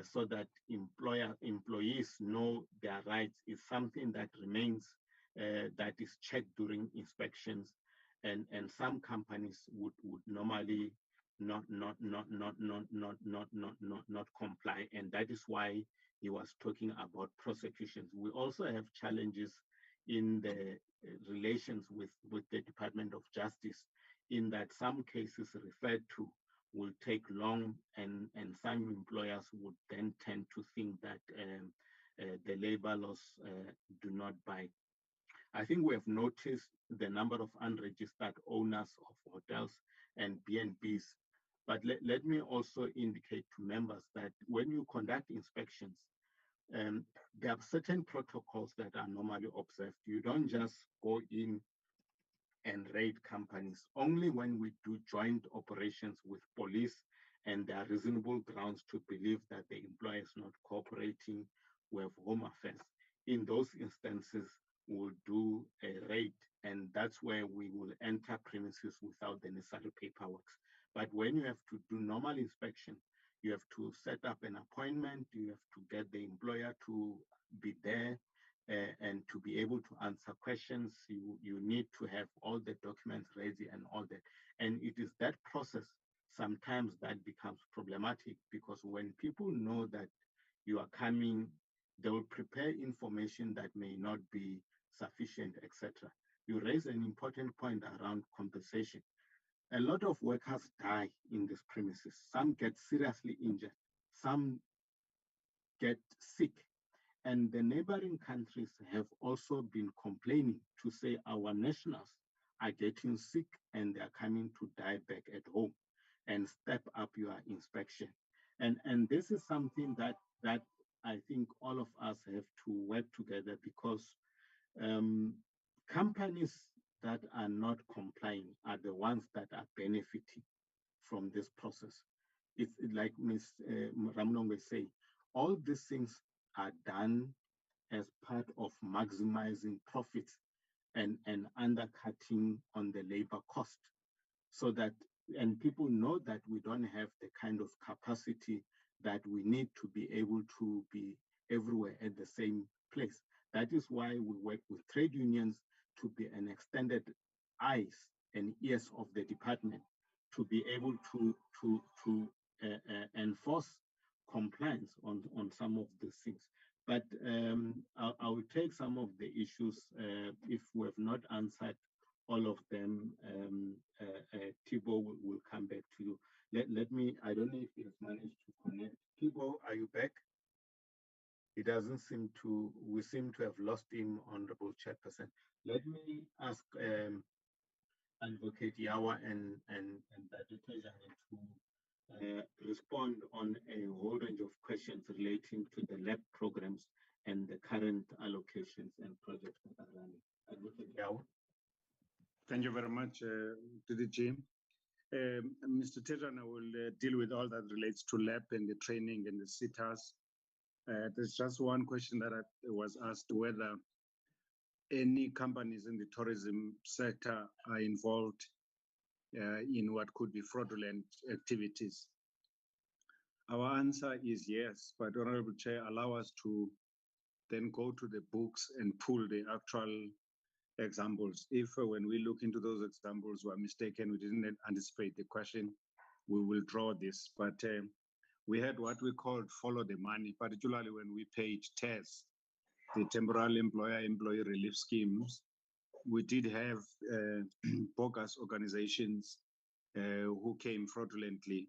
so that employees know their rights is something that remains, that is checked during inspections, and some companies would normally not comply, and that is why he was talking about prosecutions. We also have challenges in the relations with the Department of Justice, in that some cases referred to will take long, and some employers would then tend to think that the labor laws do not bite. I think we have noticed the number of unregistered owners of hotels and B&Bs, but let me also indicate to members that when you conduct inspections, there are certain protocols that are normally observed. You don't just go in and raid companies. Only when we do joint operations with police and there are reasonable grounds to believe that the employer is not cooperating with Home Affairs. In those instances, we'll do a raid, and that's where we will enter premises without the necessary paperwork. But when you have to do normal inspection, you have to set up an appointment, you have to get the employer to be there, and to be able to answer questions. You need to have all the documents ready and all that. And it is that process sometimes that becomes problematic, because when people know that you are coming, they will prepare information that may not be sufficient, etc. You raise an important point around compensation. A lot of workers die in these premises. Some get seriously injured, some get sick. And the neighboring countries have also been complaining to say our nationals are getting sick and they're coming to die back at home, and step up your inspection. And this is something that I think all of us have to work together, because companies that are not complying are the ones that are benefiting from this process. It's like Ms. Ramlong say, all these things are done as part of maximizing profits and undercutting on the labor cost, so that, and people know that we don't have the kind of capacity that we need to be able to be everywhere at the same place. That is why we work with trade unions to be an extended eyes and ears of the department to be able to enforce compliance on some of these things. But I will take some of the issues if we have not answered all of them. Thibault will come back to you. Let me, I don't know if he has managed to connect. Thibault, are you back? He doesn't seem to, we seem to have lost him, Honorable Chairperson. Let me ask Advocate Yawa and Dr. Tejani to respond on a whole range of questions relating to the lab programs and the current allocations and projects that are running. Advocate Yawa. Thank you very much, DDG. Mr. Tejana will deal with all that relates to lab and the training and the sitters. There's just one question that was asked, whether any companies in the tourism sector are involved in what could be fraudulent activities. Our answer is yes, but Honorable Chair, allow us to then go to the books and pull the actual examples. If when we look into those examples were mistaken, we didn't anticipate the question, we will draw this. But we had what we called follow the money, particularly when we paid TES, the Temporary Employee Relief Schemes. We did have bogus organizations who came fraudulently,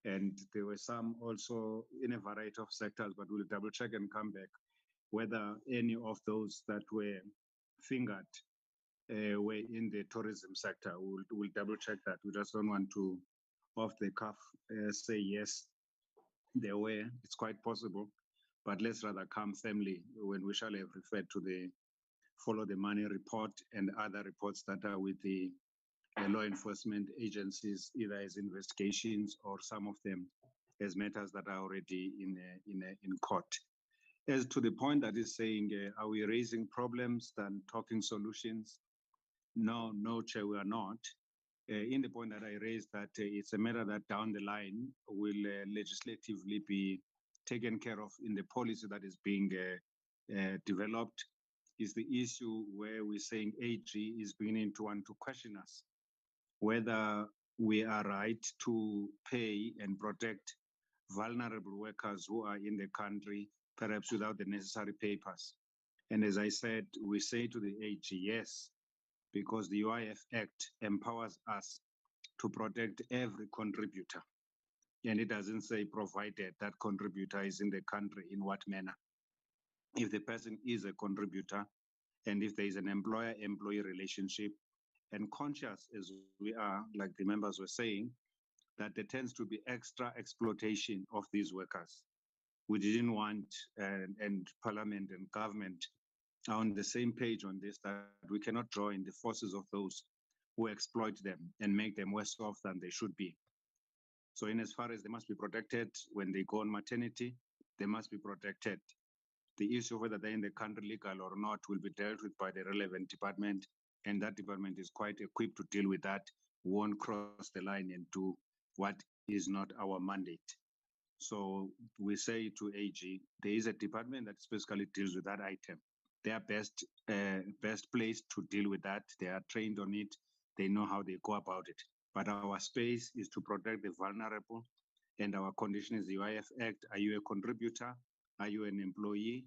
and there were some also in a variety of sectors, but we'll double check and come back whether any of those that were fingered were in the tourism sector. We'll double check that. We just don't want to, off the cuff, say yes, there were. It's quite possible, but let's rather come firmly when we shall have referred to the follow the money report and other reports that are with the law enforcement agencies, either as investigations or some of them as matters that are already in court. As to the point that is saying, are we raising problems than talking solutions? No, Chair, we are not. In the point that I raised, that it's a matter that down the line will legislatively be taken care of in the policy that is being developed, is the issue where we're saying AG is beginning to want to question us whether we are right to pay and protect vulnerable workers who are in the country, perhaps without the necessary papers. And as I said, we say to the AG, yes, because the UIF Act empowers us to protect every contributor. And it doesn't say provided that contributor is in the country, in what manner. If the person is a contributor, and if there is an employer-employee relationship, and conscious as we are, like the members were saying, that there tends to be extra exploitation of these workers. We didn't want, and Parliament and government are on the same page on this, that we cannot join the forces of those who exploit them and make them worse off than they should be. So in as far as they must be protected when they go on maternity, they must be protected. The issue of whether they're in the country legal or not will be dealt with by the relevant department, and that department is quite equipped to deal with that. We won't cross the line and do what is not our mandate. So we say to AG, there is a department that specifically deals with that item. They are best placed to deal with that. They are trained on it. They know how they go about it. But our space is to protect the vulnerable, and our condition is the UIF Act. Are you a contributor? Are you an employee?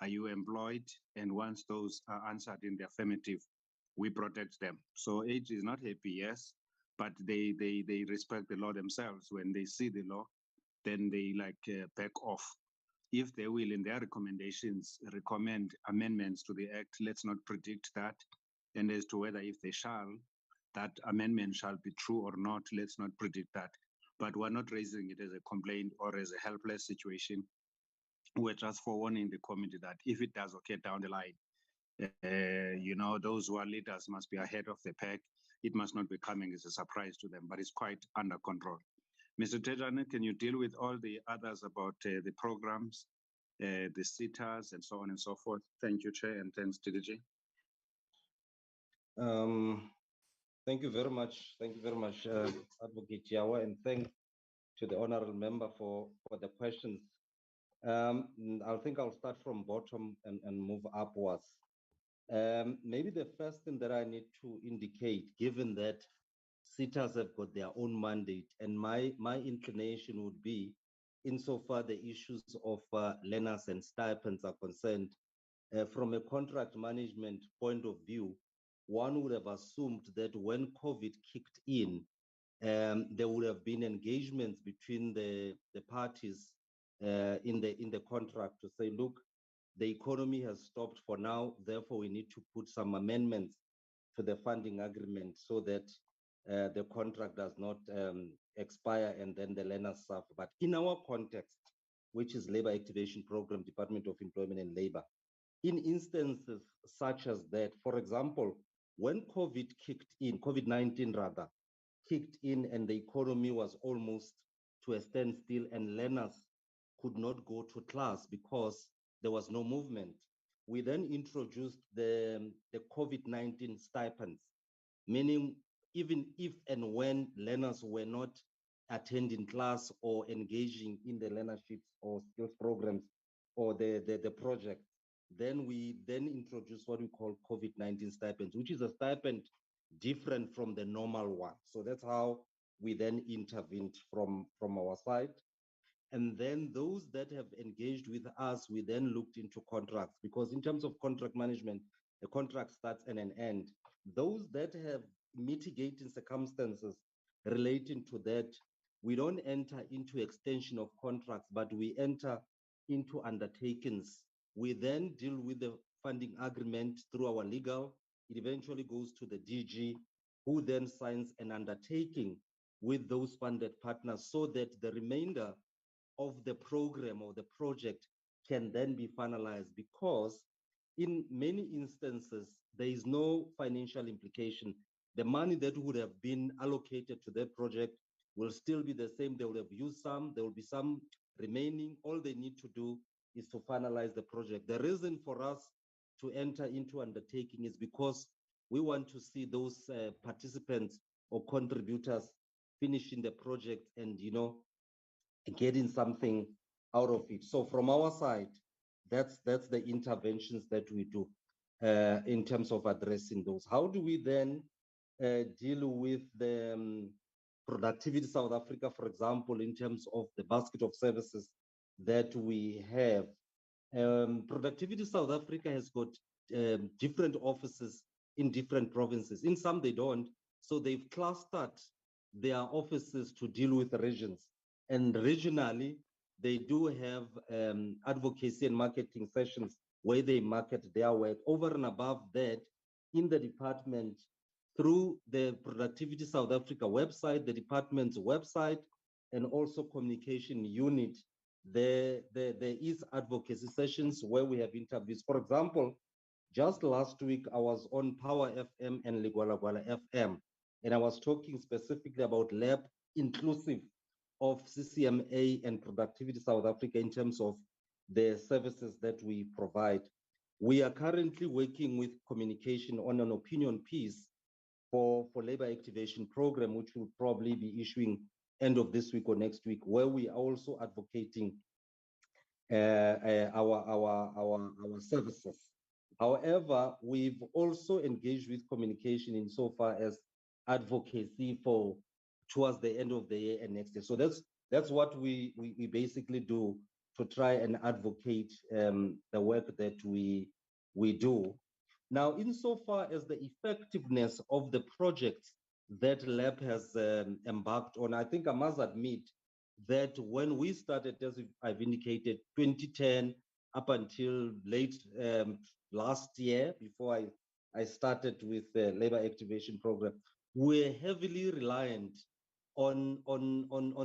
Are you employed? And once those are answered in the affirmative, we protect them. So AG is not happy, yes, but they respect the law themselves. When they see the law, then they back off. If they will, in their recommendations, recommend amendments to the Act, let's not predict that. And as to whether if they shall, that amendment shall be true or not, let's not predict that. But we're not raising it as a complaint or as a helpless situation. We're just forewarning the committee that if it does occur down the line, those who are leaders must be ahead of the pack. It must not be coming as a surprise to them, but it's quite under control. Mr. Tejane, can you deal with all the others about the programs, the sitters, and so on and so forth? Thank you, Chair, and thanks, DDG. Thank you very much. Thank you very much, Advocate Yawa, and thank to the honorable member for the questions. I think I'll start from bottom and move upwards. Maybe the first thing that I need to indicate, given that SETAs have got their own mandate, and my inclination would be, insofar the issues of learners and stipends are concerned, from a contract management point of view, one would have assumed that when COVID kicked in, there would have been engagements between the parties in the contract to say, look, the economy has stopped for now, therefore we need to put some amendments to the funding agreement so that the contract does not expire and then the learners suffer. But in our context, which is Labor Activation Program, Department of Employment and Labor, in instances such as that, for example, when COVID-19 rather, kicked in and the economy was almost to a standstill and learners could not go to class because there was no movement, we then introduced the COVID-19 stipends, meaning even if and when learners were not attending class or engaging in the learnerships or skills programs or the project, then we then introduce what we call COVID-19 stipends, which is a stipend different from the normal one. So that's how we then intervened from our side. And then those that have engaged with us, we then looked into contracts, because in terms of contract management, the contract starts and an end. Those that have mitigating circumstances relating to that, we don't enter into extension of contracts, but we enter into undertakings. We then deal with the funding agreement through our legal. It eventually goes to the DG, who then signs an undertaking with those funded partners so that the remainder of the program or the project can then be finalized, because in many instances, there is no financial implication. The money that would have been allocated to that project will still be the same. They will have used some, there will be some remaining. All they need to do is to finalize the project. The reason for us to enter into undertaking is because we want to see those participants or contributors finishing the project and, getting something out of it. So from our side, that's the interventions that we do in terms of addressing those. How do we then deal with the Productivity South Africa, for example, in terms of the basket of services that we have? Productivity South Africa has got different offices in different provinces. In some they don't, so they've clustered their offices to deal with the regions. And regionally, they do have advocacy and marketing sessions where they market their work. Over and above that, in the department, through the Productivity South Africa website, the department's website, and also communication unit, there is advocacy sessions where we have interviews. For example, just last week, I was on Power FM and Ligwalagwala FM, and I was talking specifically about lab inclusive of CCMA and Productivity South Africa in terms of the services that we provide. We are currently working with communication on an opinion piece for Labor Activation Program, which will probably be issuing end of this week or next week, where we are also advocating our services. However, we've also engaged with communication insofar as advocacy for towards the end of the year and next year. So that's what we basically do to try and advocate the work that we do. Now, insofar as the effectiveness of the projects that LAB has embarked on, I think I must admit that when we started, as I've indicated, 2010 up until late last year, before I started with the Labor Activation Program, we're heavily reliant on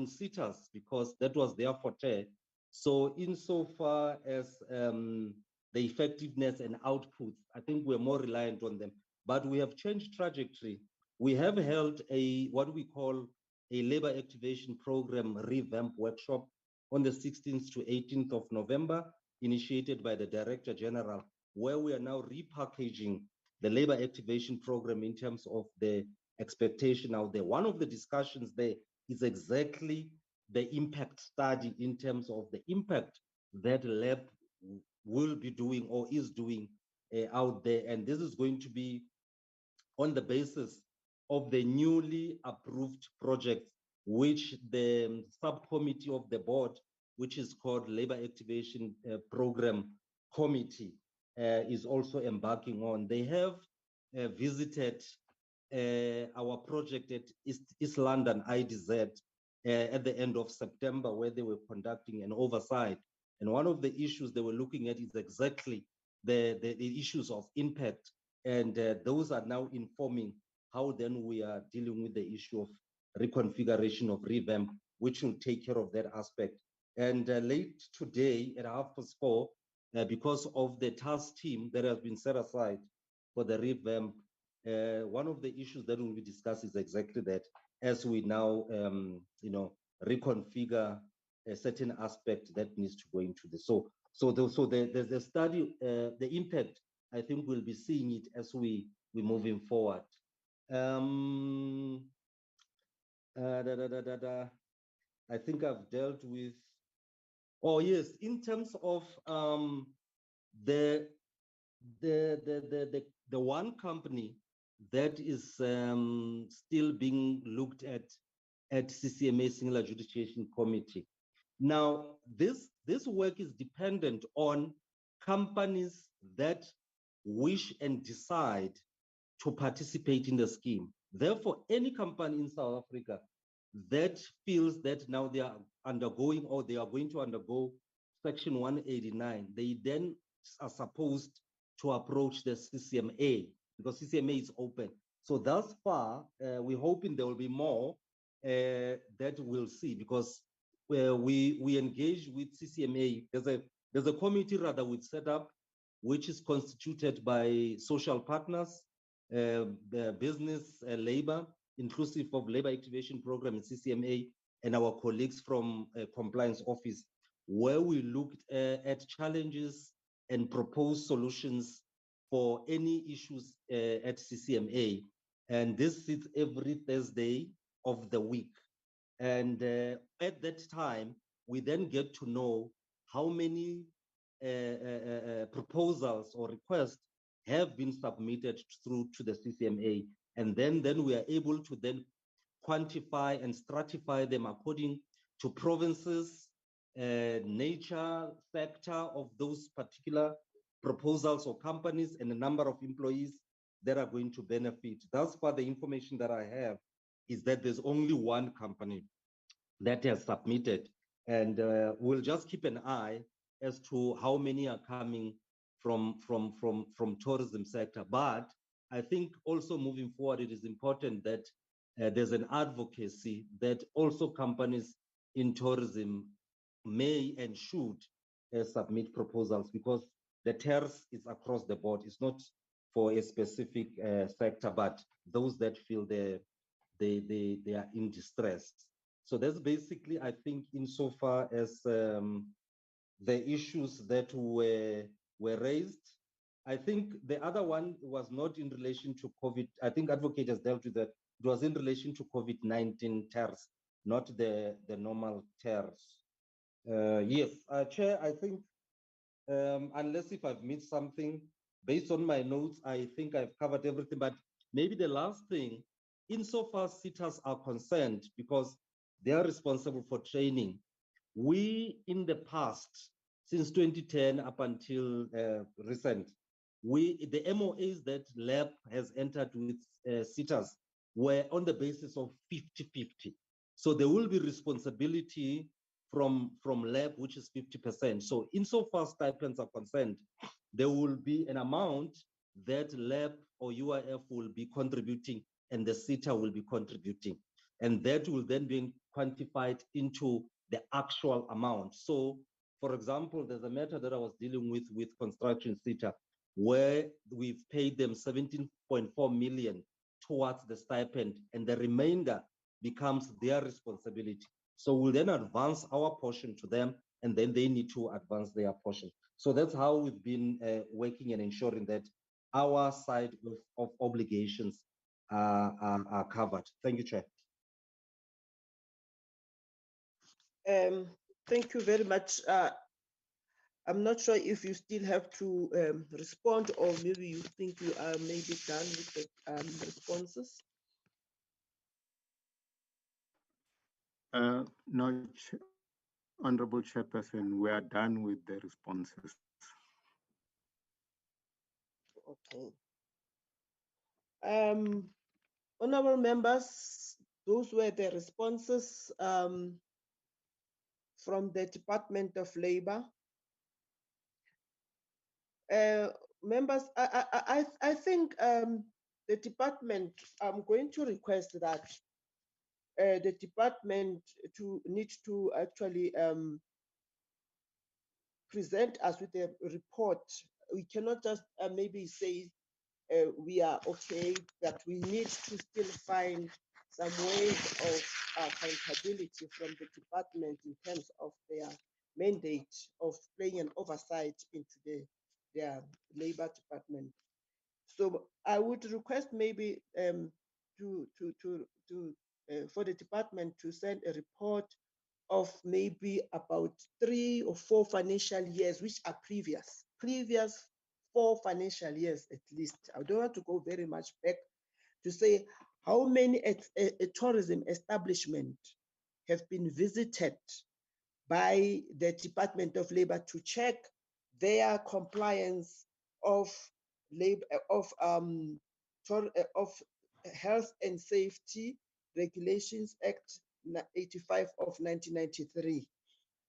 SETAs because that was their forte. So insofar as the effectiveness and outputs, I think we're more reliant on them. But we have changed trajectory. We have held what we call a Labor Activation Program revamp workshop on the 16th to 18th of November, initiated by the Director General, where we are now repackaging the Labor Activation Program in terms of the expectation out there. One of the discussions there is exactly the impact study in terms of the impact that LAB will be doing or is doing out there. And this is going to be on the basis of the newly approved projects, which the subcommittee of the board, which is called Labor Activation Program Committee, is also embarking on. They have visited our project at East London IDZ at the end of September, where they were conducting an oversight. And one of the issues they were looking at is exactly the issues of impact. And those are now informing how then we are dealing with the issue of reconfiguration of revamp, which will take care of that aspect. And late today at 4:30, because of the task team that has been set aside for the revamp, one of the issues that will be discussed is exactly that, as we now, reconfigure a certain aspect that needs to go into this. So the study, the impact, I think we'll be seeing it as we're moving forward. I think I've dealt with. Oh yes, in terms of the one company that is still being looked at CCMA Singular Adjudication Committee. Now, this work is dependent on companies that wish and decide to participate in the scheme. Therefore, any company in South Africa that feels that now they are undergoing or they are going to undergo Section 189, they then are supposed to approach the CCMA, because CCMA is open. So thus far, we're hoping there will be more that we'll see, because we engage with CCMA. There's a committee rather we set up, which is constituted by social partners, business, labor, inclusive of labor activation program in CCMA, and our colleagues from compliance office, where we looked at challenges and proposed solutions for any issues at CCMA. And this sits every Thursday of the week. And at that time, we then get to know how many proposals or requests have been submitted through to the CCMA. And then we are able to then quantify and stratify them according to provinces, nature, sector of those particular proposals or companies, and the number of employees that are going to benefit. Thus far, the information that I have is that there's only one company that has submitted, and we'll just keep an eye as to how many are coming from tourism sector. But I think also moving forward, it is important that there's an advocacy that also companies in tourism may and should submit proposals, because the TERS is across the board. It's not for a specific sector, but those that feel they are in distress. So that's basically, I think, insofar as the issues that were raised. I think the other one was not in relation to COVID. I think Advocate has dealt with that. It was in relation to COVID-19 TERS, not the normal TERS. Yes, Chair, I think, unless if I've missed something, based on my notes, I think I've covered everything. But maybe the last thing, insofar as SITAs are concerned, because they are responsible for training, we in the past, since 2010 up until recent, the MOAs that LAB has entered with SITAs were on the basis of 50-50. So there will be responsibility from LAB, which is 50%. So insofar as stipends are concerned, there will be an amount that LAB or UIF will be contributing and the SITA will be contributing. And that will then be quantified into the actual amount. So, for example, there's a matter that I was dealing with construction SITA, where we've paid them 17.4 million towards the stipend, and the remainder becomes their responsibility. So we'll then advance our portion to them, and then they need to advance their portion. So that's how we've been working and ensuring that our side of obligations are covered. Thank you, Chair. Thank you very much. I'm not sure if you still have to respond, or maybe you think you are maybe done with the responses. No, Honorable Chairperson, we are done with the responses. Okay. Honorable members, those were the responses from the Department of Labor. Members, I think the department, I'm going to request that the department need to actually present us with a report. We cannot just maybe say we are okay, that we need to still find some ways of accountability from the department in terms of their mandate of playing an oversight into their labor department. So I would request maybe for the department to send a report of maybe about 3 or 4 financial years, which are previous 4 financial years at least. I don't want to go very much back, to say how many tourism establishments have been visited by the Department of Labor to check their compliance of labor of Health and Safety Regulations Act 85 of 1993.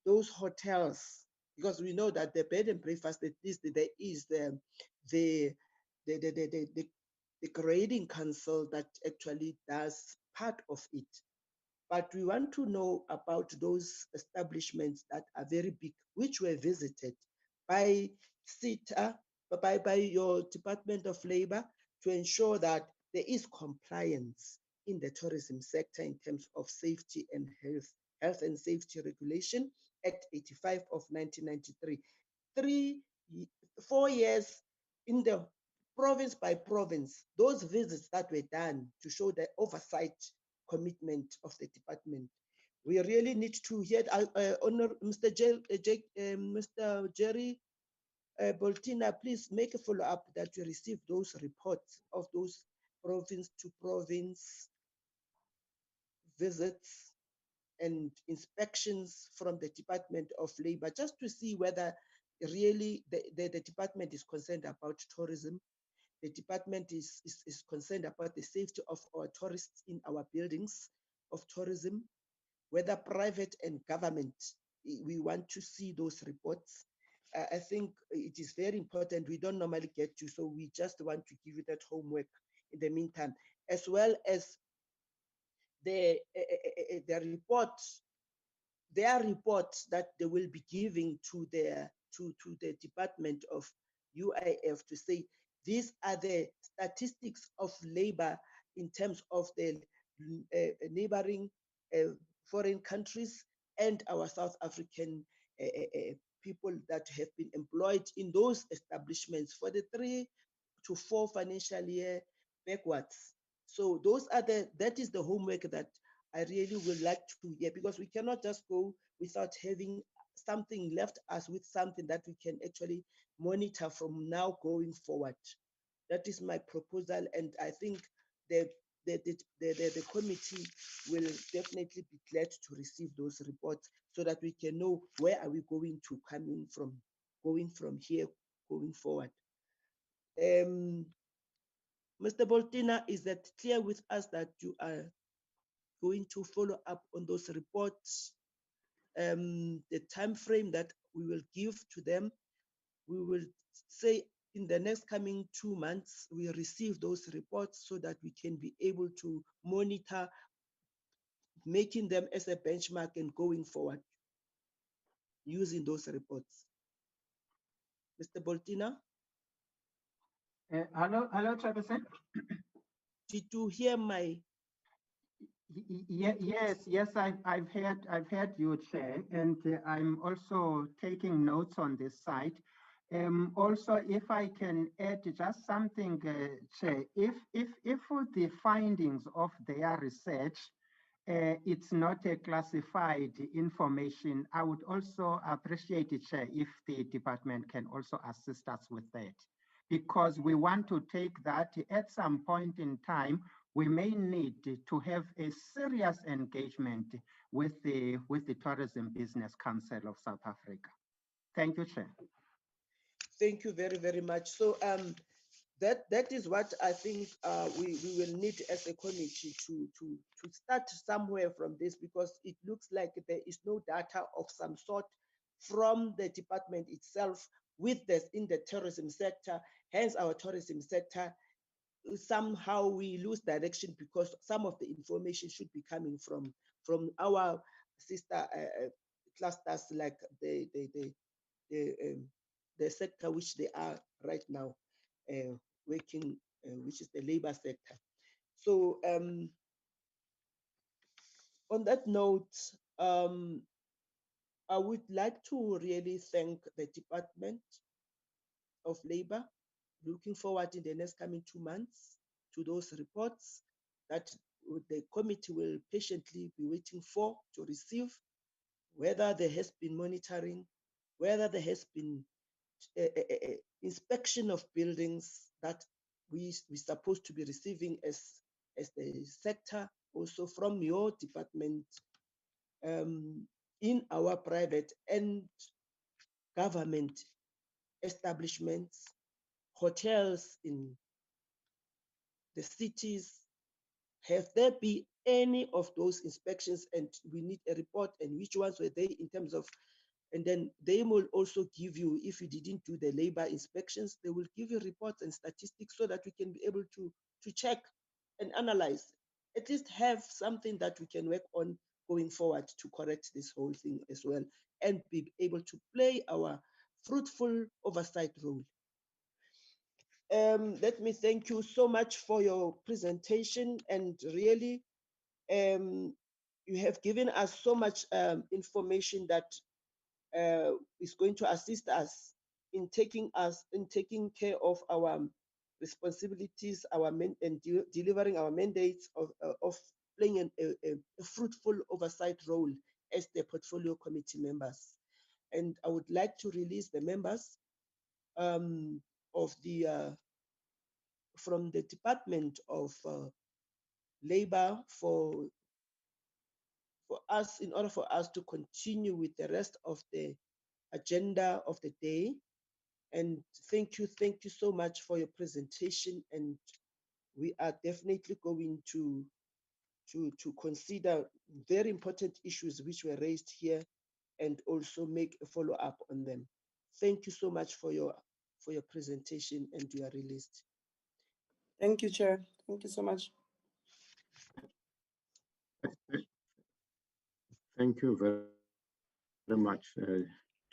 Those hotels, because we know that the bed and breakfast, at least there is the grading council that actually does part of it. But we want to know about those establishments that are very big, which were visited by CETA, by your Department of Labor, to ensure that there is compliance in the tourism sector in terms of safety and health and safety regulation, Act 85 of 1993. 4 years in the province by province, those visits that were done to show the oversight commitment of the department. We really need to hear Mr. Jerry Boltina, please make a follow-up that you receive those reports of those province to province visits and inspections from the Department of Labor, just to see whether really the department is concerned about tourism. The department is concerned about the safety of our tourists in our buildings of tourism, whether private and government. We want to see those reports. I think it is very important. We don't normally get to, so we just want to give you that homework in the meantime, as well as the reports, their reports that they will be giving to the Department of UIF to say these are the statistics of labor in terms of the neighboring foreign countries and our South African people that have been employed in those establishments for the 3 to 4 financial year backwards. So those are that is the homework that I really would like to hear, because we cannot just go without having something left us with something that we can actually monitor from now going forward. That is my proposal, and I think the committee will definitely be glad to receive those reports so that we can know where are we going to come in from, going from here, going forward. Mr. Boltina, is that clear with us that you are going to follow up on those reports? The time frame that we will give to them, we will say in the next coming 2 months, we receive those reports so that we can be able to monitor, making them as a benchmark and going forward using those reports. Mr. Boltina? Hello, Chairperson. Did you hear my? Yes, I've heard you, Chair, and I'm also taking notes on this side. Also, if I can add just something, Chair, if the findings of their research it's not a classified information. I would also appreciate it, Chair, if the department can also assist us with that, because we want to take that at some point in time. We may need to have a serious engagement with the Tourism Business Council of South Africa. Thank you, Chair. Thank you very, very much. So that is what I think we will need as a committee to start somewhere from this, because it looks like there is no data of some sort from the department itself with this in the tourism sector. Hence our tourism sector, somehow we lose direction, because some of the information should be coming from our sister clusters, like the sector which they are right now working, which is the labor sector. So on that note, I would like to really thank the Department of Labor. Looking forward in the next coming 2 months to those reports that the committee will patiently be waiting for to receive, whether there has been monitoring, whether there has been inspection of buildings that we're supposed to be receiving as the sector, also from your department, in our private and government establishments, hotels in the cities. Have there been any of those inspections? And we need a report, and which ones were they in terms of, and then they will also give you, if you didn't do the labor inspections, they will give you reports and statistics so that we can be able to check and analyze, at least have something that we can work on going forward to correct this whole thing as well, and be able to play our fruitful oversight role. Let me thank you so much for your presentation, and really you have given us so much information that is going to assist us in taking care of our responsibilities, and delivering our mandates of playing a fruitful oversight role as the portfolio committee members. And I would like to release the members of the from the Department of Labor for us, in order for us to continue with the rest of the agenda of the day. And thank you so much for your presentation. And we are definitely going to consider very important issues which were raised here, and also make a follow-up on them. Thank you so much for your presentation, and you are released. Thank you, Chair. Thank you so much. Thank you very much,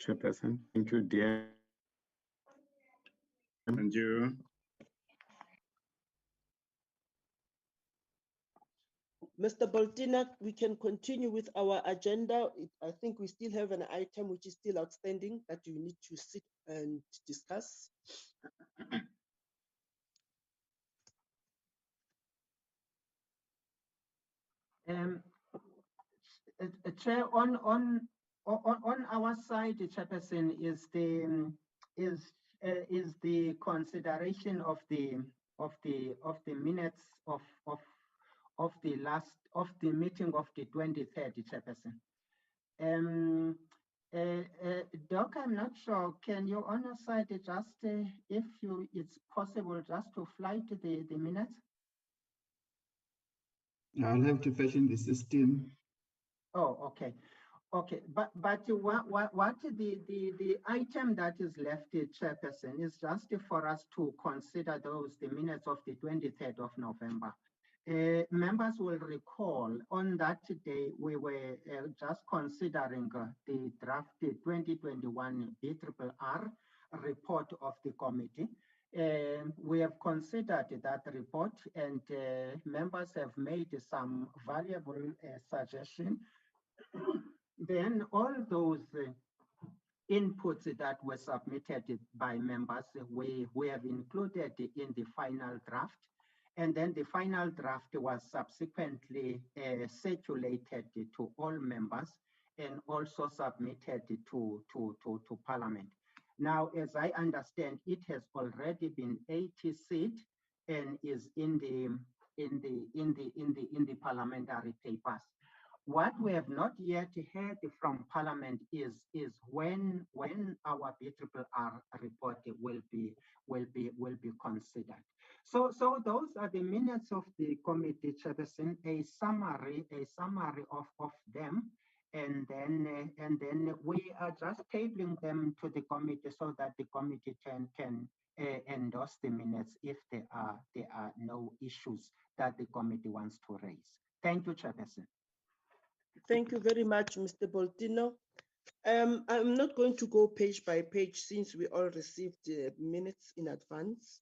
Chairperson. Thank you, dear. And you. Mr. Boltina, we can continue with our agenda. I think we still have an item which is still outstanding that you need to sit and discuss. Chair, on our side, Chairperson, is the consideration of the minutes of the meeting of the 23rd, Chairperson. Doc, I'm not sure. Can you on your side just, if it's possible, just to flight the minutes? I'll have to fetch in the system. Oh, okay. Okay, but what the item that is left, Chairperson, is just for us to consider the minutes of the 23rd of November. Members will recall on that day we were just considering the draft 2021 BRRR report of the committee. We have considered that report, and members have made some valuable suggestions. Then all those inputs that were submitted by members, we have included in the final draft. And then the final draft was subsequently circulated to all members and also submitted to Parliament. Now, as I understand, it has already been 80-seat and is in the parliamentary papers. What we have not yet heard from Parliament is when our BRRR report will be considered. So those are the minutes of the committee, Chairperson, a summary of them, and then we are just tabling them to the committee so that the committee can endorse the minutes if there are no issues that the committee wants to raise. Thank you, Chairperson. Thank you very much, Mr. Boltino. I'm not going to go page by page since we all received the minutes in advance.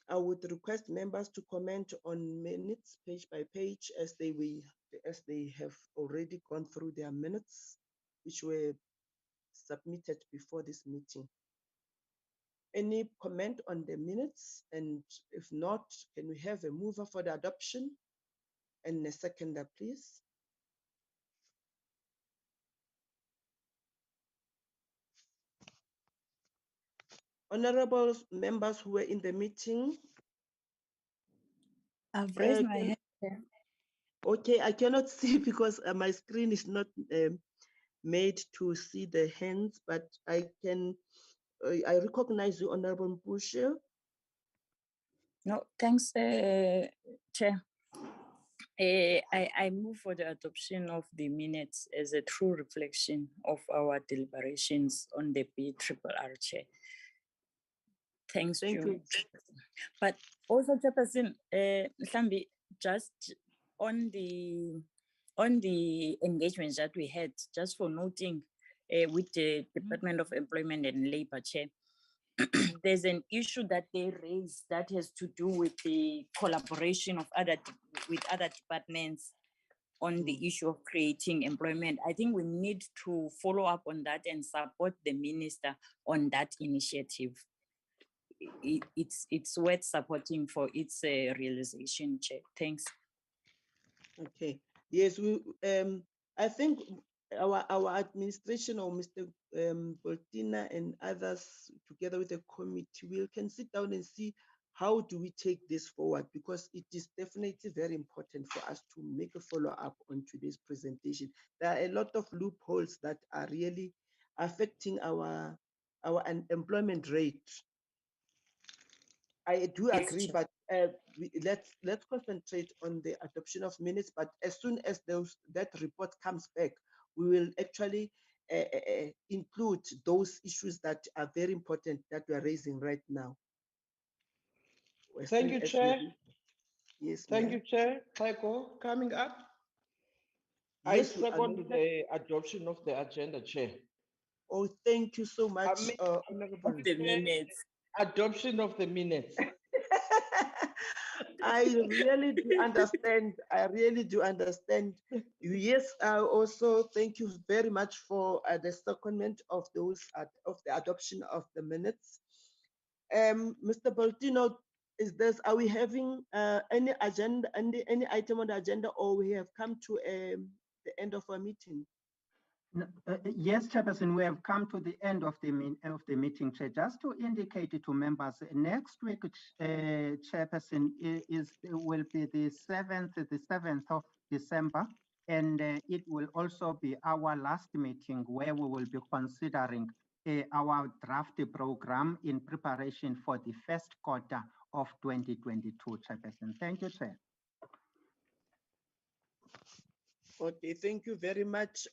I would request members to comment on minutes page by page as they have already gone through their minutes, which were submitted before this meeting. Any comment on the minutes? And if not, can we have a mover for the adoption and a seconder, please? Honorable members who were in the meeting. I've raised my hand. Okay, I cannot see because my screen is not made to see the hands, but I can. I recognize you, Honorable Mpushe. No, thanks, Chair. I move for the adoption of the minutes as a true reflection of our deliberations on the BRRR, Chair. Thanks, Thank you. But also, Chairperson, Mhlambi, just on the engagements that we had, just for noting with the Department of Employment and Labor, Chair, there's an issue that they raised that has to do with the collaboration of other departments on the issue of creating employment. I think we need to follow up on that and support the minister on that initiative. It's worth supporting for its realization, Chair. Thanks. Okay. Yes, we. I think our administration or Mr. Boltina and others, together with the committee, we can sit down and see how do we take this forward, because it is definitely very important for us to make a follow-up on today's presentation. There are a lot of loopholes that are really affecting our unemployment rate. I do agree, but let's concentrate on the adoption of minutes. But as soon as that report comes back, we will actually include those issues that are very important that we are raising right now. Thank you, Chair. Yes, thank you, Chair. Taiko, coming up. Yes, I second the adoption of the agenda, Chair. Oh, thank you so much, Honorable. The minutes. Adoption of the minutes. I really do understand. I really do understand. Yes, also thank you very much for the secondment of those of the adoption of the minutes. Mr. Boltino, are we having any agenda, any item on the agenda, or we have come to the end of our meeting? Yes, Chairperson, we have come to the end of the meeting, Chair. Just to indicate to members, next week, Chairperson, will be the 7th of December, and it will also be our last meeting where we will be considering our draft program in preparation for the first quarter of 2022, Chairperson. Thank you, Chair. Okay, thank you very much.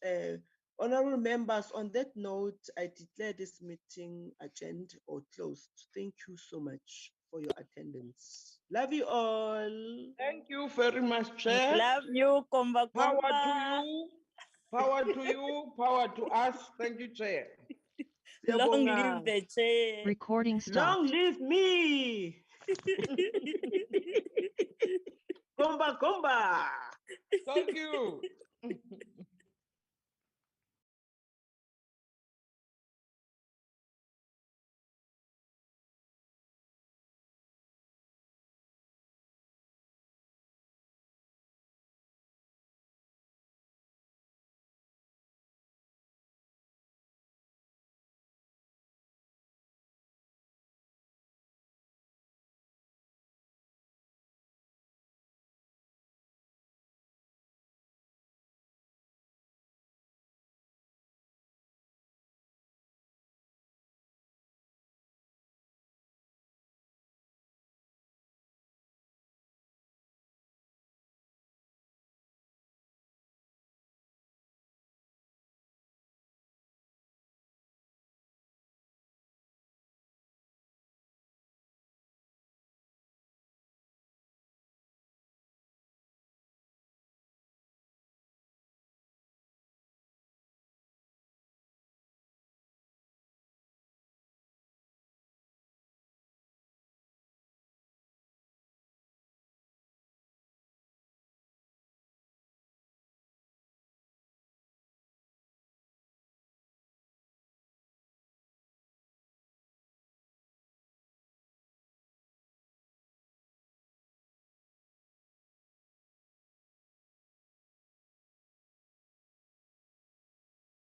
Honorable members, on that note, I declare this meeting adjourned or closed. Thank you so much for your attendance. Love you all. Thank you very much, Chair. Love you, Komba Komba. Power to you. Power to you. Power to us. Thank you, Chair. Long live the Chair. Recording stopped. Long live me. Komba Komba. Thank you.